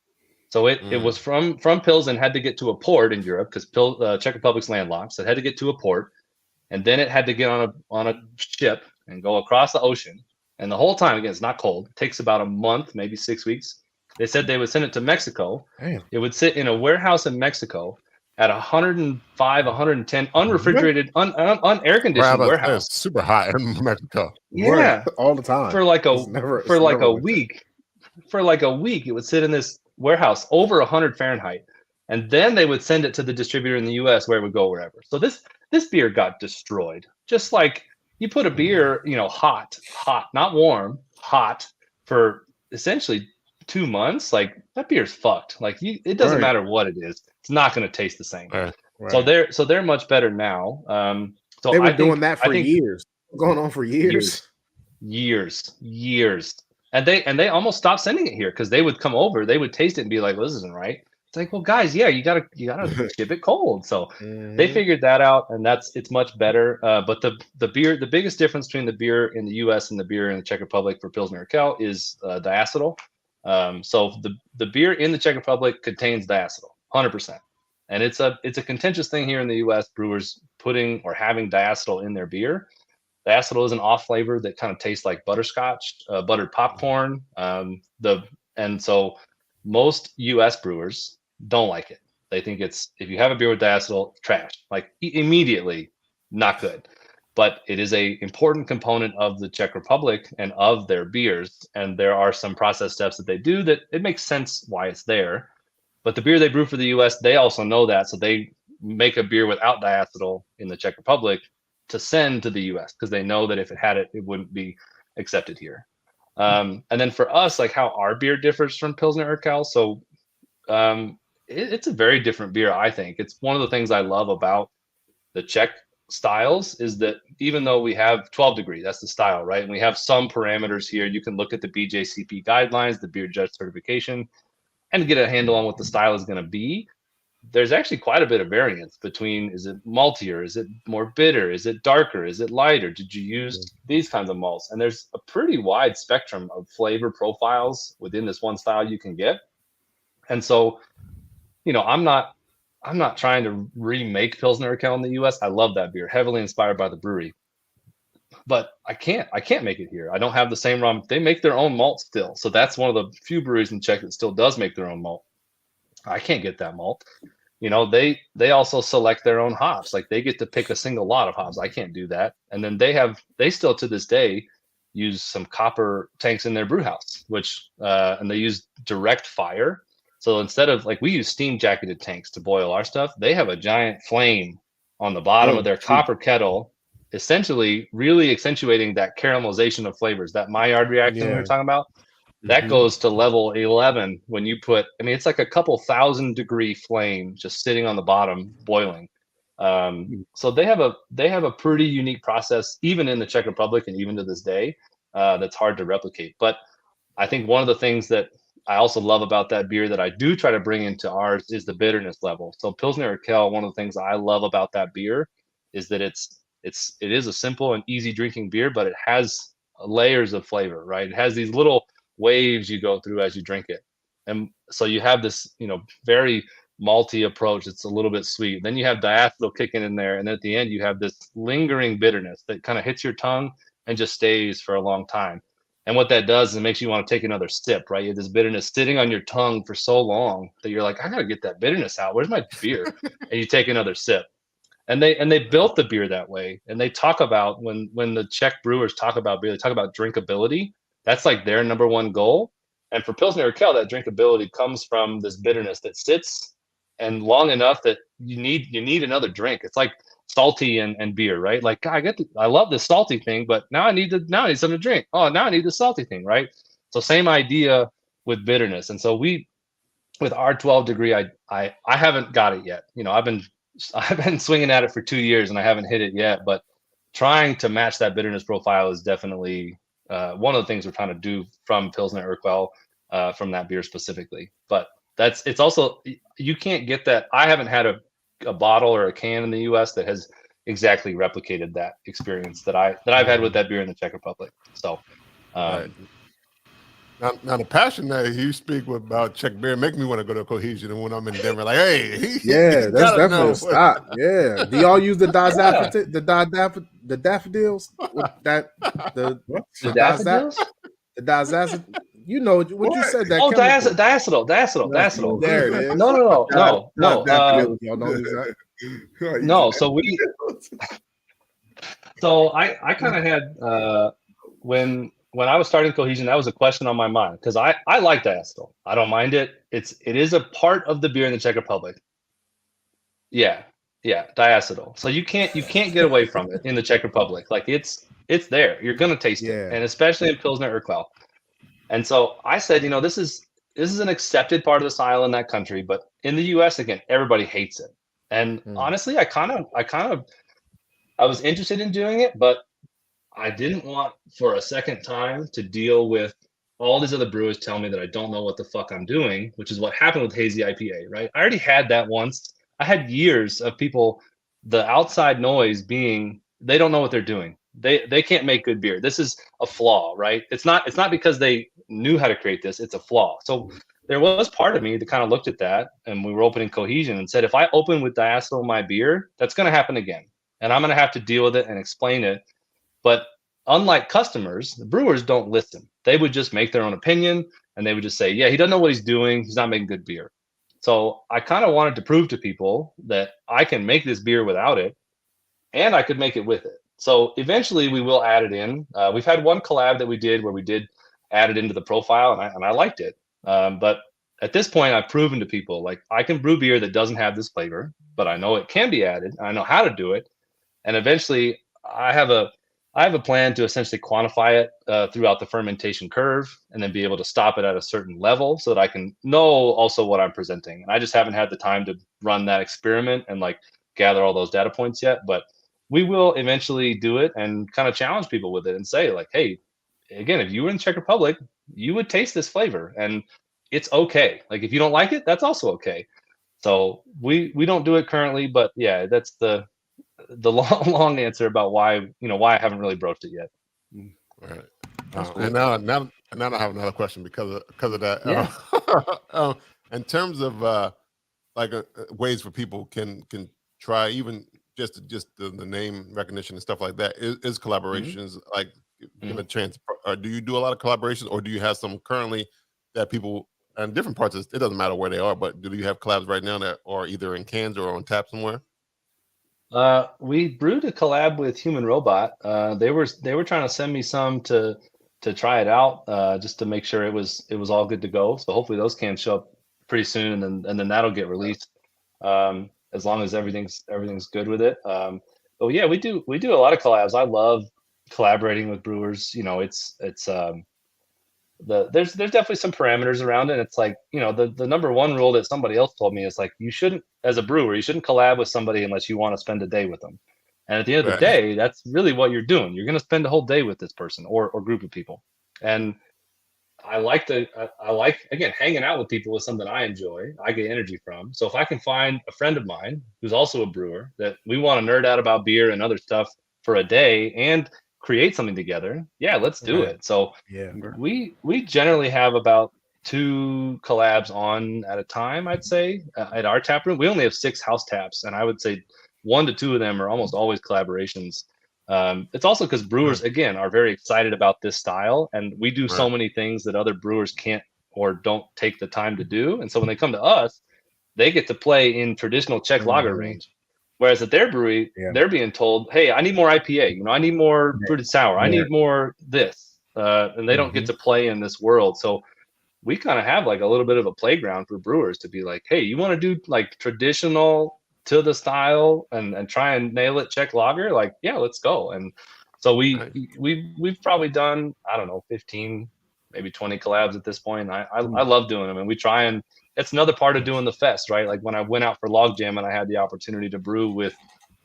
So it was from Pilsen, had to get to a port in Europe because Czech Republic's landlocked, so it had to get to a port, and then it had to get on a ship and go across the ocean. And the whole time, again, it's not cold. It takes about a month, maybe 6 weeks. They said they would send it to Mexico. Damn. It would sit in a warehouse in Mexico at 105, 110, unrefrigerated, unair conditioned warehouse. It's super hot in Mexico. Yeah, all the time for like a week. For like a week, it would sit in this warehouse over 100 Fahrenheit, and then they would send it to the distributor in the U.S. where it would go wherever. So this beer got destroyed. Just like you put a beer, hot, not warm, hot for essentially 2 months. Like that beer's fucked. Like it doesn't matter what it is. It's not going to taste the same. Right. So they're much better now. So they were doing that for years, going on for years. And they almost stopped sending it here because they would come over, they would taste it and be like, well, this isn't right. It's like, well, guys, yeah, you gotta ship it cold. So they figured that out, and it's much better. But the biggest difference between the beer in the U.S. and the beer in the Czech Republic for Pilsner Urquell is diacetyl. So the beer in the Czech Republic contains diacetyl, 100%, and it's a contentious thing here in the U.S. Brewers putting or having diacetyl in their beer. Diacetyl is an off flavor that kind of tastes like butterscotch, buttered popcorn. And so most U.S. brewers don't like it. They think if you have a beer with diacetyl, trash, like immediately not good. But it is a important component of the Czech Republic and of their beers. And there are some process steps that they do that it makes sense why it's there. But the beer they brew for the U.S., they also know that. So they make a beer without diacetyl in the Czech Republic to send to the U.S. because they know that if it had it, it wouldn't be accepted here. And then for us, like how our beer differs from Pilsner Urquell. So it's a very different beer, I think. It's one of the things I love about the Czech styles is that even though we have 12 degree, that's the style, right? And we have some parameters here. You can look at the BJCP guidelines, the beer judge certification, and get a handle on what the style is going to be. There's actually quite a bit of variance between, is it maltier? Is it more bitter? Is it darker? Is it lighter? Did you use these kinds of malts? And there's a pretty wide spectrum of flavor profiles within this one style you can get. And so, I'm not trying to remake Pilsner Urquell in the US. I love that beer, heavily inspired by the brewery. But I can't make it here. I don't have the same raw. They make their own malt still. So that's one of the few breweries in Czech that still does make their own malt. I can't get that malt. They also select their own hops. Like they get to pick a single lot of hops. I can't do that. And then they still to this day use some copper tanks in their brew house, which and they use direct fire. So instead of like we use steam jacketed tanks to boil our stuff, they have a giant flame on the bottom of their copper kettle, essentially really accentuating that caramelization of flavors, that Maillard reaction we were talking about. That goes to level 11 when you put, it's like a couple 1,000-degree flame just sitting on the bottom boiling. So they have a pretty unique process, even in the Czech Republic and even to this day, that's hard to replicate. But I think one of the things that I also love about that beer that I do try to bring into ours is the bitterness level. So Pilsner Urquell, one of the things I love about that beer is that it is a simple and easy drinking beer, but it has layers of flavor, right? It has these little waves you go through as you drink it. And so you have this, very malty approach. It's a little bit sweet. Then you have diacetyl kicking in there. And at the end, you have this lingering bitterness that kind of hits your tongue and just stays for a long time. And what that does is it makes you want to take another sip, right? You have this bitterness sitting on your tongue for so long that you're like, I got to get that bitterness out. Where's my beer? And you take another sip. And they built the beer that way. And they talk about when the Czech brewers talk about beer, they talk about drinkability. That's like their number one goal. And for Pilsner Urquell, that drinkability comes from this bitterness that sits and long enough that you need another drink. It's like salty and beer, right? Like I love this salty thing, but now I need something to drink. Oh, now I need the salty thing, right? So same idea with bitterness. And so with our 12 degree, I haven't got it yet. I've been swinging at it for 2 years and I haven't hit it yet, but trying to match that bitterness profile is definitely one of the things we're trying to do from Pilsner Urquell, from that beer specifically. But it's also, you can't get that. I haven't had a bottle or a can in the US that has exactly replicated that experience that I've had with that beer in the Czech Republic. So right. Now the passion that you speak about Czech beer make me want to go to Cohesion, and when I'm in Denver, like, hey, that's definitely a stop. Yeah, do y'all use the daffodils? The daffodils? You know what you said. That diacetyl. There it is. No. Y'all know that. No. So I kind of had when I was starting Cohesion, that was a question on my mind because I like diacetyl. I don't mind it. It is a part of the beer in the Czech Republic. Yeah, diacetyl. So you can't get away from it in the Czech Republic. Like it's there. You're gonna taste it, and especially in Pilsner Urquell. And so I said, this is an accepted part of the style in that country, but in the US, again, everybody hates it. And honestly, I was interested in doing it, but I didn't want for a second time to deal with all these other brewers telling me that I don't know what the fuck I'm doing, which is what happened with Hazy IPA, right? I already had that once. I had years of people, the outside noise being, they don't know what they're doing. They can't make good beer. This is a flaw, right? It's not because they knew how to create this. It's a flaw. So there was part of me that kind of looked at that, and we were opening Cohesion and said, if I open with diacetyl in my beer, that's going to happen again, and I'm going to have to deal with it and explain it. But unlike customers, the brewers don't listen. They would just make their own opinion, and they would just say, yeah, he doesn't know what he's doing. He's not making good beer. So I kind of wanted to prove to people that I can make this beer without it, and I could make it with it. So eventually we will add it in. We've had one collab that we did where we did add it into the profile, and I liked it. But at this point, I've proven to people, like, I can brew beer that doesn't have this flavor, but I know it can be added. I know how to do it. And eventually I have a plan to essentially quantify it throughout the fermentation curve, and then be able to stop it at a certain level so that I can know also what I'm presenting. And I just haven't had the time to run that experiment and like gather all those data points yet, but we will eventually do it and kind of challenge people with it and say, like, hey, again, if you were in Czech Republic, you would taste this flavor and it's okay. Like, if you don't like it, that's also okay. So we don't do it currently, but yeah, that's the long answer about why I haven't really broached it yet. Right. Cool. And now I have another question because of that. Yeah. In terms of ways for people can try, even just the name recognition and stuff like that, is collaborations like given a chance? Or do you do a lot of collaborations, or do you have some currently that people in different parts of it doesn't matter where they are, but do you have collabs right now that are either in cans or on tap somewhere? We brewed a collab with Human Robot. They were trying to send me some to try it out, just to make sure it was all good to go. So hopefully those cans show up pretty soon, and then that'll get released. As long as everything's good with it. But yeah, we do a lot of collabs. I love collaborating with brewers. There's definitely some parameters around it. It's like, the number one rule that somebody else told me is like, you shouldn't, as a brewer, you shouldn't collab with somebody unless you want to spend a day with them. And at the end of the day, that's really what you're doing. You're going to spend a whole day with this person or group of people. And I like again, hanging out with people is something I enjoy. I get energy from. So if I can find a friend of mine who's also a brewer that we want to nerd out about beer and other stuff for a day and create something together, yeah, let's do it. So yeah, we generally have about 2 collabs on at a time, I'd say, at our tap room. We only have 6 house taps, and I would say 1 to 2 of them are almost always collaborations. It's also because brewers, again, are very excited about this style, and we do so many things that other brewers can't or don't take the time to do. And so when they come to us, they get to play in traditional Czech lager range. Whereas at their brewery, they're being told, hey, I need more IPA, I need more fruited sour, I need more this. And they don't get to play in this world. So we kind of have like a little bit of a playground for brewers to be like, hey, you want to do like traditional to the style and try and nail it Czech lager? Like, yeah, let's go. And so we've probably done, I don't know, 15 maybe 20 collabs at this point. I love doing them, and we try, and it's another part of doing the fest, right? Like when I went out for Log Jam and I had the opportunity to brew with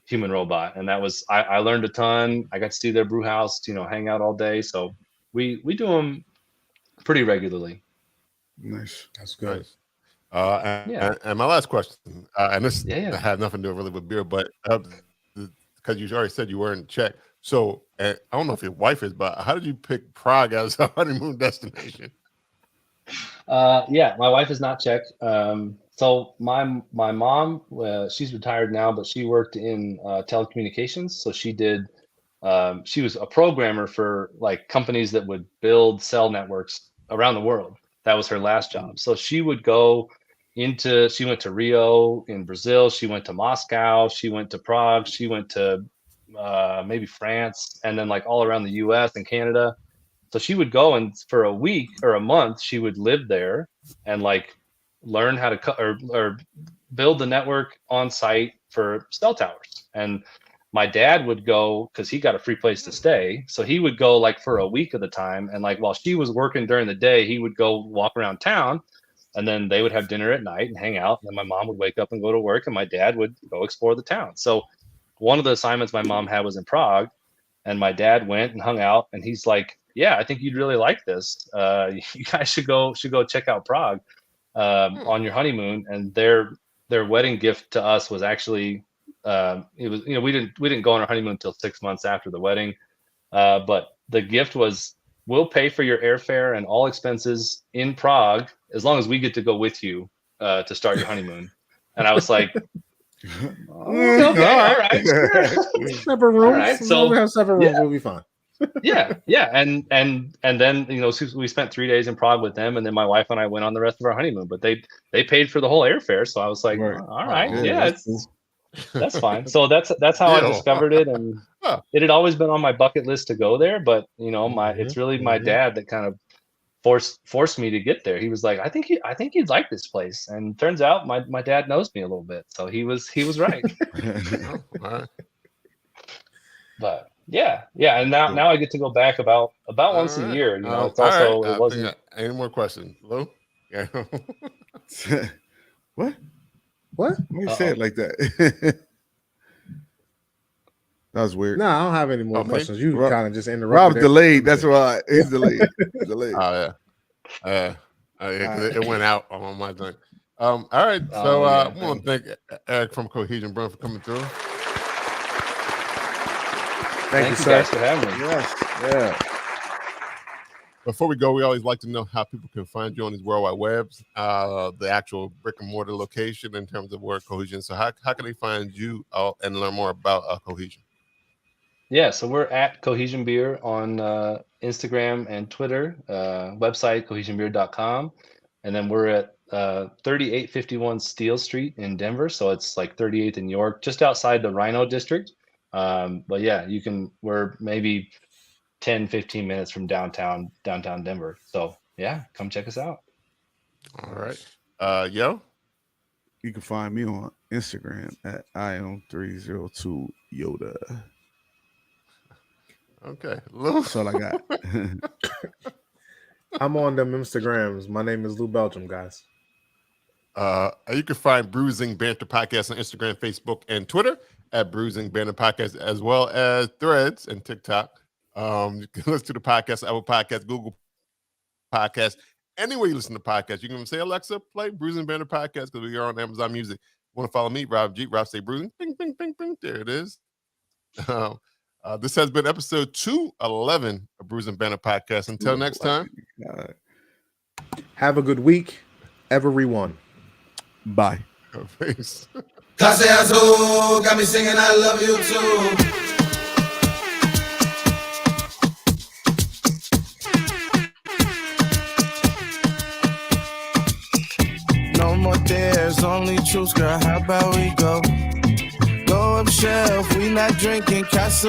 Human Robot, and that was I learned a ton. I got to see their brew house, hang out all day. So we do them pretty regularly. Nice. That's good. Nice. And my last question, and this had nothing to do really with beer, but because you already said you were in Czech, so I don't know if your wife is, but how did you pick Prague as a honeymoon destination? My wife is not Czech. So my mom, she's retired now, but she worked in telecommunications. So she did. She was a programmer for like companies that would build cell networks around the world. That was her last job. So she would go she went to Rio in Brazil. She went to Moscow. She went to Prague. She went to maybe France, and then like all around the US and Canada. So she would go, and for a week or a month, she would live there and like learn how to or build the network on site for cell towers. And my dad would go because he got a free place to stay. So he would go like for a week of the time. And like while she was working during the day, he would go walk around town, and then they would have dinner at night and hang out. And then my mom would wake up and go to work, and my dad would go explore the town. So one of the assignments my mom had was in Prague, and my dad went and hung out, and he's like, yeah, I think you'd really like this. You guys should go check out Prague on your honeymoon. And their wedding gift to us was actually it was we didn't go on our honeymoon until 6 months after the wedding, but the gift was, we'll pay for your airfare and all expenses in Prague as long as we get to go with you to start your honeymoon. And I was like, okay, all right, sure. Separate rooms. All right, so we have separate rooms, we'll be fine. yeah, and then we spent 3 days in Prague with them, and then my wife and I went on the rest of our honeymoon. But they paid for the whole airfare, so I was like, all right, that's fine. So that's how I discovered it, and it had always been on my bucket list to go there. But it's really my dad that kind of forced me to get there. He was like, I think you'd like this place, and turns out my dad knows me a little bit, so he was right. But yeah, and now I get to go back about once a year. It's also it wasn't. Any more questions, Lou? Yeah. What? Why you say it like that? That was weird. No, I don't have any more questions. You kind of just interrupted. Rob's delayed. That's why he's delayed. Oh yeah. It went out on my thing. All right. So I want to thank Eric from Cohesion Brewing for coming through. Thank you guys for having me. Yes. Yeah. Before we go, we always like to know how people can find you on these World Wide Webs, the actual brick and mortar location in terms of where Cohesion. So how can they find you and learn more about Cohesion? Yeah, so we're at Cohesion Beer on Instagram and Twitter, website cohesionbeer.com. And then we're at 3851 Steel Street in Denver. So it's like 38th and York, just outside the Rhino district. But yeah, we're maybe 10-15 minutes from downtown Denver. So yeah, come check us out. All right. Yo, you can find me on Instagram at ion302 Yoda. Okay, that's all I got. I'm on them Instagrams. My name is Lou Belgium, guys. You can find Bruising Banter Podcast on Instagram, Facebook, and Twitter at Bruising Banter Podcast, as well as Threads and TikTok. You can listen to the podcast, Apple Podcasts, Google Podcasts, anywhere you listen to podcasts. You can say, Alexa, play Bruising Banter Podcast, because we are on Amazon Music. Want to follow me, Rob G, Rob Say Bruising, bing, bing, bing, bing. There it is. This has been episode 211 of Bruising Banter Podcast. Until next time. Have a good week, everyone. Bye. Peace. Clase Azul got me singing I love you too. No more dares, only truths, girl. How about we go up shelf? We not drinking Casa.